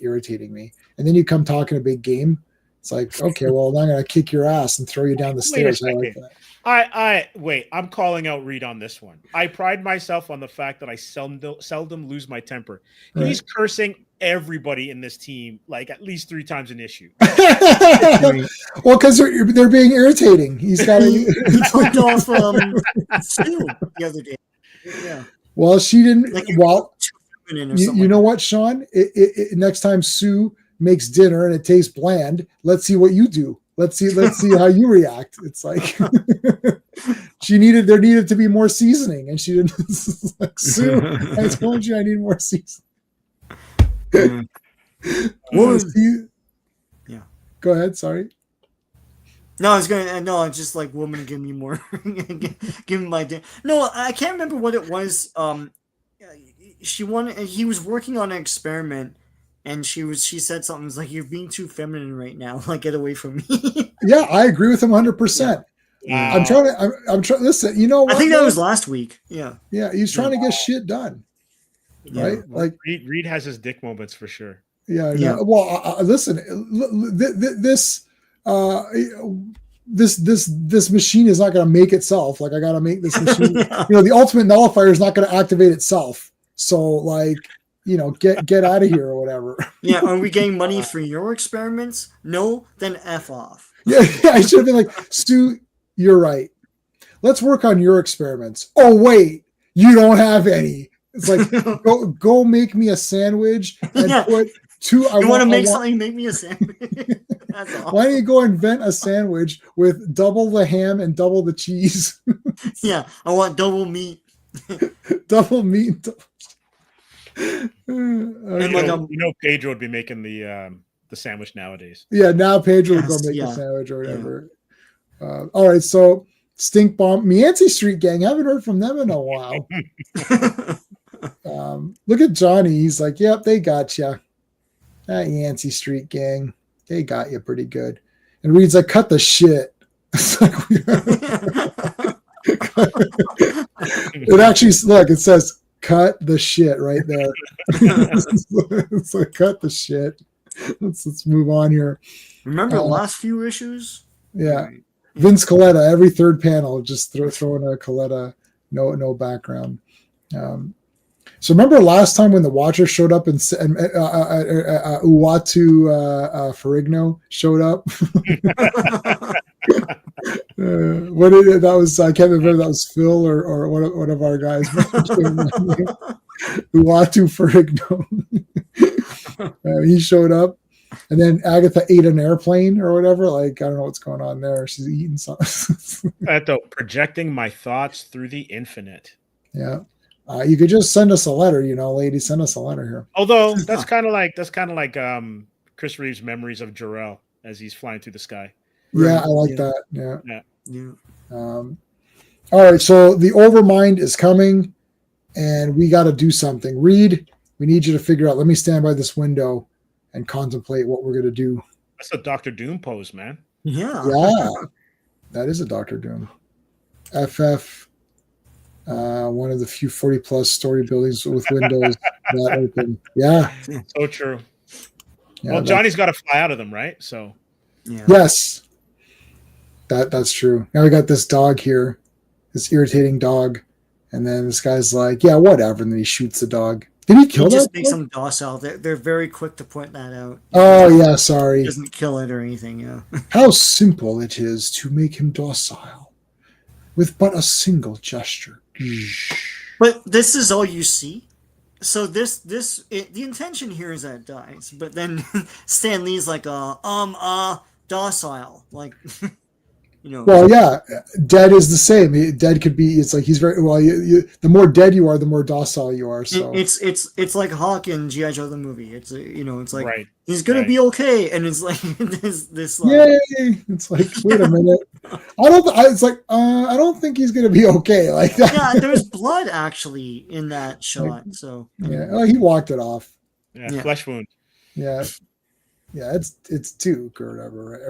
irritating me. And then you come talking a big game. It's like, okay, well, I'm going to kick your ass and throw you down the stairs. I like that. Wait, I'm calling out Reed on this one. I pride myself on the fact that I seldom lose my temper. Right. He's cursing everybody in this team like at least 3 times an issue. Well, because they're being irritating. He's got to off Sue the other day. Yeah. Well, she didn't. You know what, Sean? Next time Sue makes dinner and it tastes bland, let's see what you do. Let's see how you react. It's like there needed to be more seasoning, and she didn't. Like, Sue, I told you I need more seasoning. Yeah. Go ahead. Sorry. No, it's just like, woman, give me more. Give me my dinner. No, I can't remember what it was. he was working on an experiment, and she said something like, "You're being too feminine right now. Like, get away from me." Yeah, I agree with him 100%. Yeah. I'm trying to. I'm trying. Listen, you know what? I think that was last week. Yeah. Yeah, he's trying to get shit done, right? Well, like Reed has his dick moments for sure. Yeah. No. Well, listen, this machine is not going to make itself. Like, I got to make this machine. The ultimate nullifier is not going to activate itself. So, like, get out of here or whatever. Yeah. Are we getting money for your experiments? No, then F off. Yeah, I should have been like, Stu, you're right. Let's work on your experiments. Oh, wait, you don't have any. It's like, go make me a sandwich and put two. You want to make something? Make me a sandwich. That's awesome. Why don't you go invent a sandwich with double the ham and double the cheese? Yeah, I want double meat. Double meat. Pedro would be making the sandwich nowadays. Yeah, now Pedro would go make a sandwich or whatever. Yeah. All right, so Stink Bomb, Yancey Street Gang. Haven't heard from them in a while. Look at Johnny. He's like, "Yep, they got you. That Yancey Street Gang, they got you pretty good." And Reed's like, "Cut the shit." It's like, it actually, look, it says "cut the shit" right there. It's like, cut the shit. Let's move on here. Remember the last few issues? Yeah. Vince Coletta, every third panel, just throw in a Coletta, no background. So remember last time when the Watcher showed up and Uatu Ferrigno showed up? What did it? That was, I can't remember. That was Phil or one of our guys. Uatu Ferrigno. He showed up. And then Agatha ate an airplane or whatever. Like, I don't know what's going on there. She's eating something. Projecting my thoughts through the infinite. Yeah. You could just send us a letter, lady. Send us a letter here. Although that's kind of like Chris Reeves' memories of Jor-El as he's flying through the sky. Yeah, I like that. Yeah. All right. So the Overmind is coming, and we got to do something. Reed, we need you to figure out. Let me stand by this window and contemplate what we're going to do. That's a Dr. Doom pose, man. Yeah. That is a Dr. Doom. FF, one of the few 40-plus story buildings with windows that open. Yeah. So true. Yeah, well, Johnny's got to fly out of them, right? So. Yeah. Yes. That's true. Now we got this dog here, this irritating dog. And then this guy's like, yeah, whatever. And then he shoots the dog. Did he kill that? He just makes them docile. They're very quick to point that out. Oh, yeah, sorry. He doesn't kill it or anything, yeah. How simple it is to make him docile with but a single gesture. But this is all you see. So the intention here is that it dies, but then Stan Lee's like, docile. Like, Well, yeah, dead is the same. Dead could be. It's like he's very well. The more dead you are, the more docile you are. So it's like Hawk in G.I. Joe the movie. It's it's like he's gonna be okay, and it's like this. Yay! It's like, wait a minute. I don't think he's gonna be okay like that. Yeah, there's blood actually in that shot. So yeah, he walked it off. Yeah, flesh wound. Yeah. Yeah, it's Duke or whatever, right?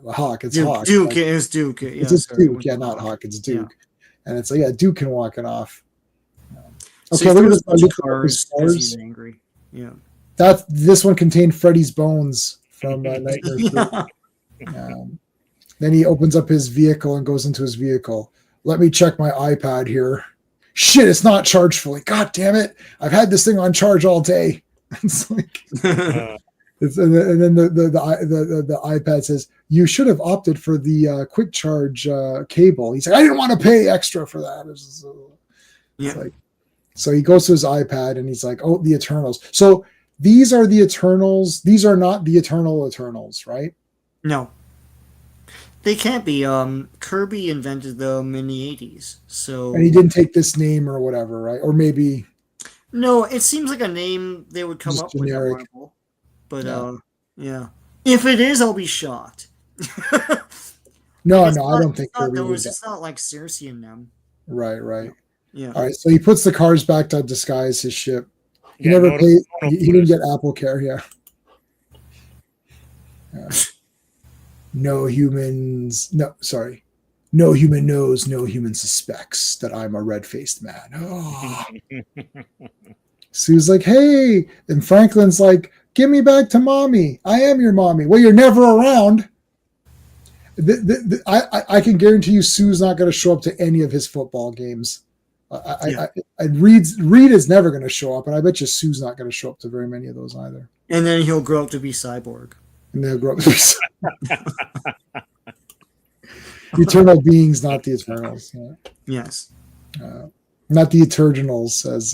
Or Hawk. It's Duke, Hawk. Duke is Duke. Yeah, it's Duke. Yeah, not Hawk. It's Duke. Yeah. And it's like, Duke can walk it off. Okay, so look at this cars. He's angry. Yeah. This one contained Freddy's bones from Nightmare. Then he opens up his vehicle and goes into his vehicle. Let me check my iPad here. Shit, it's not charged fully. God damn it! I've had this thing on charge all day. It's like. And then the iPad says, you should have opted for the quick charge cable. He's like, I didn't want to pay extra for that. So he goes to his iPad and he's like, oh, the Eternals. So these are the Eternals. These are not the Eternals, right? No. They can't be. Kirby invented them in the 80s. So. And he didn't take this name or whatever, right? Or maybe. No, it seems like a name they would come up generic. With. Marvel. But yeah, if it is, I'll be shocked. No, I don't think it's not like Cersei in them. Right. Yeah. All right, so he puts the cars back to disguise his ship. He Yeah, never paid. no He didn't get Apple Care. Yeah. No humans. No, sorry. No human knows. No human suspects that I'm a red-faced man. Oh. Sue's like, hey, and Franklin's like, give me back to mommy. I am your mommy. Well, you're never around. I can guarantee you, Sue's not going to show up to any of his football games. Reed is never going to show up, and I bet you Sue's not going to show up to very many of those either. And then he'll grow up to be Cyborg. And they'll grow up to be eternal beings, not the Eternals. Yeah. Yes. Not the Eternals, as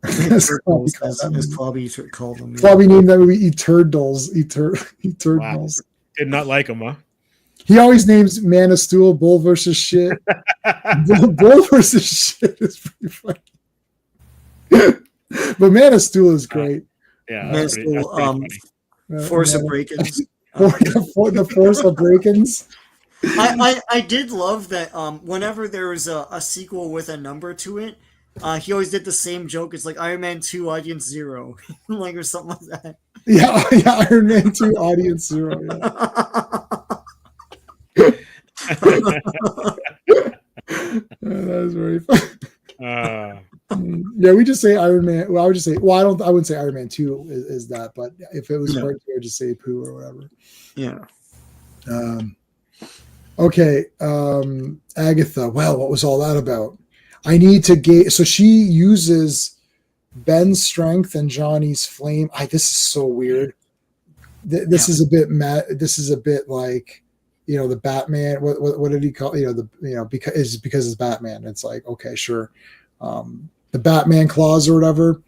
Clobby called them. Clobby named that movie Eternals. Eternals. Wow. Did not like him, huh? He always names Man of Steel, Bull versus Shit. Bull versus Shit is pretty funny. But Man of Steel is great. Yeah, Man of Steel, Force of Break-ins. The Force of Break-ins. I did love that whenever there was a sequel with a number to it, he always did the same joke. It's like Iron Man 2 Audience 0. Like, or something like that. Yeah, Iron Man 2 Audience 0. Yeah. That was very fun. Yeah, we just say Iron Man. Well, I would just say. Well, I wouldn't say Iron Man 2 is that, but if it was part 2, I'd just say poo or whatever. Yeah. Okay. Agatha. Well, what was all that about? I need to gauge. So she uses Ben's strength and Johnny's flame. This is so weird. This is a bit This is a bit like, the Batman. What did he call? Because it's Batman. It's like, okay, sure. The Batman clause or whatever.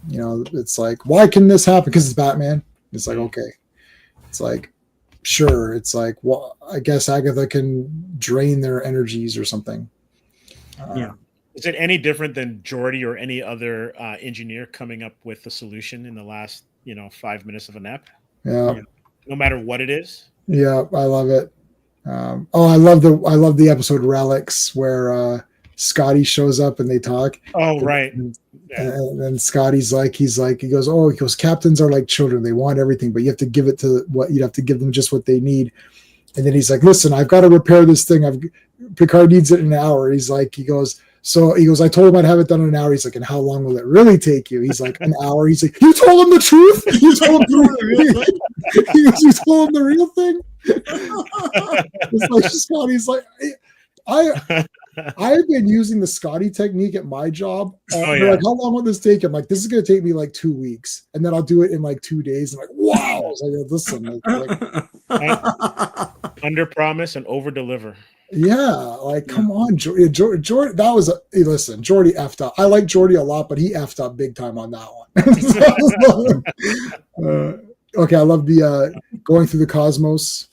It's like, why can this happen? Because it's Batman. It's like, okay. It's like, sure. It's like, well, I guess Agatha can drain their energies or something. Yeah. Is it any different than Geordi or any other engineer coming up with the solution in the last, 5 minutes of an ep? Yeah. No matter what it is. Yeah, I love it. I love the episode Relics where Scotty shows up and they talk. Oh, right. And then Scotty's he goes, captains are like children. They want everything, but you have to give them just what they need. And then he's like, listen, I've got to repair this thing. Picard needs it in an hour. He goes, I told him I'd have it done in an hour. He's like, and how long will it really take you? He's like, an hour. He's like, you told him the truth? You told him the real thing? He goes, you told him the real thing? It's like Scotty's like, I've been using the Scotty technique at my job. Like, how long will this take? I'm like, this is going to take me like 2 weeks. And then I'll do it in like 2 days. I'm like, wow. I was like, listen. Under promise and over deliver. Yeah, like, come on, Jordy. That was listen, Jordy effed up. I like Jordy a lot, but he effed up big time on that one. Okay, I love the going through the cosmos.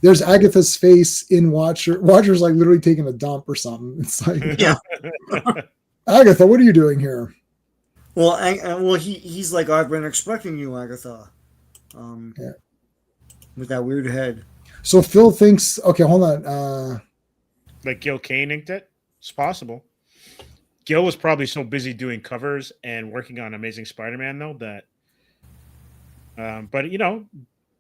There's Agatha's face in Watcher. Watcher's like literally taking a dump or something. It's like, yeah. Agatha, what are you doing here? Well, he's like, I've been expecting you, Agatha. With that weird head. So Phil thinks, okay, hold on. Like Gil Kane inked it? It's possible. Gil was probably so busy doing covers and working on Amazing Spider-Man, though, that. But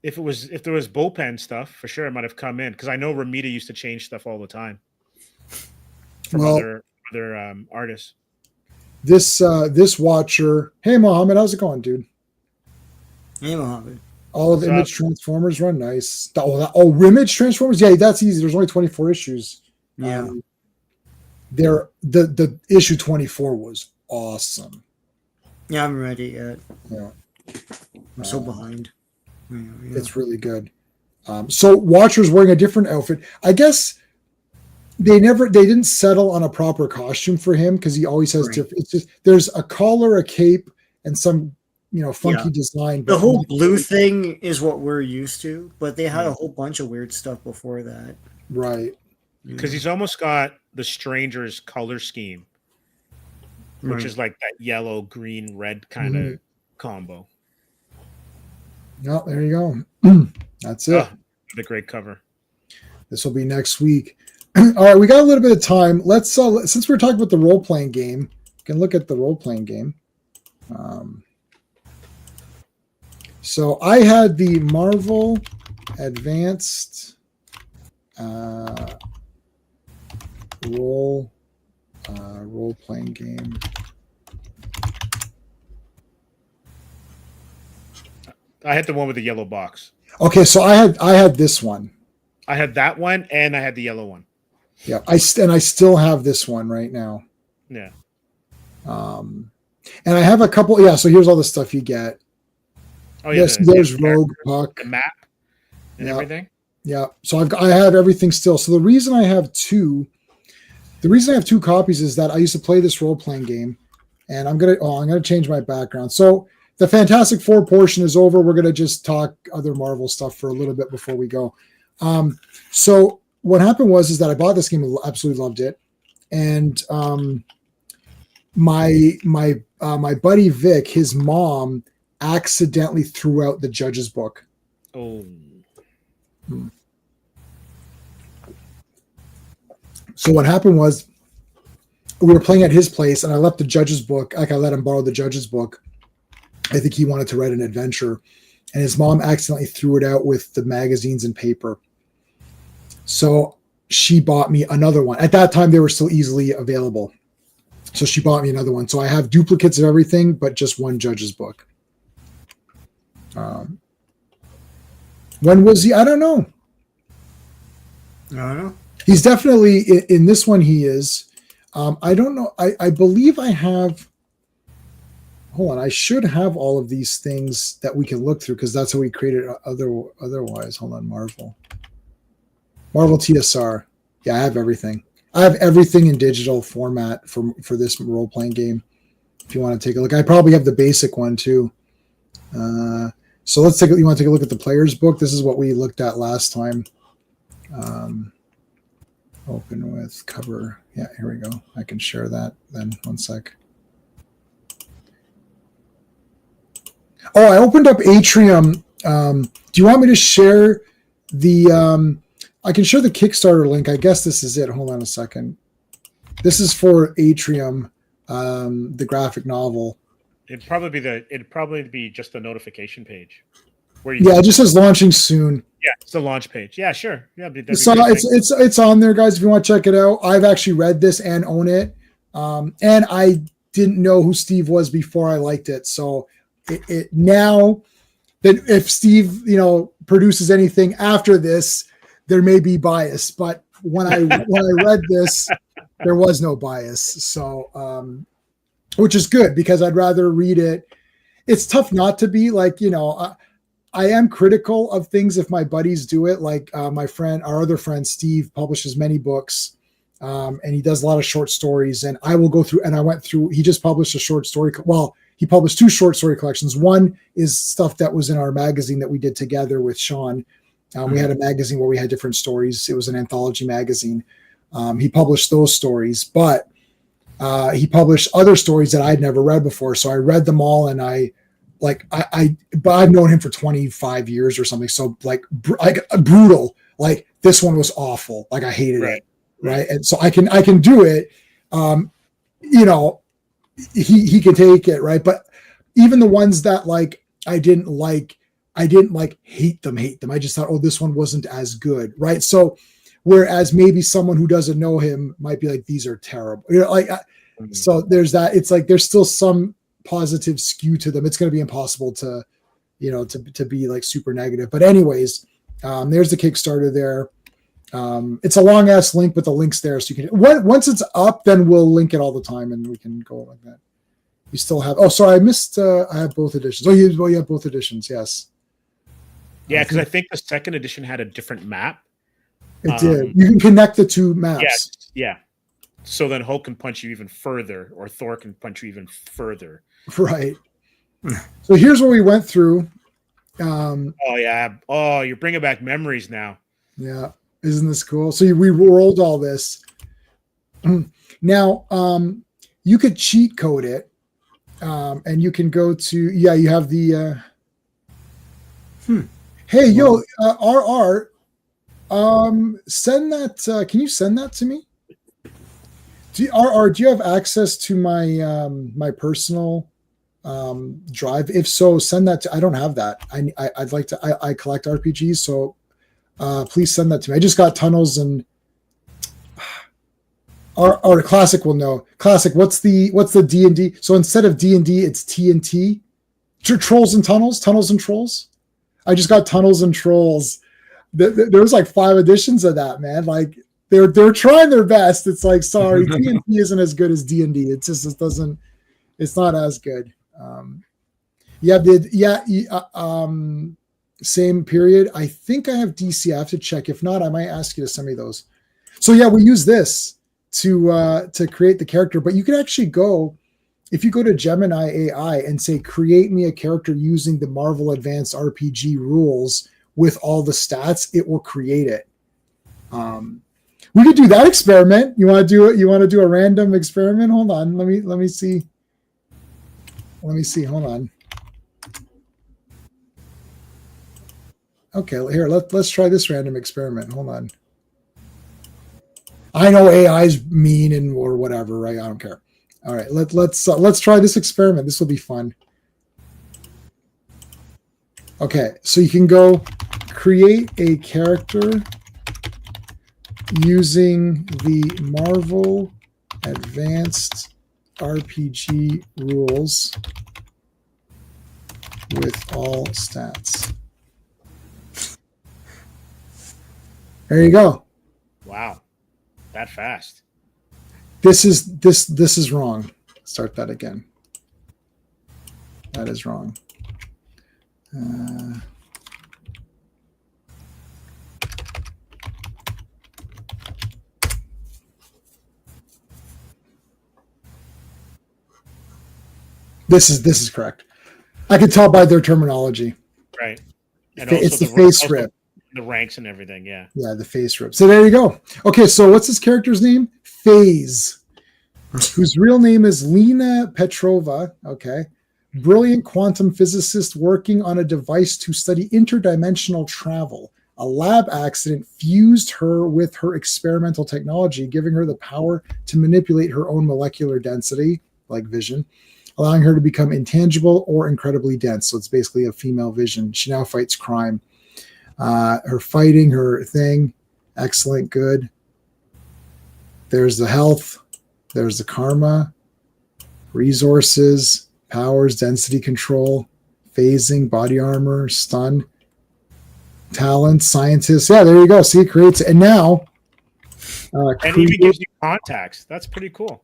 if there was bullpen stuff, for sure, it might have come in because I know Ramita used to change stuff all the time from other artists. This Watcher. Hey, Mohammed, how's it going, dude? Hey, Mohammed. All of Image Transformers run nice. Image Transformers? Yeah, that's easy. There's only 24 issues. Yeah. The issue 24 was awesome. Yeah, I'm ready yet. Yeah. I'm so behind. Yeah. It's really good. So Watcher's wearing a different outfit. I guess they didn't settle on a proper costume for him because he always has different. It's just there's a collar, a cape, and some funky design. The whole blue thing is what we're used to, but they had a whole bunch of weird stuff before that. Right. Because he's almost got the Stranger's color scheme, which is like that yellow, green, red kind of combo. No, there you go. That's it. The great cover. This will be next week. All right, we got a little bit of time. Let's since we're talking about the role playing game, we can look at the role playing game. So I had the Marvel Advanced role playing game. I had the one with the yellow box. Okay, so I had this one. I had that one, and I had the yellow one. Yeah, I still have this one right now. Yeah. And I have a couple. Yeah, so here's all the stuff you get. Oh yeah. Yes, there's Rogue Puck, the map, and everything. Yeah, so I have everything still. So the reason I have two copies is that I used to play this role playing game, and I'm gonna change my background. So the Fantastic Four portion is over. We're gonna just talk other Marvel stuff for a little bit before we go. So what happened is that I bought this game, absolutely loved it, and my buddy Vic, his mom accidentally threw out the judge's book. Oh. So what happened was we were playing at his place, and I left the judge's book. Like I let him borrow the judge's book. I think he wanted to write an adventure, and his mom accidentally threw it out with the magazines and paper. So she bought me another one. At that time, they were still easily available. So she bought me another one. So I have duplicates of everything, but just one judge's book. When was he? I don't know. I don't know. He's definitely in this one. He is. I don't know. I believe I have. Hold on. I should have all of these things that we can look through because that's how we created otherwise. Hold on. Marvel TSR. Yeah, I have everything. I have everything in digital format for this role playing game. If you want to take a look, I probably have the basic one too. So let's take. You want to take a look at the player's book? This is what we looked at last time. Open with cover. Yeah, here we go. I can share that then. One sec. Oh, I opened up Atrium. Do you want me to share the? I can share the Kickstarter link. I guess this is it. Hold on a second. This is for Atrium, the graphic novel. It'd probably be just the notification page. It just says launching soon. Yeah, it's the launch page. Yeah, sure. Yeah, so it's on there, guys. If you want to check it out, I've actually read this and own it, and I didn't know who Steve was before I liked it. So it now that if Steve produces anything after this, there may be bias. But when I read this, there was no bias. So which is good because I'd rather read it. It's tough not to be like I am critical of things if my buddies do it. Like our other friend, Steve, publishes many books and he does a lot of short stories. And I will go through, and I went through, he just published a short story. Well, he published 2 short story collections. One is stuff that was in our magazine that we did together with Sean. We had a magazine where we had different stories. It was an anthology magazine. He published those stories, but he published other stories that I'd never read before. So I read them all, and but I've known him for 25 years or something. So brutal. Like this one was awful. Like I hated it. Right. And so I can do it. He can take it. Right. But even the ones that I didn't hate them. I just thought, this one wasn't as good. Right. So whereas maybe someone who doesn't know him might be like, these are terrible. So there's that. It's like, there's still some positive skew to them. It's going to be impossible to be like super negative. But anyways, there's the Kickstarter there. It's a long ass link, but the link's there. So you can, once it's up, then we'll link it all the time and we can go like that. You still have, sorry, I missed, I have both editions. You have both editions. Yes. Yeah. Cause I think the second edition had a different map. It did. You can connect the 2 maps. Yeah. So then Hulk can punch you even further, or Thor can punch you even further. Right. So here's what we went through. Oh yeah. Oh, you're bringing back memories now. Yeah. Isn't this cool? So we rolled all this. Now, you could cheat code it, and you can go to you have the. Hey, RR. Send that. Can you send that to me? Do you have access to my my personal drive? If so, send that to. I don't have that. I'd like to. I collect RPGs, so please send that to me. I just got Tunnels and our Classic will know. Classic. What's the D&D? So instead of D&D, it's TNT. Trolls and Tunnels. Tunnels and Trolls. I just got Tunnels and Trolls. There was like 5 editions of that, man. Like they're trying their best. It's like, sorry, TNT isn't as good as D&D. It doesn't. It's not as good. Same period. I think I have DC. I have to check. If not, I might ask you to send me those. So yeah, we use this to create the character. But you can actually go, if you go to Gemini AI and say, create me a character using the Marvel Advanced RPG rules with all the stats, it will create it. We could do that experiment. You want to do it? You want to do a random experiment? Hold on. Let me see. Hold on. Okay, here, let's try this random experiment. Hold on. I know AI is mean and or whatever, right? I don't care. All right, let's try this experiment. This will be fun. Okay, so you can go create a character using the Marvel Advanced RPG rules with all stats. There you go. Wow, that fast. This is wrong. Start that again. That is wrong. This is correct. I can tell by their terminology. Right. And it's the face rip. The ranks and everything, yeah. Yeah, the face rip. So there you go. Okay, so what's this character's name? Phase, whose real name is Lena Petrova. Okay. Brilliant quantum physicist working on a device to study interdimensional travel. A lab accident fused her with her experimental technology, giving her the power to manipulate her own molecular density, like vision, allowing her to become intangible or incredibly dense. So it's basically a female Vision. She now fights crime. Her fighting, her thing, excellent, good. There's the health. There's the karma, resources, powers, density control, phasing, body armor, stun, talent, scientist. Yeah, there you go. See, it creates it. And now... and even gives you contacts. That's pretty cool.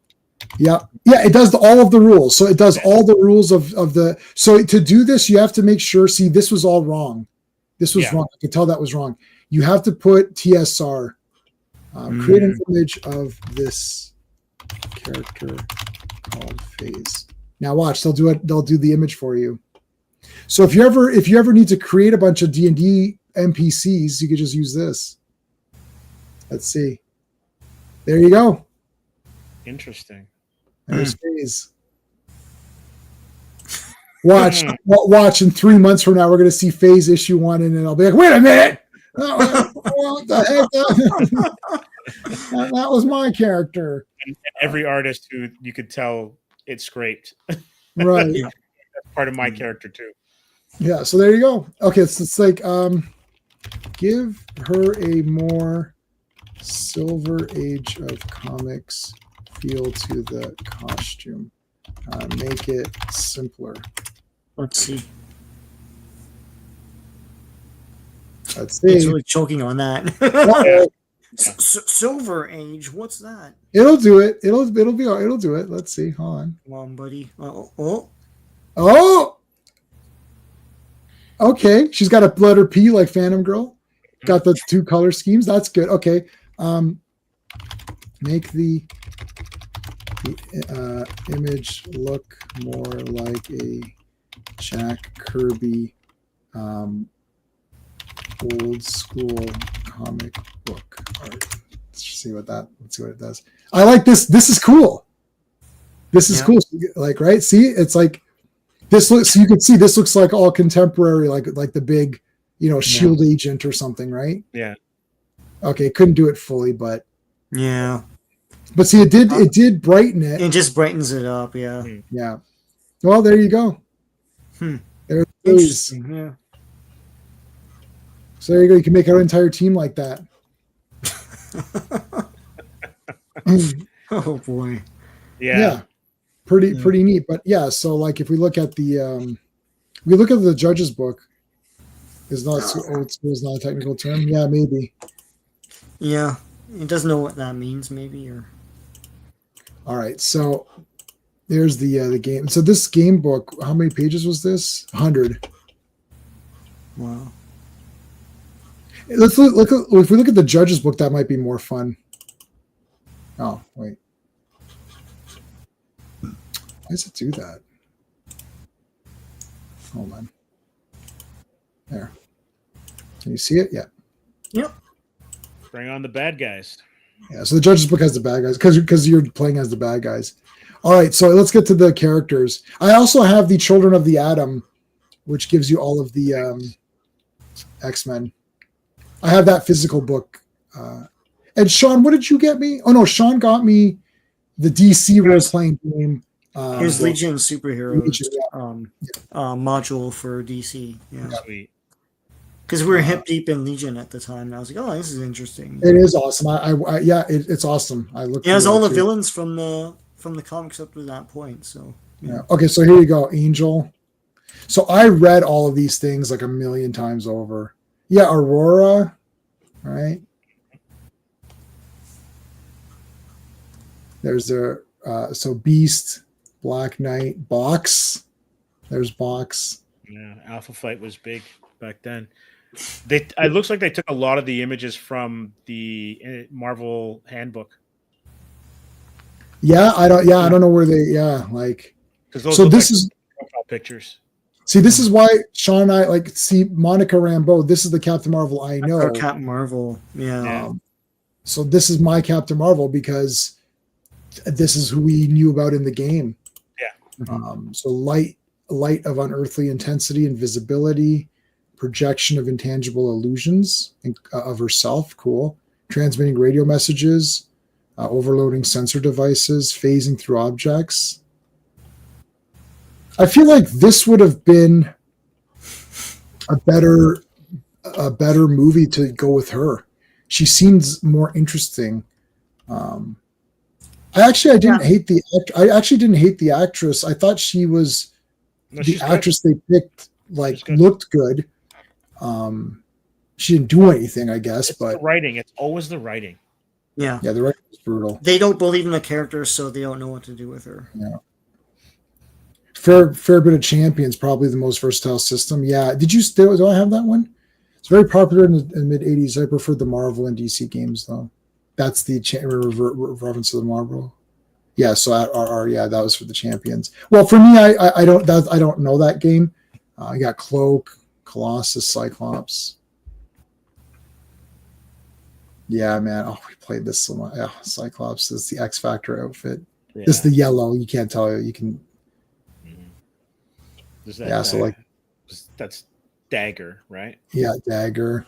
Yeah, it does all of the rules. So it does all the rules of the... So to do this, you have to make sure... See, this was all wrong. This was wrong. I could tell that was wrong. You have to put TSR. Create an image of this character called Phase. Now watch, they'll do it. They'll do the image for you. So if you ever need to create a bunch of D&D NPCs, you could just use this. Let's see. There you go. Interesting. There's Phase. Watch. In 3 months from now, we're going to see Phase issue 1, and then I'll be like, "Wait a minute! What the heck? That was my character." And every artist who you could tell it scraped. Right. That's part of my character too. Yeah. So there you go. Okay. It's like give her a more Silver Age of Comics feel to the costume. Make it simpler. Let's see. Let's see. It's really choking on that. Silver Age. What's that? It'll do it. It'll do it. Let's see. Hold on. Come on, buddy. Oh. Okay. She's got a letter P like Phantom Girl. Got the 2 color schemes. That's good. Okay. Make the image look more like a Jack Kirby old school comic book art. Let's see what it does. I like this. This is cool. This is cool. Like, right? See, it's like this looks. So you can see this looks like all contemporary, like the big, Shield agent or something, right? Yeah. Okay, couldn't do it fully, but Yeah. see, it did brighten it. It just brightens it up. Yeah. Yeah. Well, there you go. There it is. Interesting. Yeah. So there you go. You can make our entire team like that. Oh boy. Yeah. Pretty neat. But yeah, so like if we look at the judge's book, is not old school is not a technical term. Yeah, maybe. Yeah. It doesn't know what that means, maybe, or All right. So there's the game. So this game book, how many pages was this? 100. wow. Let's look at, if we look at the judge's book, that might be more fun. Oh, wait. Why does it do that? Hold on. There. Can you see it? Yeah. Yep. Bring on the bad guys. Yeah. So the judge's book has the bad guys because you're playing as the bad guys. All right. So let's get to the characters. I also have the Children of the Atom, which gives you all of the X-Men. I have that physical book. And Sean, what did you get me? Oh no, Sean got me the DC role-playing game. Here's Legion Superheroes Legion, module for DC. Yeah. Sweet. Because we were hip deep in Legion at the time. And I was like, oh, this is interesting. It is awesome. It's awesome. I looked. It has all the too. villains from the comics up to that point. So yeah. Okay, so here you go, Angel. So I read all of these things like a million times over. Yeah, Aurora, right? There's the so Beast, Black Knight, Box. There's Box. Yeah, Alpha Flight was big back then. It looks like they took a lot of the images from the Marvel handbook. Yeah, I don't know where they. Yeah, like. So this is profile pictures. See, this is why Sean and I see Monica Rambeau. This is the Captain Marvel I know. Or Captain Marvel, yeah. So this is my Captain Marvel because this is who we knew about in the game. Yeah. So light of unearthly intensity and visibility, projection of intangible illusions of herself. Cool. Transmitting radio messages, overloading sensor devices, phasing through objects. I feel like this would have been a better movie to go with her. She seems more interesting. I didn't hate the actress. I thought she was the actress they picked. Looked good. She didn't do anything, I guess. But the writing. It's always the writing. Yeah. Yeah, the writing was brutal. They don't believe in the character, so they don't know what to do with her. Yeah. Fair bit of Champions, probably the most versatile system. Yeah. Do I have that one? It's very popular in the mid 80s. I preferred the Marvel and DC games though. That's the reference to the Marvel. Yeah. So at RR, yeah, that was for the Champions. Well, for me, I don't know that game. I got Cloak, Colossus, Cyclops. Yeah, man. Oh, we played this so much. Yeah, Cyclops is the X Factor outfit. Yeah. This is the yellow. You can't tell. You can. So that's Dagger, right? Yeah, Dagger.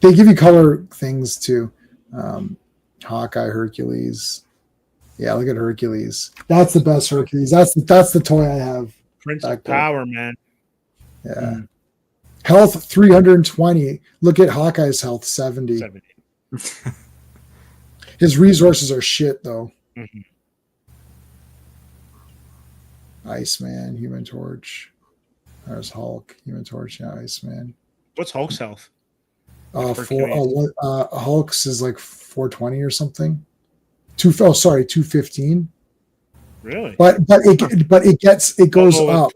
They give you color things too. Hawkeye, Hercules. Yeah, look at Hercules. That's the best Hercules. That's the toy I have. Prince of Power, man. Yeah. Health 320. Look at Hawkeye's health 70. His resources are shit though. Mm-hmm. Iceman, Human Torch. There's Hulk, Human Torch, yeah, Iceman. What's Hulk's health? Hulk's is like 420 or something. 215. Really? But it goes up.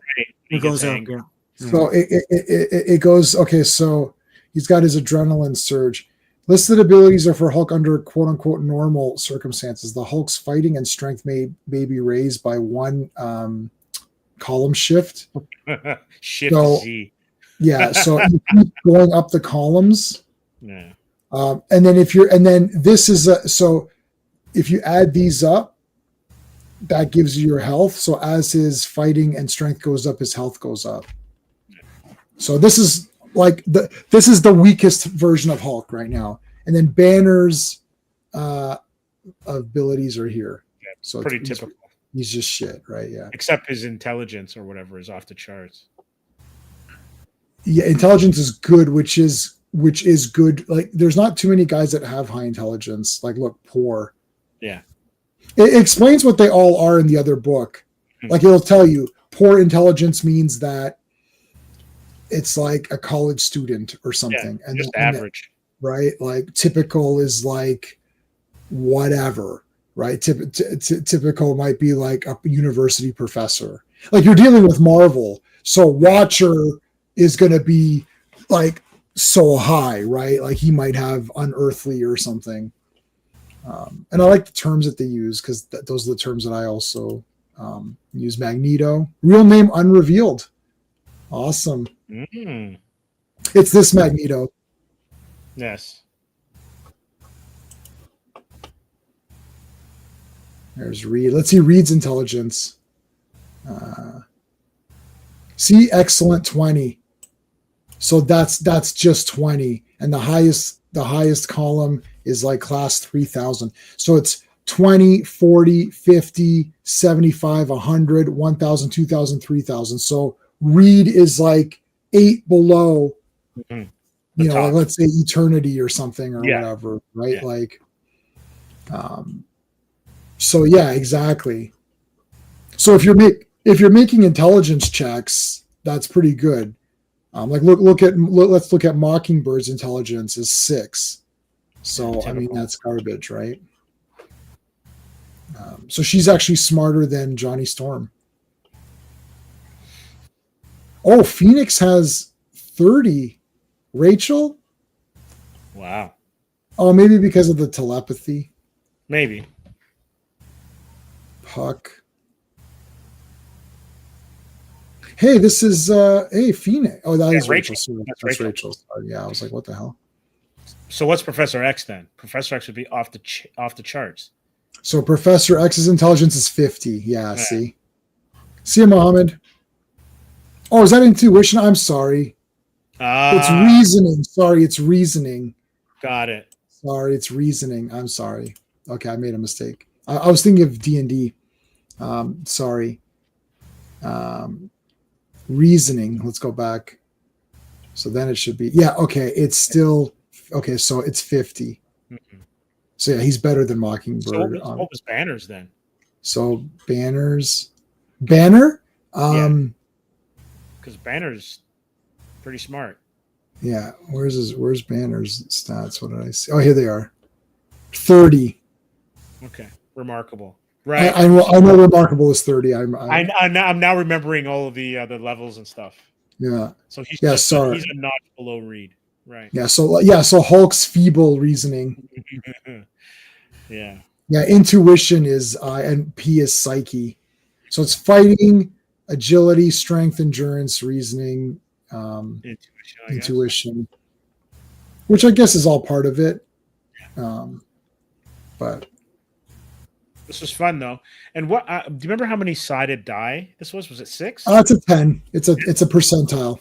It goes up, yeah. So it goes, okay, so he's got his adrenaline surge. Listed abilities are for Hulk under quote unquote normal circumstances. The Hulk's fighting and strength may be raised by one column shift. Shift Z. Yeah, so you keep going up the columns. Yeah. And then this is so if you add these up, that gives you your health. So as his fighting and strength goes up, his health goes up. So this is like this is the weakest version of Hulk right now, and then Banner's abilities are here. Yeah, so pretty typical. He's just shit, right? Yeah. Except his intelligence or whatever is off the charts. Yeah, intelligence is good, which is good. Like, there's not too many guys that have high intelligence. Like, look, poor. Yeah. It explains what they all are in the other book. Like, it'll tell you poor intelligence means that it's like a college student or something. Yeah, just average. Right? Like, typical is like whatever, right? Typical might be like a university professor. Like, you're dealing with Marvel. So Watcher is going to be like so high, right? Like, he might have unearthly or something. And I like the terms that they use, because those are the terms that I also use. Magneto, real name unrevealed. Awesome. It's this Magneto. Yes. There's Reed. Let's see Reed's intelligence. See, excellent 20. So that's just 20, and the highest column is like class 3000. So it's 20, 40, 50, 75, 100, 1000, 2000, 3000. So Reed is like 8 below, like, let's say eternity or something or whatever, right? Yeah. Like, so yeah, exactly. So if you're making intelligence checks, that's pretty good. Like let's look at Mockingbird's intelligence is 6. So I mean, that's garbage, right? So she's actually smarter than Johnny Storm. Oh, Phoenix has 30. Rachel? Wow. Oh, maybe because of the telepathy. Maybe. Puck. Hey, this is Phoenix. Oh, that is Rachel. That's Rachel. Yeah, I was like, what the hell? So what's Professor X then? Professor X would be off the charts. So Professor X's intelligence is 50. Yeah, see you, Mohammed. Oh, is that intuition? I'm sorry. It's reasoning. Sorry, it's reasoning. Got it. Sorry, it's reasoning. I'm sorry. Okay, I made a mistake. I was thinking of D&D. Sorry. Reasoning. Let's go back. So then it should be, okay, it's still, okay, so it's 50. Mm-hmm. So yeah, he's better than Mockingbird. So what was Banner's then? So Banner? Because Banner's pretty smart. Yeah, where's Banner's stats? What did I see? Oh, here they are. 30. Okay, remarkable. Right. I know remarkable is 30. I'm now remembering all of the levels and stuff. Yeah. So he's he's a notch below Reed. Right. Yeah. So Hulk's feeble reasoning. Yeah. Yeah. Intuition is and P is psyche. So it's fighting, agility, strength, endurance, reasoning, intuition, which I guess is all part of it. But this was fun though. And what do you remember how many sided die this was? Was it 6? It's a 10. It's a percentile.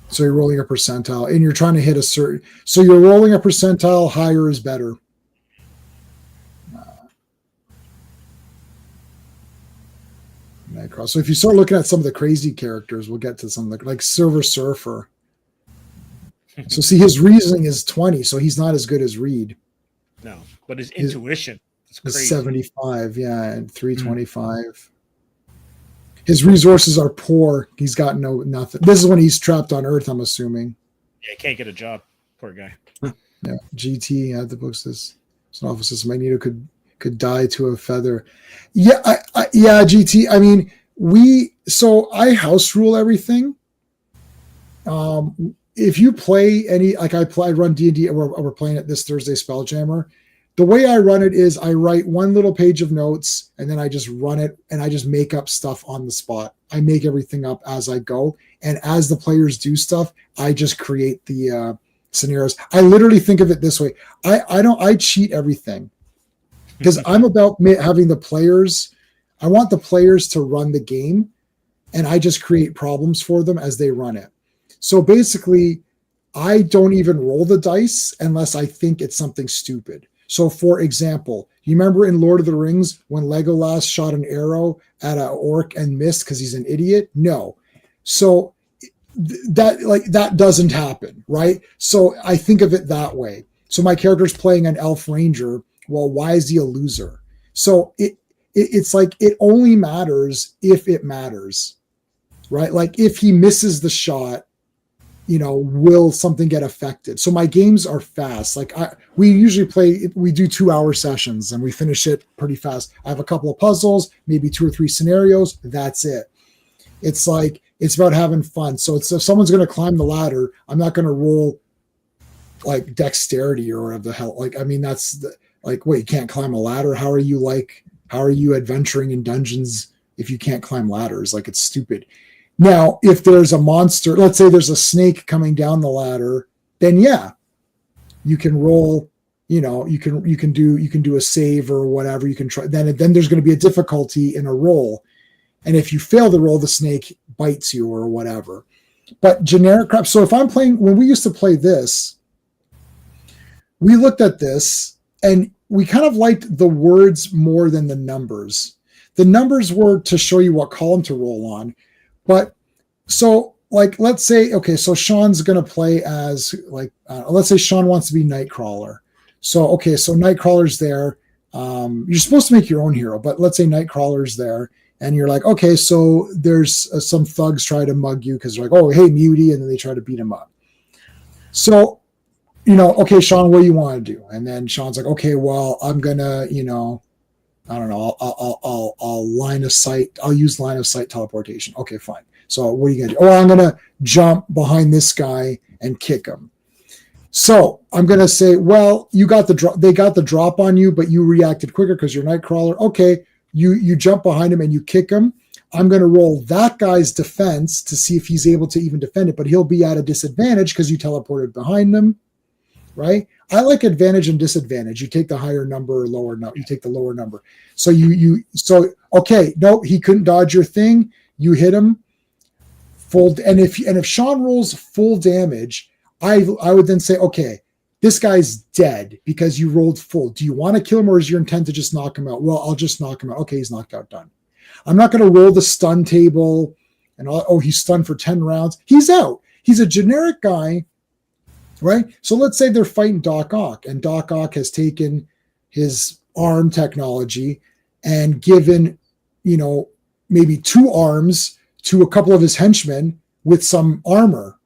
So you're rolling a percentile, and you're trying to hit a certain. So you're rolling a percentile. Higher is better. So if you start looking at some of the crazy characters, we'll get to some of the, like Silver Surfer. So see, his reasoning is 20, so he's not as good as Reed. No, but his intuition is 75, and 325. His resources are poor. He's got nothing. This is when he's trapped on Earth, I'm assuming. Yeah, he can't get a job. Poor guy. Yeah, GT. The book says an officer says Magneto could die to a feather. Yeah, GT. I mean, I house rule everything. If you play any, like I run D&D, we're playing it this Thursday, Spelljammer. The way I run it is I write one little page of notes, and then I just run it, and I just make up stuff on the spot. I make everything up as I go, and as the players do stuff, I just create the scenarios. I literally think of it this way. I cheat everything because I'm about having the players. I want the players to run the game, and I just create problems for them as they run it. So basically, I don't even roll the dice unless I think it's something stupid. So, for example, you remember in Lord of the Rings when Legolas shot an arrow at an orc and missed because he's an idiot? No. So that doesn't happen, right? So I think of it that way. So my character's playing an elf ranger. Well, why is he a loser? So it's like it only matters if it matters, right? Like if he misses the shot, will something get affected? So my games are fast. Like we usually we do 2-hour sessions and we finish it pretty fast. I have a couple of puzzles, maybe 2 or 3 scenarios. That's it. It's like, it's about having fun. So if someone's going to climb the ladder, I'm not going to roll like dexterity or whatever the hell. Like, I mean, wait, you can't climb a ladder. How are you adventuring in dungeons if you can't climb ladders? Like, it's stupid. Now, if there's a monster, let's say there's a snake coming down the ladder, then yeah, you can roll, you can do a save or whatever. You can try, then there's going to be a difficulty in a roll. And if you fail the roll, the snake bites you or whatever. But generic crap. So if I'm playing, when we used to play this, we looked at this and we kind of liked the words more than the numbers. The numbers were to show you what column to roll on. But so like, let's say, okay, so Sean's going to play as like, let's say Sean wants to be Nightcrawler. So, okay, so Nightcrawler's there. You're supposed to make your own hero, but let's say Nightcrawler's there. And you're like, okay, so there's some thugs try to mug you because they're like, oh, hey, Muty, and then they try to beat him up. So, okay, Sean, what do you want to do? And then Sean's like, okay, well, I'm gonna, I don't know, I'll line of sight. I'll use line of sight teleportation. Okay, fine. So what are you gonna do? Oh, I'm gonna jump behind this guy and kick him. So I'm gonna say, well, you got the drop. They got the drop on you, but you reacted quicker because you're Nightcrawler. Okay. You jump behind him and you kick him. I'm going to roll that guy's defense to see if he's able to even defend it, but he'll be at a disadvantage because you teleported behind him, right? I like advantage and disadvantage. You take the higher number or lower number. You take the lower number. So okay, no, he couldn't dodge your thing. You hit him full, and if Sean rolls full damage, I would then say, okay, this guy's dead because you rolled full. Do you want to kill him or is your intent to just knock him out? Well, I'll just knock him out. Okay, he's knocked out, done. I'm not going to roll the stun table and he's stunned for 10 rounds. He's out. He's a generic guy, right? So let's say they're fighting Doc Ock and Doc Ock has taken his arm technology and given, maybe 2 arms to a couple of his henchmen with some armor.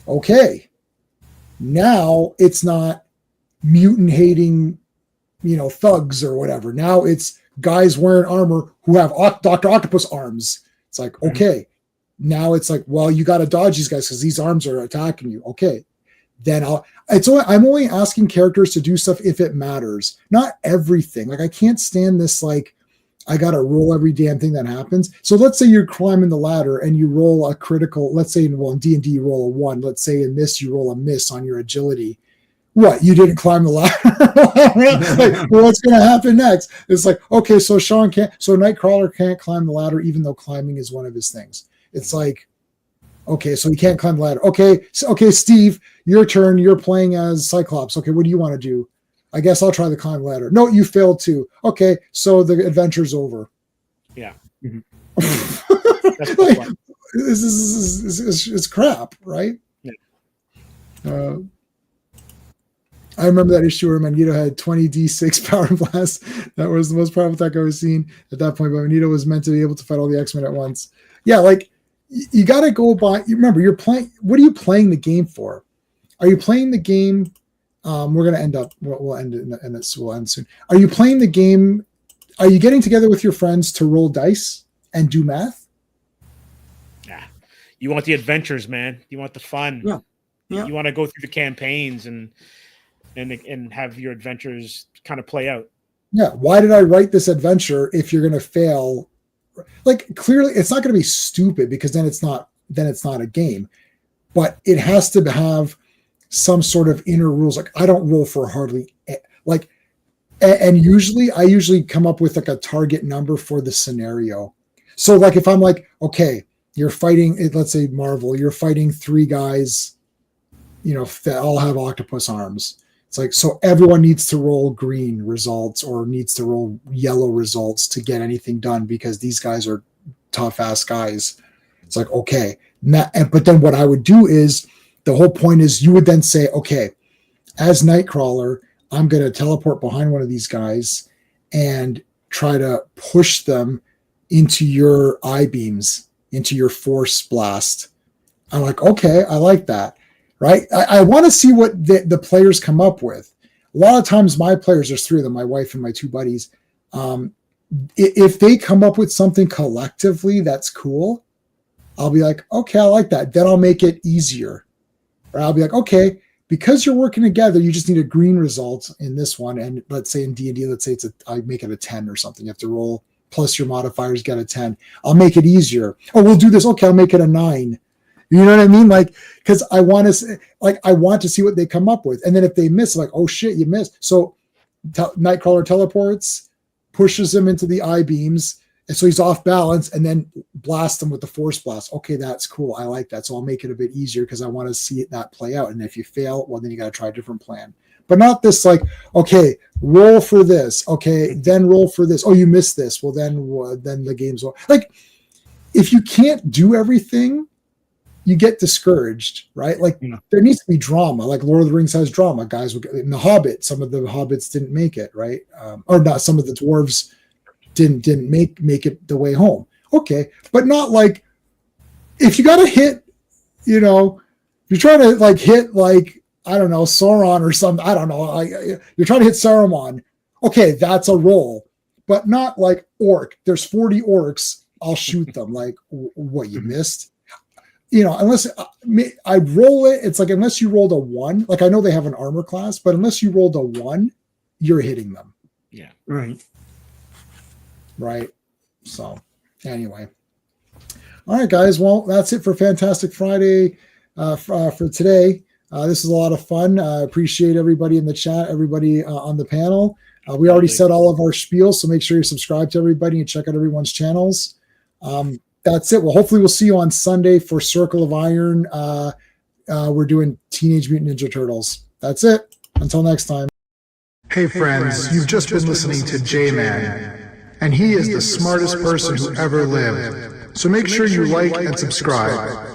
Okay. Now it's not mutant hating, thugs or whatever. Now it's guys wearing armor who have Dr. Octopus arms. It's like, okay, now it's like, well, you got to dodge these guys because these arms are attacking you. Okay, then I'm only asking characters to do stuff if it matters, not everything. Like I can't stand this. Like I got to roll every damn thing that happens. So let's say you're climbing the ladder and you roll a critical, let's say in D&D you roll a 1. Let's say in this you roll a miss on your agility. What? You didn't climb the ladder? Like, well, what's going to happen next? It's like, okay, so Nightcrawler can't climb the ladder even though climbing is one of his things. It's like, okay, so he can't climb the ladder. Okay, Steve, your turn. You're playing as Cyclops. Okay, what do you want to do? I guess I'll try the climb ladder. No, you failed too. Okay, so the adventure's over. Yeah. That's like, this is crap, right? Yeah. I remember that issue where Magneto had 20 D6 power blast. That was the most powerful attack I was seen at that point. But Magneto was meant to be able to fight all the X-Men at once. Yeah, like you got to go by. Remember, you're playing. What are you playing the game for? Are you playing the game? We're going to end up, we'll end it, and this will end soon. Are you playing the game? Are you getting together with your friends to roll dice and do math? Yeah. You want the adventures, man. You want the fun. Yeah. You want to go through the campaigns and have your adventures kind of play out. Yeah. Why did I write this adventure if you're going to fail? Like clearly it's not going to be stupid because then it's not a game, but it has to have some sort of inner rules. Like I don't roll for hardly like, and I usually come up with like a target number for the scenario. So like, if I'm like, okay, you're fighting, let's say Marvel, you're fighting 3 guys, that all have octopus arms. It's like, so everyone needs to roll green results or needs to roll yellow results to get anything done because these guys are tough ass guys. It's like, okay. But then what I would do is, the whole point is you would then say, okay, as Nightcrawler, I'm going to teleport behind one of these guys and try to push them into your I-beams, into your force blast. I'm like, okay, I like that. Right? I want to see what the players come up with. A lot of times my players, there's 3 of them, my wife and my 2 buddies. If they come up with something collectively that's cool, I'll be like, okay, I like that. Then I'll make it easier. Or I'll be like, okay, because you're working together, you just need a green result in this one. And let's say in D&D, let's say I make it a 10 or something. You have to roll plus your modifiers, get a 10. I'll make it easier. Oh, we'll do this. Okay, I'll make it a 9. You know what I mean? Like, because I want to see what they come up with. And then if they miss, like, oh shit, you missed. So Nightcrawler teleports, pushes him into the I-beams, and so he's off balance, and then blast him with the force blast. Okay, that's cool. I like that. So I'll make it a bit easier because I want to see that play out. And if you fail, well, then you got to try a different plan. But not this like, okay, roll for this. Okay, then roll for this. Oh, you missed this. Well, then the game's over. Like, if you can't do everything, you get discouraged, right? Like there needs to be drama. Like Lord of the Rings has drama. Guys, in The Hobbit, some of the hobbits didn't make it, right? Or not. Some of the dwarves didn't make it the way home. Okay, but not like if you got to hit, you're trying to like hit like I don't know Sauron or something. I don't know. You're trying to hit Saruman. Okay, that's a roll, but not like orc. There's 40 orcs. I'll shoot them. Like what you missed. Unless I roll it, it's like unless you rolled a 1, like I know they have an armor class, but unless you rolled a 1, you're hitting them. Yeah. Right. So anyway. All right, guys. Well, that's it for Fantastic Friday for today. This is a lot of fun. Appreciate everybody in the chat, everybody on the panel. We already said all of our spiels, so make sure you subscribe to everybody and check out everyone's channels. That's it. Well, hopefully we'll see you on Sunday for Circle of Iron. We're doing Teenage Mutant Ninja Turtles. That's it. Until next time. Hey friends, you've just been listening to J-Man, and he is the smartest person who ever lived. So make sure you like and subscribe.